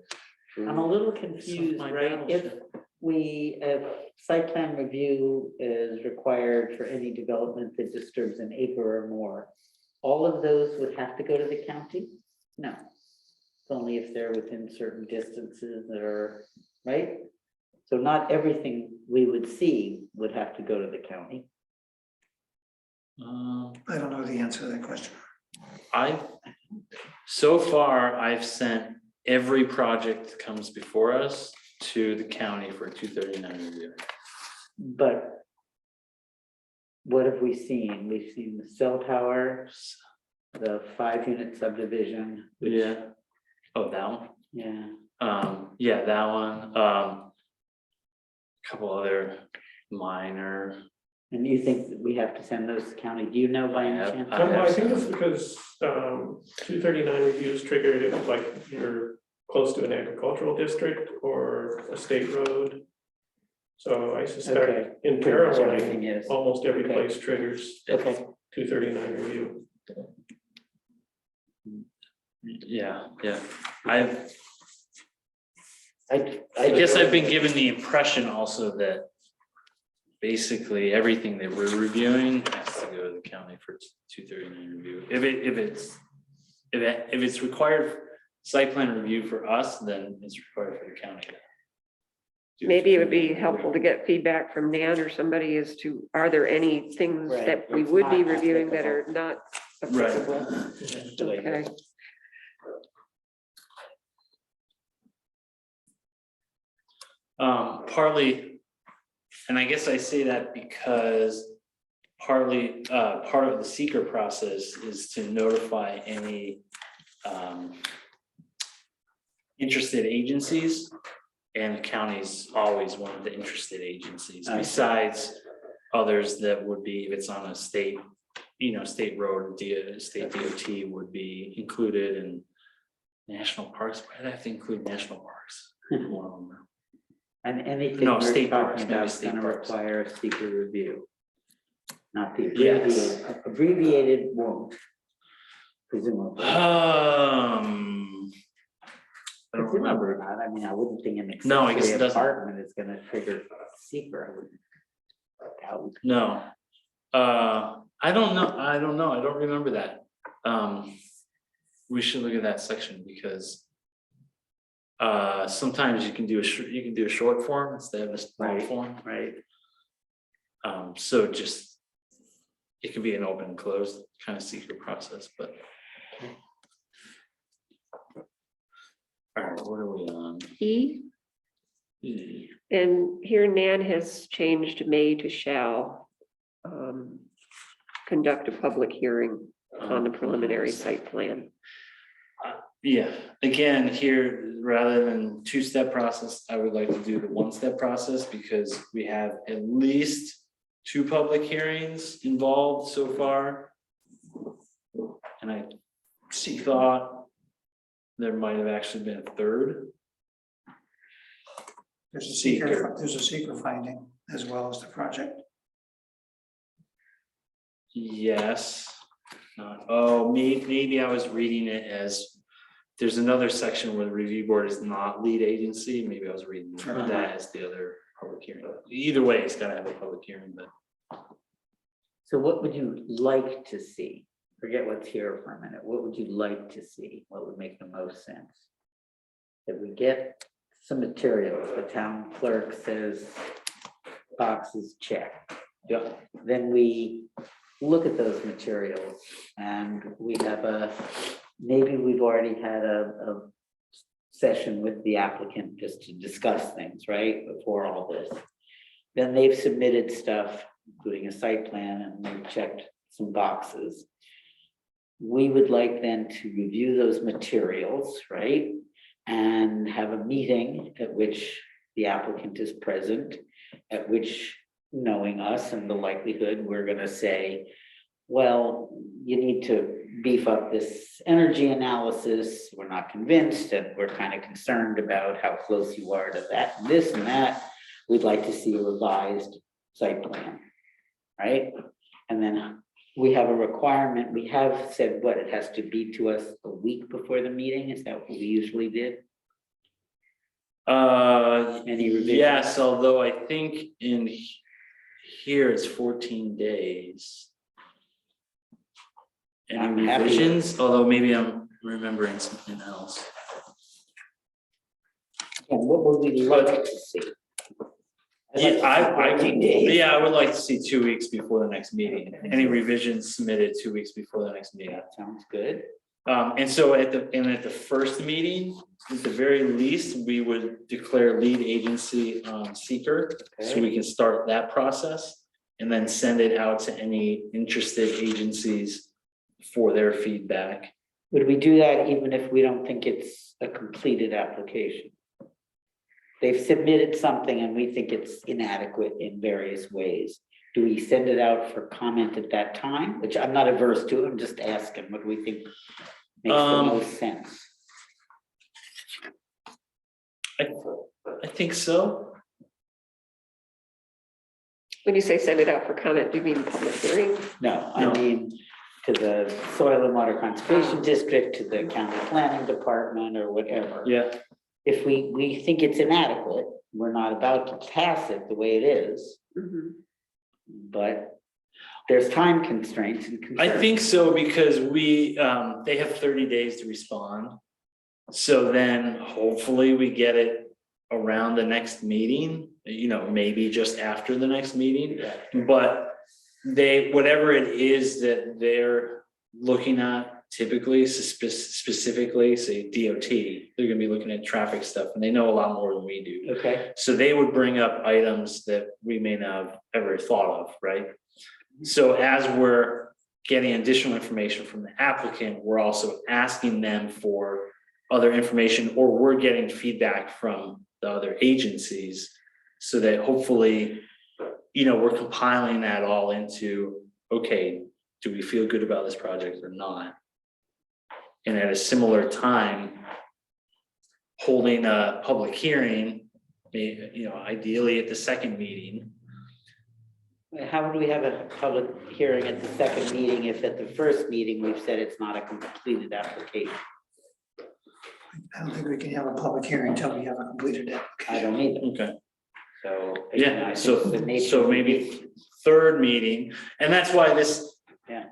I'm a little confused, my right? If if site plan review is required for any development that disturbs an acre or more, all of those would have to go to the county? No. It's only if they're within certain distances that are, right? So not everything we would see would have to go to the county. I don't know the answer to that question. So far, I've sent every project that comes before us to the county for a 239 review. But what have we seen? We've seen the cell tower, the 5-unit subdivision. which- Yeah. Oh, that one? Yeah, Yeah, that one, couple other minor And you think that we have to send those to county? Do you know by any I have- chance? I have- I think it's because 239 reviews triggered if like you're close to an agricultural district or a state road. So I Okay. suspect in Pretty much Caroline, everything is. almost every Okay. place triggers Okay. 239 review. Yeah, I I guess I've been given the impression also that basically everything that we're reviewing has to go to the county for 239 review. If it's required site plan review for us, then it's required for the county. to do Maybe it would be 239 helpful to get feedback from Nan or somebody as to, are there any things Right, that we it's would be not reviewing that are not Right. applicable? Okay, Partly, and I guess I say that because partly, part of the seeker process is to notify any interested agencies, and the county's always one of the interested agencies, Okay. besides others that would be, if it's on a state, state road, state DOT would be included, and national parks, why do I have to include national parks? One of them. And anything No, we're state parks, talking maybe about is state gonna parks. require a secret review. Not the Yes. abbreviated won't. Presumably. I don't Presumably remember. not. I mean, I wouldn't think an No, I guess accessory it doesn't. apartment is gonna trigger secret. I wouldn't doubt. No. I don't know. I don't remember that. We should look at that section because sometimes you can do a short form instead of a long Right. form. Right. So just, it can be an open and closed kind of secret process, but. All right, what are we on? E, E. and here Nan has changed may to shall conduct a public hearing on the preliminary site plan. Yeah, again, here, rather than two-step process, I would like to do the one-step process because we have at least 2 public hearings involved so far. And I thought there might have actually been a third. There's a Seeker. seeker finding as well as the project. Yes. Oh, maybe I was reading it as, there's another section where the review board is not lead agency. Maybe I was reading that as the other public hearing. Either way, it's gotta have a public hearing, but. So what would you like to see? Forget what's here for a minute. What would you like to see? What would make the most sense? That we get some materials, the town clerk says boxes checked. Yeah. Then we look at those materials and we have maybe we've already had a session with the applicant just to discuss things, right, before all this. Then they've submitted stuff, including a site plan, and they've checked some boxes. We would like then to review those materials, right? And have a meeting at which the applicant is present, at which, knowing us and the likelihood, we're gonna say, well, you need to beef up this energy analysis. We're not convinced, and we're kind of concerned about how close you are to that, and this and that. We'd like to see a revised site plan, right? And then we have a requirement. We have said what it has to be to us a week before the meeting. Is that what we usually did? Any revisions? Yes, although I think in here it's 14 days. Any I'm happy with- revisions? Although maybe I'm remembering something else. And what would we like to see? I'd like to see 14 days. Yeah, I would like to see 2 weeks before the next meeting. Any revisions submitted 2 weeks before the next meeting. That sounds good. And so at the first meeting, at the very least, we would declare lead agency on seeker. So we can start that process and then send it out to any interested agencies for their feedback. Would we do that even if we don't think it's a completed application? They've submitted something and we think it's inadequate in various ways. do we send it out for comment at that time? Which I'm not averse to, I'm just asking, what do we think makes the most sense? I think so. When you say send it out for comment, do you mean public hearing? No, I No. mean, to the Soil and Water Conservation District, to the County Planning Department, or whatever. Yeah, If we think it's inadequate, we're not about to pass it the way it is, Mhm. but there's time constraints and I concerns. think so because they have 30 days to respond. So then hopefully we get it around the next meeting, maybe just after the next meeting. But whatever it is that they're looking at, typically specifically, say DOT, they're gonna be looking at traffic stuff and they know a lot more than we do. Okay, So they would bring up items that we may not have ever thought of, right? So as we're getting additional information from the applicant, we're also asking them for other information, or we're getting feedback from the other agencies. So that hopefully, we're compiling that all into, okay, do we feel good about this project or not? And at a similar time, holding a public hearing, ideally at the second meeting. how would we have a public hearing at the second meeting if at the first meeting we've said it's not a completed application? I don't think we can have a public hearing until we have a completed application. I don't either, Okay. so. again, I Yeah, think so the nature of the maybe issue- third meeting, and that's why this. Yeah.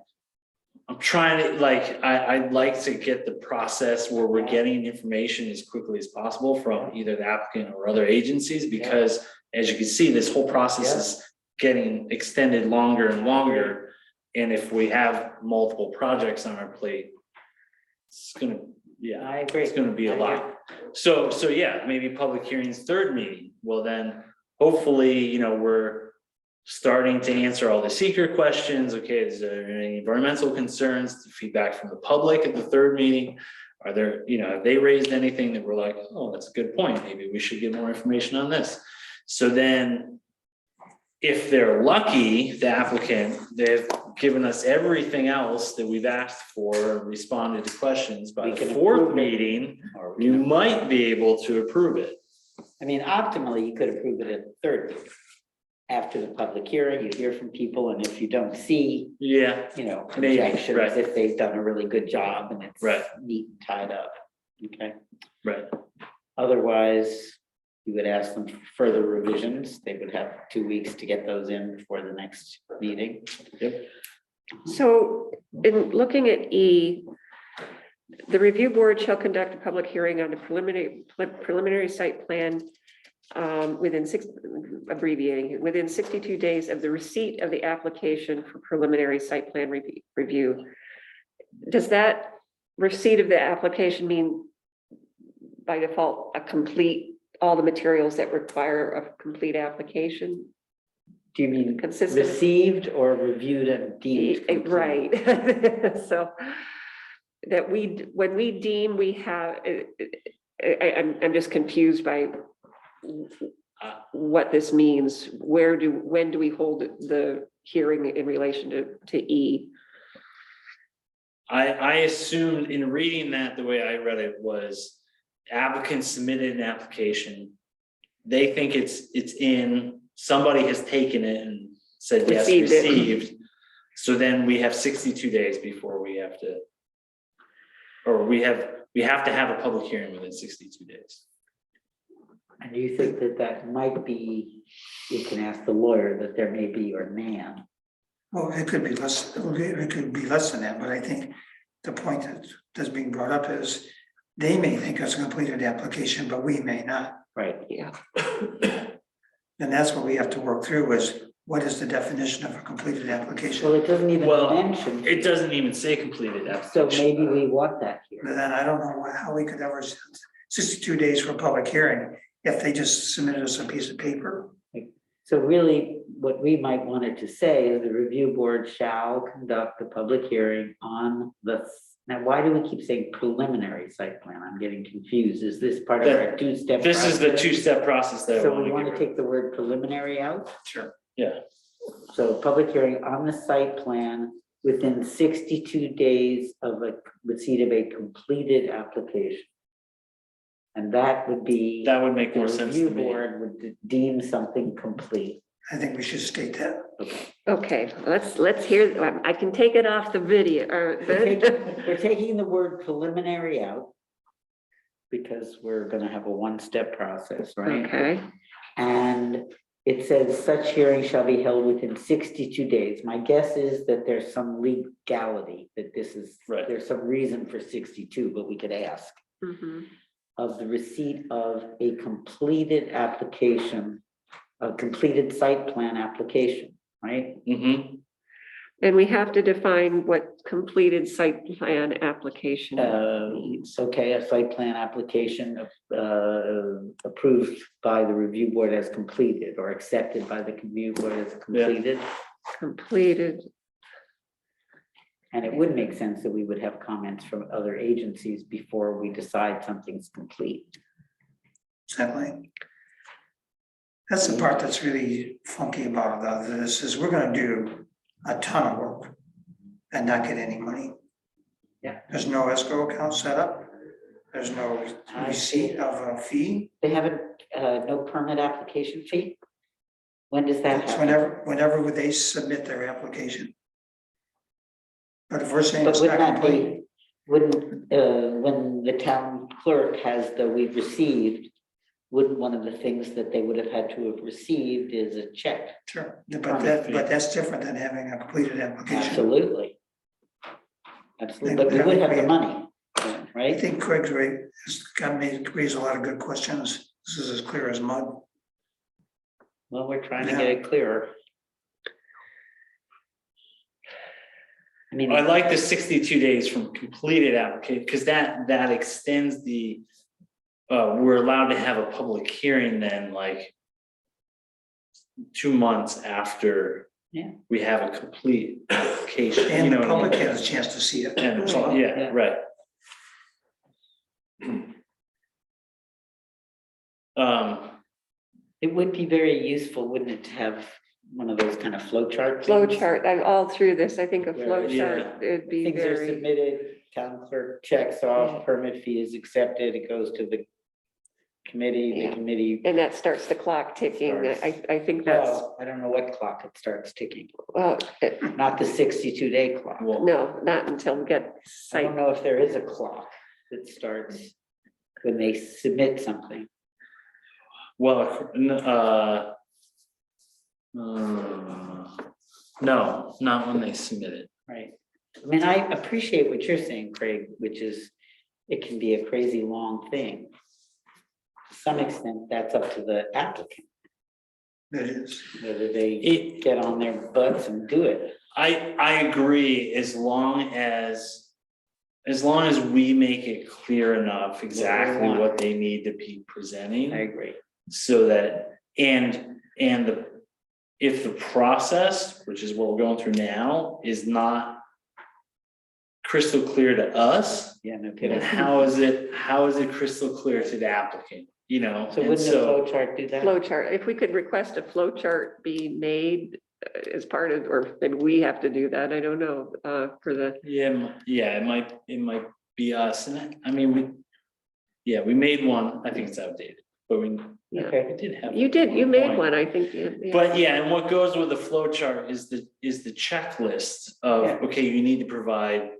I'm trying to, I'd like to get the process where we're getting information as quickly as possible from either the applicant or other agencies, because as you can see, this whole process is getting extended longer and longer. And if we have multiple projects on our plate, it's gonna, I agree. it's gonna be a I agree. lot. So yeah, maybe public hearings, third meeting, well then, hopefully, we're starting to answer all the seeker questions. Okay, is there any environmental concerns, feedback from the public at the third meeting? Are there, have they raised anything that we're like, oh, that's a good point, maybe we should get more information on this? So then, if they're lucky, the applicant, they've given us everything else that we've asked for, responded to questions by We the can fourth approve it. meeting, Or we you can- might be able to approve it. I mean, optimally, you could approve it at the third meeting. After the public hearing, you hear from people, and if you don't see, Yeah, Maybe, objections, right. if they've done a really good job and it's Right. neat and tied up, okay? right. Otherwise, you would ask them for further revisions. They would have 2 weeks to get those in before the next meeting. So in looking at E, the review board shall conduct a public hearing on the preliminary site plan within 62 days of the receipt of the application for preliminary site plan review. Does that receipt of the application mean by default all the materials that require a complete application? Do you mean Consistent. received or reviewed and deemed? complete? Right, so that when we deem we have, I'm just confused by what this means. When do we hold the hearing in relation to E? I assumed in reading that, the way I read it was applicant submitted an application. They think it's in, somebody has taken it and said, yes, Received it. received. So then we have 62 days before we have to, or we have to have a public hearing within 62 days. And do you think that might be, you can ask the lawyer that there may be, or Nan. Well, it could be less, it could be less than that, but I think the point that's being brought up is they may think it's a completed application, but we may not. Right. Yeah, And that's what we have to work through is what is the definition of a completed Well, application? it doesn't even Well, mention, It doesn't even say completed so application. maybe we want that here. But then I don't know how we could ever, 62 days for a public hearing, if they just submitted us a piece of paper. So really, what we might wanted to say is the review board shall conduct a public hearing on now, why do we keep saying preliminary site plan? I'm getting confused. Is this part of our two-step? This is the process? two-step process that I So want we to want get to rid take the word preliminary out? of. Yeah, So public hearing on the site plan within 62 days of a receipt of a completed application. And that would be. That would make the more sense review to me. board would deem something complete. I think we should state that. Okay, let's hear, I can take it off the video, or We're taking the word preliminary out because we're gonna have a one-step process, right? okay, And it says such hearing shall be held within 62 days. My guess is that there's some legality, that this is, Right. there's some reason for 62, but we could ask. mhm. Of the receipt of a completed application, a completed site plan application, right? Mm-hmm. And we have to define what completed site plan application means. Okay, a site plan application approved by the review board as completed or accepted by the review board as completed. Completed, And it would make sense that we would have comments from other agencies before we decide something's complete. Exactly. That's the part that's really funky about this, is we're gonna do a ton of work and not get any money. Yeah. There's no escrow account set up. There's no receipt of a fee. They have no permit application fee? When does that It's happen? whenever they submit their application. But if we're saying But it's wouldn't not that complete, be, wouldn't, when the town clerk has the we've received, wouldn't one of the things that they would have had to have received is a check? sure, but that's different than having a completed application. Absolutely. Absolutely, but we would have the money, I right? think Craig's right, has got me, raised a lot of good questions. This is as clear as mud. Well, we're trying to get it clearer. I mean, I like the 62 days from completed application, because that extends the, we're allowed to have a public hearing then, like 2 months after Yeah. we have a complete application, you And know the what I public mean? has a chance to see it. And, as well. yeah, Yeah. right. it would be very useful, wouldn't it, to have one of those kind of flow chart flow things? chart, I'm all through this, I think a flow Yeah. chart, it'd be Things are very, submitted, town clerk checks off, permit fee is accepted, it goes to the committee, the Yeah. committee. and that starts the clock ticking, I think that's, Well, I don't know what clock it starts ticking, well, not the 62-day clock. Well, no, not until we get I site. don't know if there is a clock that starts when they submit something. well, no, not when they submit it. Right. I mean, I appreciate what you're saying, Craig, which is it can be a crazy long thing. To some extent, that's up to the applicant, It is. whether they It- get on their butts and do it. I agree, as long as we make it clear enough exactly want. what they need to be I presenting. agree. So that, if the process, which is what we're going through now, is not crystal clear to us, Yeah, no then kidding. how is it crystal clear to the applicant, you know? So And wouldn't the flow chart do that? Flow chart, if we could request a flow chart be made as part of, or maybe we have to do that, I don't know, for the, Yeah, it might be us, and I mean, we made one, I think it's outdated, but we yeah. Okay. did have. You did, you one made point. one, I think. Yeah. But yeah, and what goes with the flow chart is the checklist of, Yeah. okay, you need to provide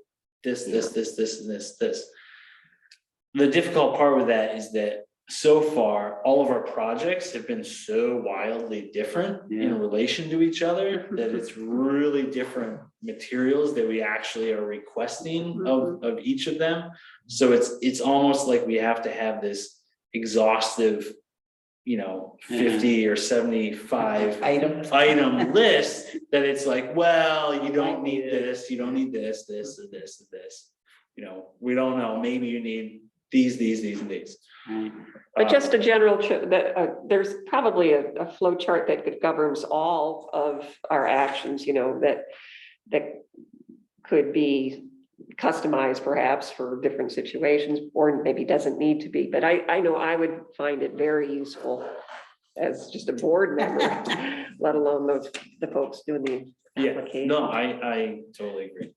this, and this. The difficult part with that is that so far, all of our projects have been so wildly different Yeah. in relation to each other that it's really different materials that we actually are requesting of each of them. So it's almost like we have to have this exhaustive, 50 or 75 item list that it's like, well, you don't need this, you don't need this, this, and this, and this. We don't know, maybe you need these, and these. Right. But just a general, there's probably a flow chart that governs all of our actions, that could be customized perhaps for different situations, or maybe doesn't need to be, but I know I would find it very useful as just a board member, let alone the folks doing the Yeah, application. no, I totally agree.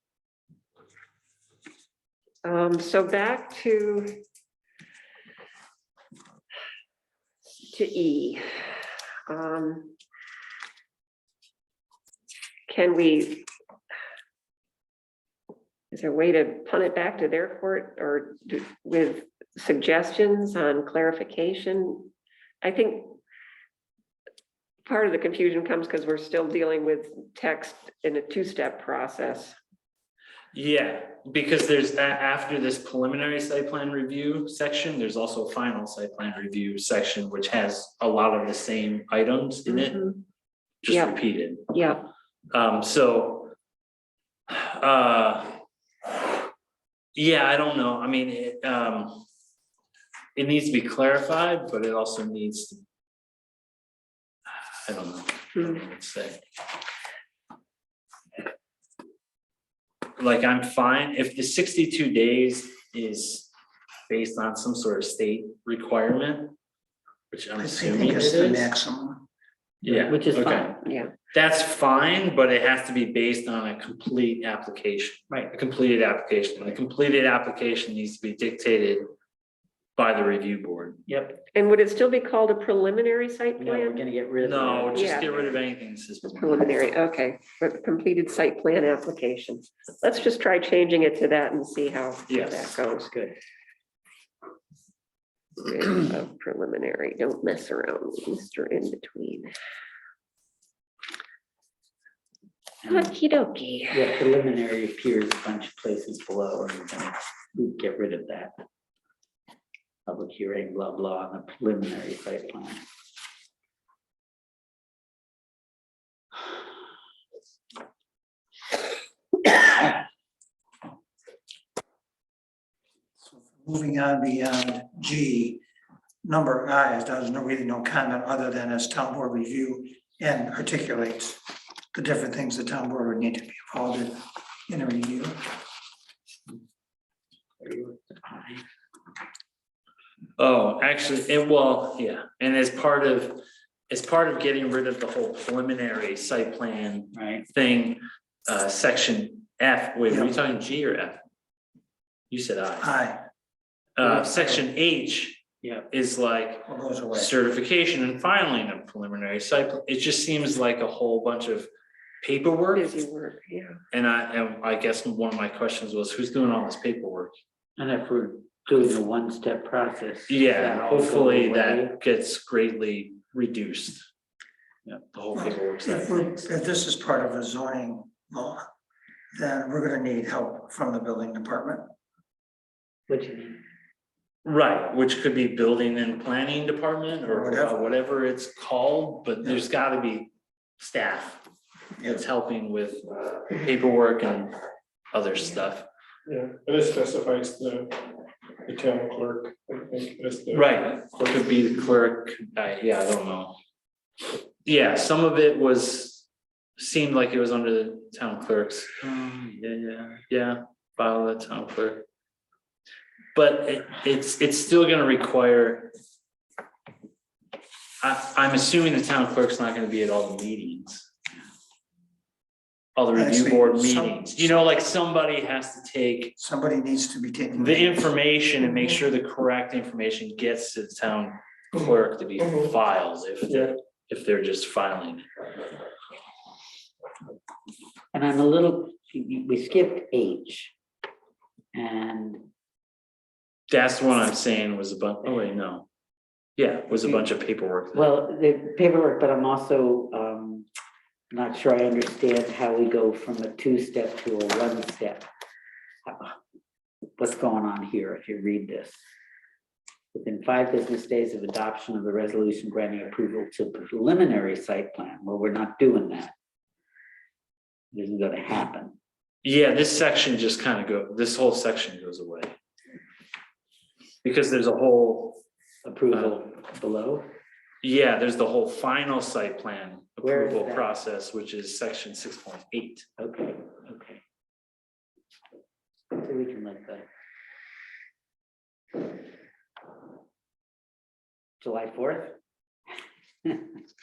So back to E. Can we, is there a way to punt it back to their court or with suggestions on clarification? I think part of the confusion comes because we're still dealing with text in a two-step process. Yeah, because there's after this preliminary site plan review section, there's also a final site plan review section, which has a lot of the same items in it, Mhm. just Yeah. repeated. Yeah, Yeah, I don't know. I mean, it needs to be clarified, but it also needs to. I don't know. I don't know what to say. Like, I'm fine if the 62 days is based on some sort of state requirement, which I'm I assuming think it it's the is. maximum. Yeah, Which is okay. fine. yeah. That's fine, but it has to be based on a complete application. Right. A completed application. And the completed application needs to be dictated by the review board. Yep. And would it still be called a preliminary site No, we're plan? gonna get rid of. No, that. just Yeah. get rid of anything that says. Preliminary, okay, for the completed site plan application. Let's just try changing it to that and see how Yes. that goes. Good. Rid of preliminary, don't mess around with Mr. In Between. Okey dokey. Yeah, preliminary appears a bunch of places below, and we're gonna get rid of that. Public hearing, blah, blah, on the preliminary site plan. Moving on beyond G, number I, there's no really no comment other than as town board review and articulates the different things the town board would need to be involved in a review. Oh, actually, well, yeah, and as part of getting rid of the whole preliminary site plan Right, thing, section F, wait, were you Yeah. talking G or F? You said I. I, Section H yeah, is like what goes away? certification and filing of preliminary site. It just seems like a whole bunch of paperwork. Busy work, yeah. And I guess one of my questions was, who's doing all this paperwork? and if we're doing a one-step process. Yeah, that'll go hopefully away. that gets greatly reduced. Yeah, the whole paperwork side of things. If this is part of a zoning law, then we're gonna need help from the building department. What do you mean? Right, which could be building and planning department or Whatever. whatever it's called, but there's gotta be staff that's helping with paperwork and other stuff. Yeah, and it specifies the town clerk, I think, as the. Right, or could be the clerk, I don't know. Yeah, some of it seemed like it was under the town clerks. Yeah, file the town clerk. But it's still gonna require. I'm assuming the town clerk's not gonna be at all the meetings. All the review Actually, board some- meetings, you know, like somebody has to take Somebody needs to be taking. the information and make sure the correct information gets to the town clerk to be filed Yeah. if they're just filing it. And I'm a little, we skipped H. And That's the one I'm saying was a bunch, oh wait, no. Yeah, it was a bunch of paperwork. well, the paperwork, but I'm also not sure I understand how we go from a two-step to a one-step. What's going on here if you read this? Within 5 business days of adoption of the resolution granting approval to preliminary site plan, well, we're not doing that. It isn't gonna happen. Yeah, this section just kind of this whole section goes away. Because there's a whole, Approval below, yeah, there's the whole final site plan Where is approval that? process, which is section 6.8. okay. So we can let that. July 4th? Comes-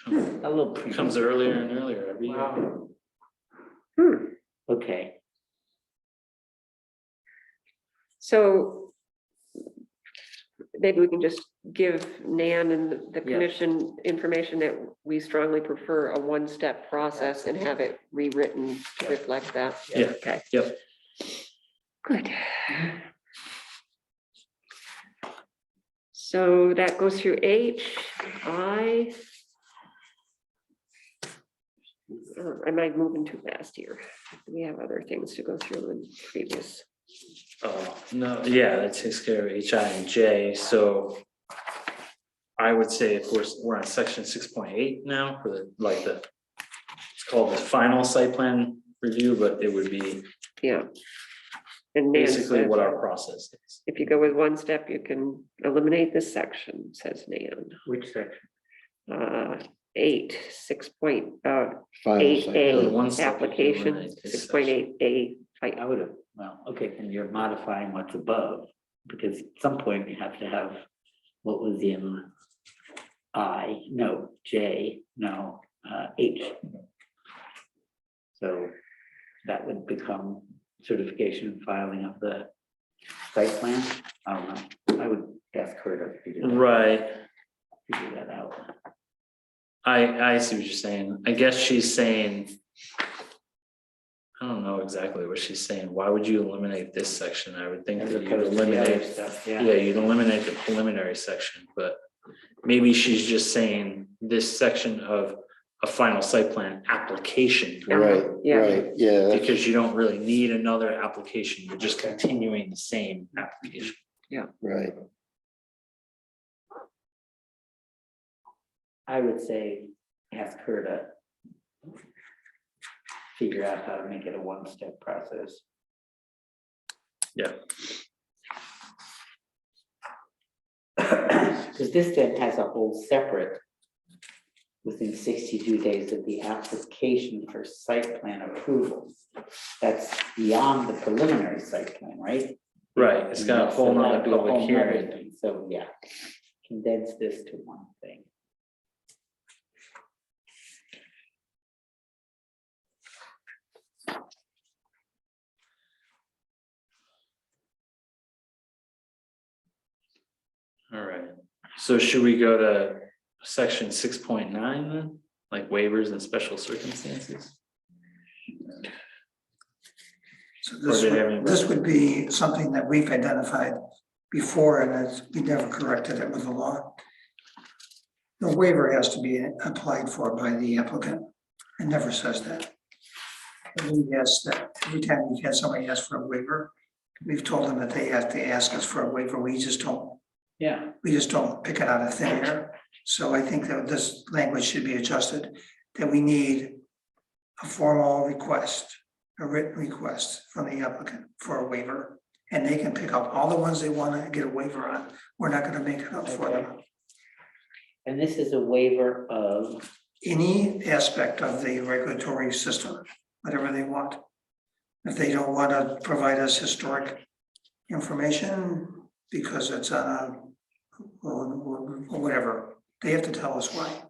A little. Comes earlier and earlier every year. Wow. Okay, So maybe we can just give Nan and the Yeah. commission information that we strongly prefer a one-step process and have it rewritten to reflect that. Yeah. Okay. Yep. Good. So that goes through H, I. Am I moving too fast here? We have other things to go through in previous. Oh, no, yeah, that takes care of H, I, and J, so. I would say, of course, we're on section 6.8 now for it's called the final site plan review, but it would be Yeah. And Nan basically says what our process is. if you go with one step, you can eliminate this section, says Nan. which section? 8, 6.8 The one A, step you can application, eliminate this 6.8 A. I would have, well, okay, and you're modifying what's above, because at some point you have to have, what was in I, no, J, no, H. So that would become certification and filing of the site plan. I don't know, I would ask her to figure that out. I see what you're saying. I guess she's saying. I don't know exactly what she's saying. Why would you eliminate this section? I would think As that you'd opposed to the other eliminate, stuff, yeah, you'd eliminate the preliminary section, but. Maybe she's just saying this section of a final site plan application. Right, Yeah. right, yeah. Because you don't really need another application. You're just continuing the same application. Right, I would say, ask her to figure out how to make it a one-step process. Yeah. Because this then has a whole separate, within 62 days of the application for site plan approval. That's beyond the preliminary site plan, right? Right, it's got a Yeah, whole so nother that'd be a public whole nother hearing. thing. So, yeah, condense this to one thing. All right, so should we go to section 6.9 then, like waivers and special circumstances? So Or this did everyone- this would be something that we've identified before and we never corrected it with the law. The waiver has to be applied for by the applicant. It never says that. Yes, that every time we've had somebody ask for a waiver, we've told them that they have to ask us for a waiver. We just don't pick it out of thin air. So I think that this language should be adjusted, that we need a formal request, a written request from the applicant for a waiver. And they can pick out all the ones they want to get a waiver on. We're not gonna make it up for them. And this is a waiver of, Any aspect of the regulatory system, whatever they want. If they don't want to provide us historic information because it's on a, or whatever, they have to tell us why.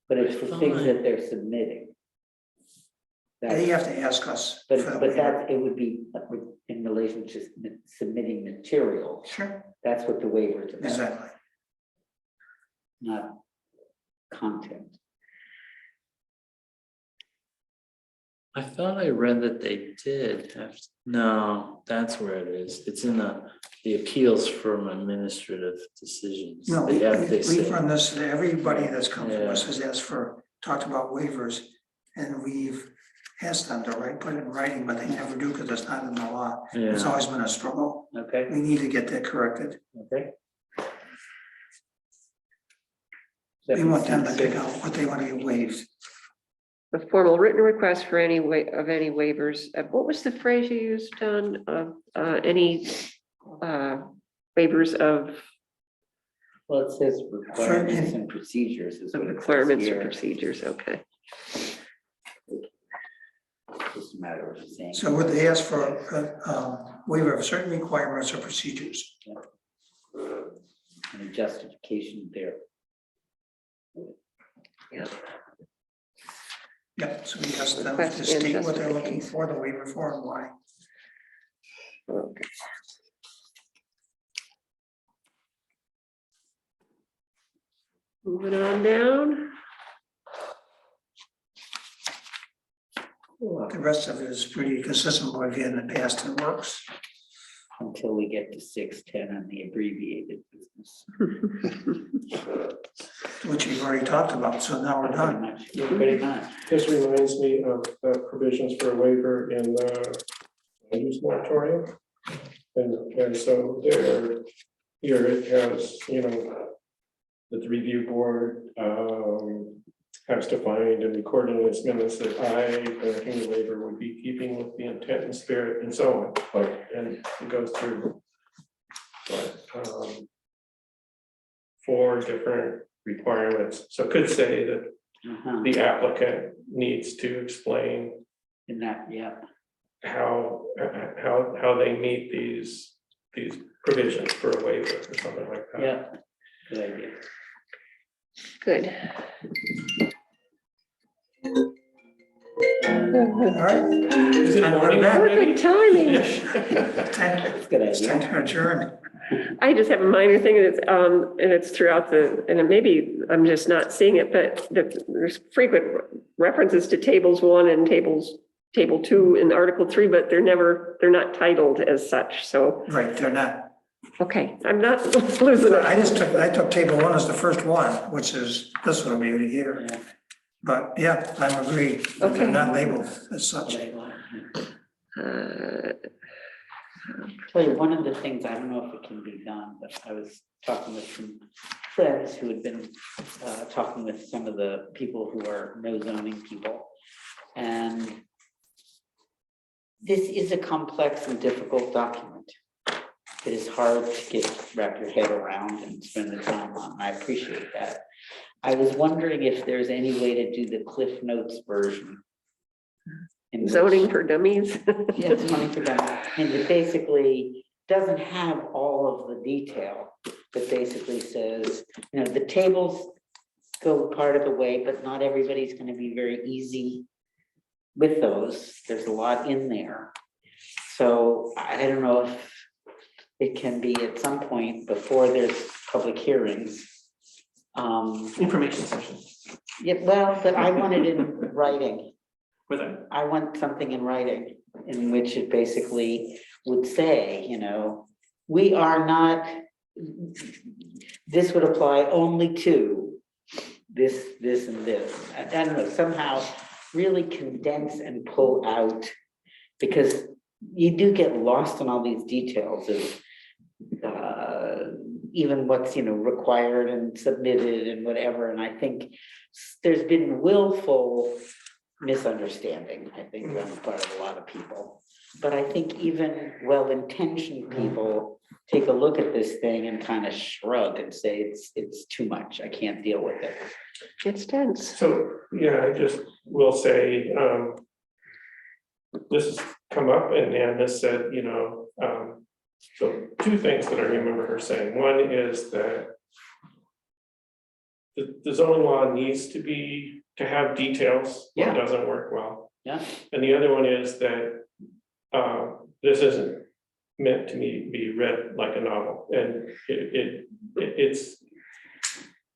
but it's the things that they're submitting. They have to ask us. But, for the but waiver. that, it would be in relation to submitting material. Sure, That's what the waiver is about, exactly. not content. I thought I read that they did have, no, that's where it is. It's in the appeals from administrative decisions. No, They have, they we've say, run this, everybody that's come to us Yeah. has asked for, talked about waivers. And we've asked them to put it in writing, but they never do because it's not in the law. It's yeah, always been a struggle. Okay, We need to get that corrected. okay. We want them to pick out what they want to get waived. The formal written request for any waivers. What was the phrase you used, Don, of any waivers of Well, it says requirements and procedures is what it says requirements or here. procedures? Okay. Just a matter of saying. So would they ask for a waiver of certain requirements or procedures? And a justification there. Yeah, so we asked them Request to and state what they're looking justification. for, the waiver for, and why. Okay. Moving on down. The rest of it is pretty consistent with what we've had in the past and works. Until we get to 610 and the abbreviated business. Which we've already talked about, so now we're Pretty done. much, yeah, pretty much. This reminds me of the provisions for a waiver in the land use moratorium. And so there, here it has, you know, that the review board has to find and record in its minutes that I, granting the waiver, would be keeping with the intent and spirit and so on. But, and it goes through but, 4 different requirements. So it could say that Uh-huh. the applicant needs to explain In that, yeah. how they meet these provisions for a waiver or something like that. Yeah, good idea. Good. All right, Is it Time to morning go to bed. already? Perfect timing. time, Good it's time idea. to adjourn. I just have a minor thing, and it's throughout and it maybe I'm just not seeing it, but there's frequent references to tables 1 and table 2 in Article 3, but they're not titled as such, so, Right, they're not. okay, I'm not losing it. I took table 1 as the first one, which is this one will be right here. Yeah. But yeah, I agree, that they're Okay. not labeled as such. Uh, Tell you, one of the things, I don't know if it can be done, but I was talking with some friends who had been talking with some of the people who are no zoning people. And this is a complex and difficult document. It is hard to wrap your head around and spend the time on. I appreciate that. I was wondering if there's any way to do the Cliff Notes version. in which- Zoning for dummies. Yeah, it's money for that. And it basically doesn't have all of the detail, but basically says, you know, the tables go part of the way, but not everybody's gonna be very easy with those. There's a lot in there. So I don't know if it can be at some point before there's public hearings. Information session Yeah, well, but I want it in writing. with it. I want something in writing in which it basically would say, you know, we are not, this would apply only to this, and this. I don't know, somehow really condense and pull out, because you do get lost in all these details of even what's, you know, required and submitted and whatever. And I think there's been willful misunderstanding, I think, on the part of a lot of people. But I think even well-intentioned people take a look at this thing and kind of shrug and say, it's too much, I can't deal with it. It's dense. So, yeah, I just will say, this has come up and Ann has said, you know, so 2 things that I remember her saying. One is that the zoning law needs to have details, or it Yeah. doesn't work well. Yeah. And the other one is that this isn't meant to be read like a novel, and it's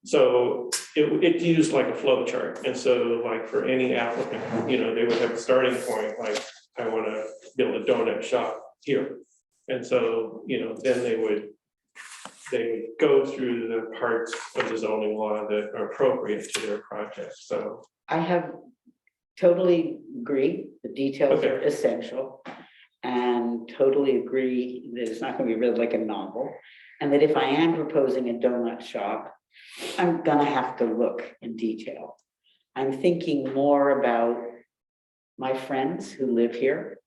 so it's used like a flow chart. And so like for any applicant, you know, they would have a starting point, like, I want to build a donut shop here. And so, you know, then they would go through the parts of the zoning law that are appropriate to their project, so. I have totally agree, the details are Okay. essential. And totally agree that it's not gonna be read like a novel. And that if I am proposing a donut shop, I'm gonna have to look in detail. I'm thinking more about my friends who live here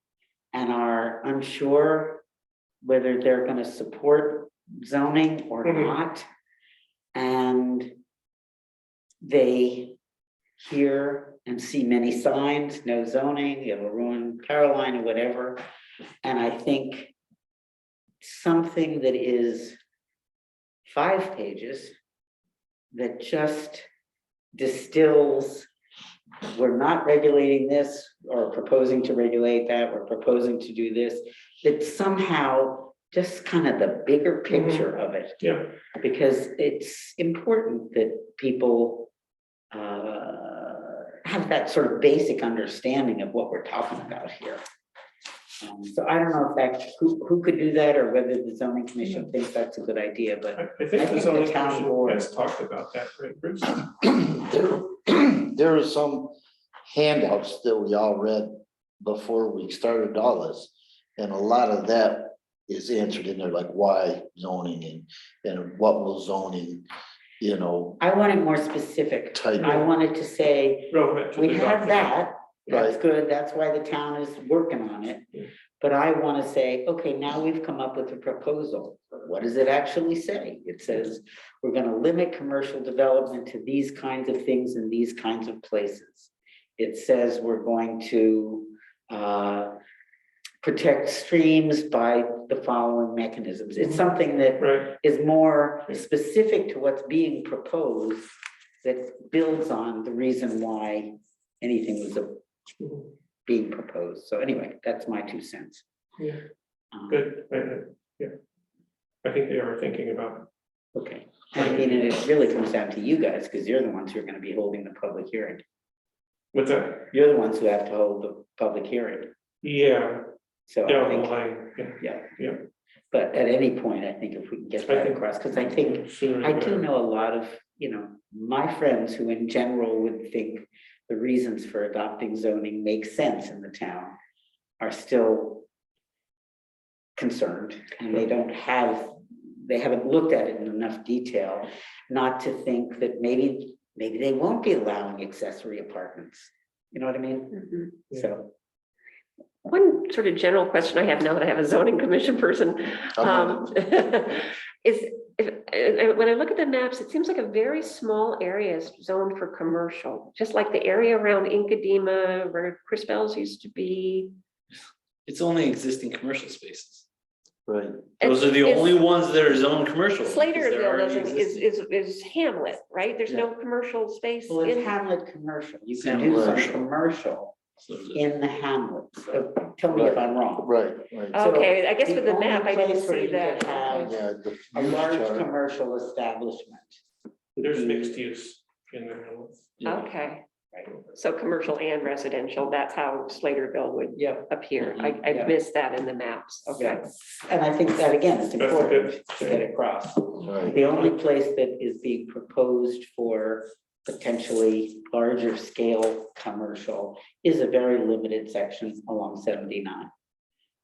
and are unsure whether they're gonna support zoning or Mhm. not. And they hear and see many signs, no zoning, you have a ruined power line or whatever. And I think something that is 5 pages that just distills, we're not regulating this or proposing to regulate that, we're proposing to do this, that somehow just kind of the bigger picture of it. Yeah. Because it's important that people have that sort of basic understanding of what we're talking about here. So I don't know if that, who could do that, or whether the zoning commission thinks that's a good idea, but I I think think the the zoning town commission board- has talked about that, right, Bruce? There are some handouts that we all read before we started all this. And a lot of that is answered in there, like why zoning and what will zoning, you know, I want it more specific. type. I wanted to say, Relevant to we the have document. that, that's Right. good, that's why the town is working on it. Yeah. But I want to say, okay, now we've come up with a proposal. What does it actually say? It says, we're going to limit commercial development to these kinds of things in these kinds of places. It says we're going to protect streams by the following mechanisms. It's something that Right, is more specific to what's being proposed, that builds on the reason why anything was being proposed. So anyway, that's my 2 cents. yeah, Um, good, yeah. I think they are thinking about, Okay, I mean, and it really comes down to you guys, because you're the ones who are gonna be holding the public hearing. what's that? You're the ones who have to hold the public hearing. Yeah, So I down the think, line, yeah, yeah. Yeah. But at any point, I think if we can get I that think- across, because I think sooner I the do better. know a lot of, my friends who in general would think the reasons for adopting zoning make sense in the town are still concerned, and they haven't looked at it in enough detail not to think that maybe they won't be allowing accessory apartments. You know what I mean? Mhm. Yeah. So, One sort of general question I have now that I have a zoning commission person. Is, when I look at the maps, it seems like a very small area is zoned for commercial, just like the area around Inkadima where Chris Bell's used to be. It's only existing commercial spaces. Right. Those are the Is- only ones that are zoned commercial. because they're Slaterville already doesn't, existing. is Hamlet, right? There's no commercial space well, it's in. Hamlet commercial. You It's can do some Hamlet. commercial So there's a- in the Hamlet. So tell me if I'm wrong. Right, right. So Okay, I guess with the only map, I didn't place where see you could that. have Yeah. the a use large chart. commercial establishment. would There's be- mixed use in there. Yeah. Okay, so commercial and residential, that's how Slaterville would Yeah, appear. Yeah. I missed that in the maps. Okay. yeah. And I think that again, it's That's a important good to get across. Right. The only place that is being proposed for potentially larger scale commercial is a very limited section along 79.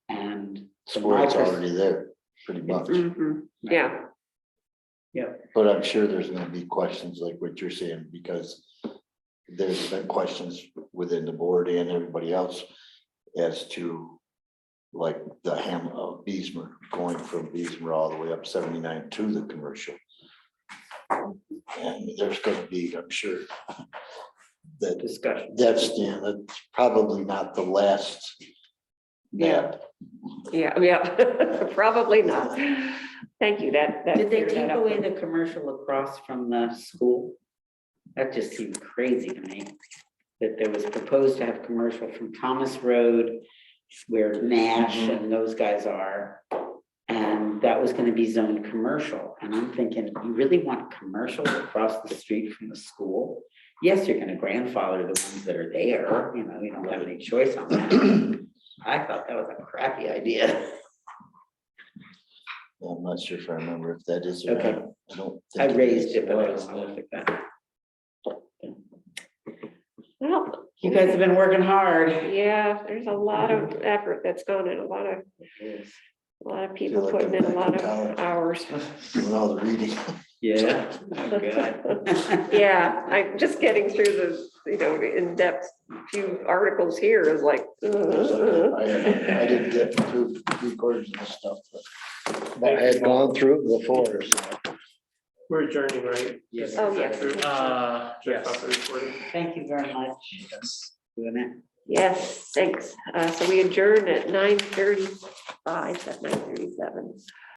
And So from my it's already there, pretty much. Mhm. Yeah, But I'm sure there's gonna be questions like what you're saying, because there's been questions within the board and everybody else as to like the Beesmer, going from Beesmer all the way up 79 to the commercial. And there's gonna be, I'm sure, that discussion. that's probably not the last map. yeah, probably not. Thank you, that. Did they cleared that take up. away the commercial across from the school? That just seemed crazy to me, that there was proposed to have commercial from Thomas Road, where Nash and those guys are. And that was gonna be zoned commercial, and I'm thinking, you really want commercial across the street from the school? Yes, you're gonna grandfather the ones that are there, you don't have any choice on that. I thought that was a crappy idea. I'm not sure if I remember if that is or Okay. not. I don't. I think raised is. it, but I don't know if that. Well, You guys have been working hard. yeah, there's a lot of effort that's gone in, a lot of people like putting in a I'm lot back in of college. hours. Doing all the reading. Yeah. Oh, God. Yeah, I'm just getting through the, in-depth few articles here is like. I didn't get through 3/4 of the stuff, but I had gone through it before, so. We're adjourning, right? Yes. Oh, yes. Just Yes. off the recording. Thank you very much. Yes. Doing it. Yes, thanks. So we adjourn at 9:35, at 9:37.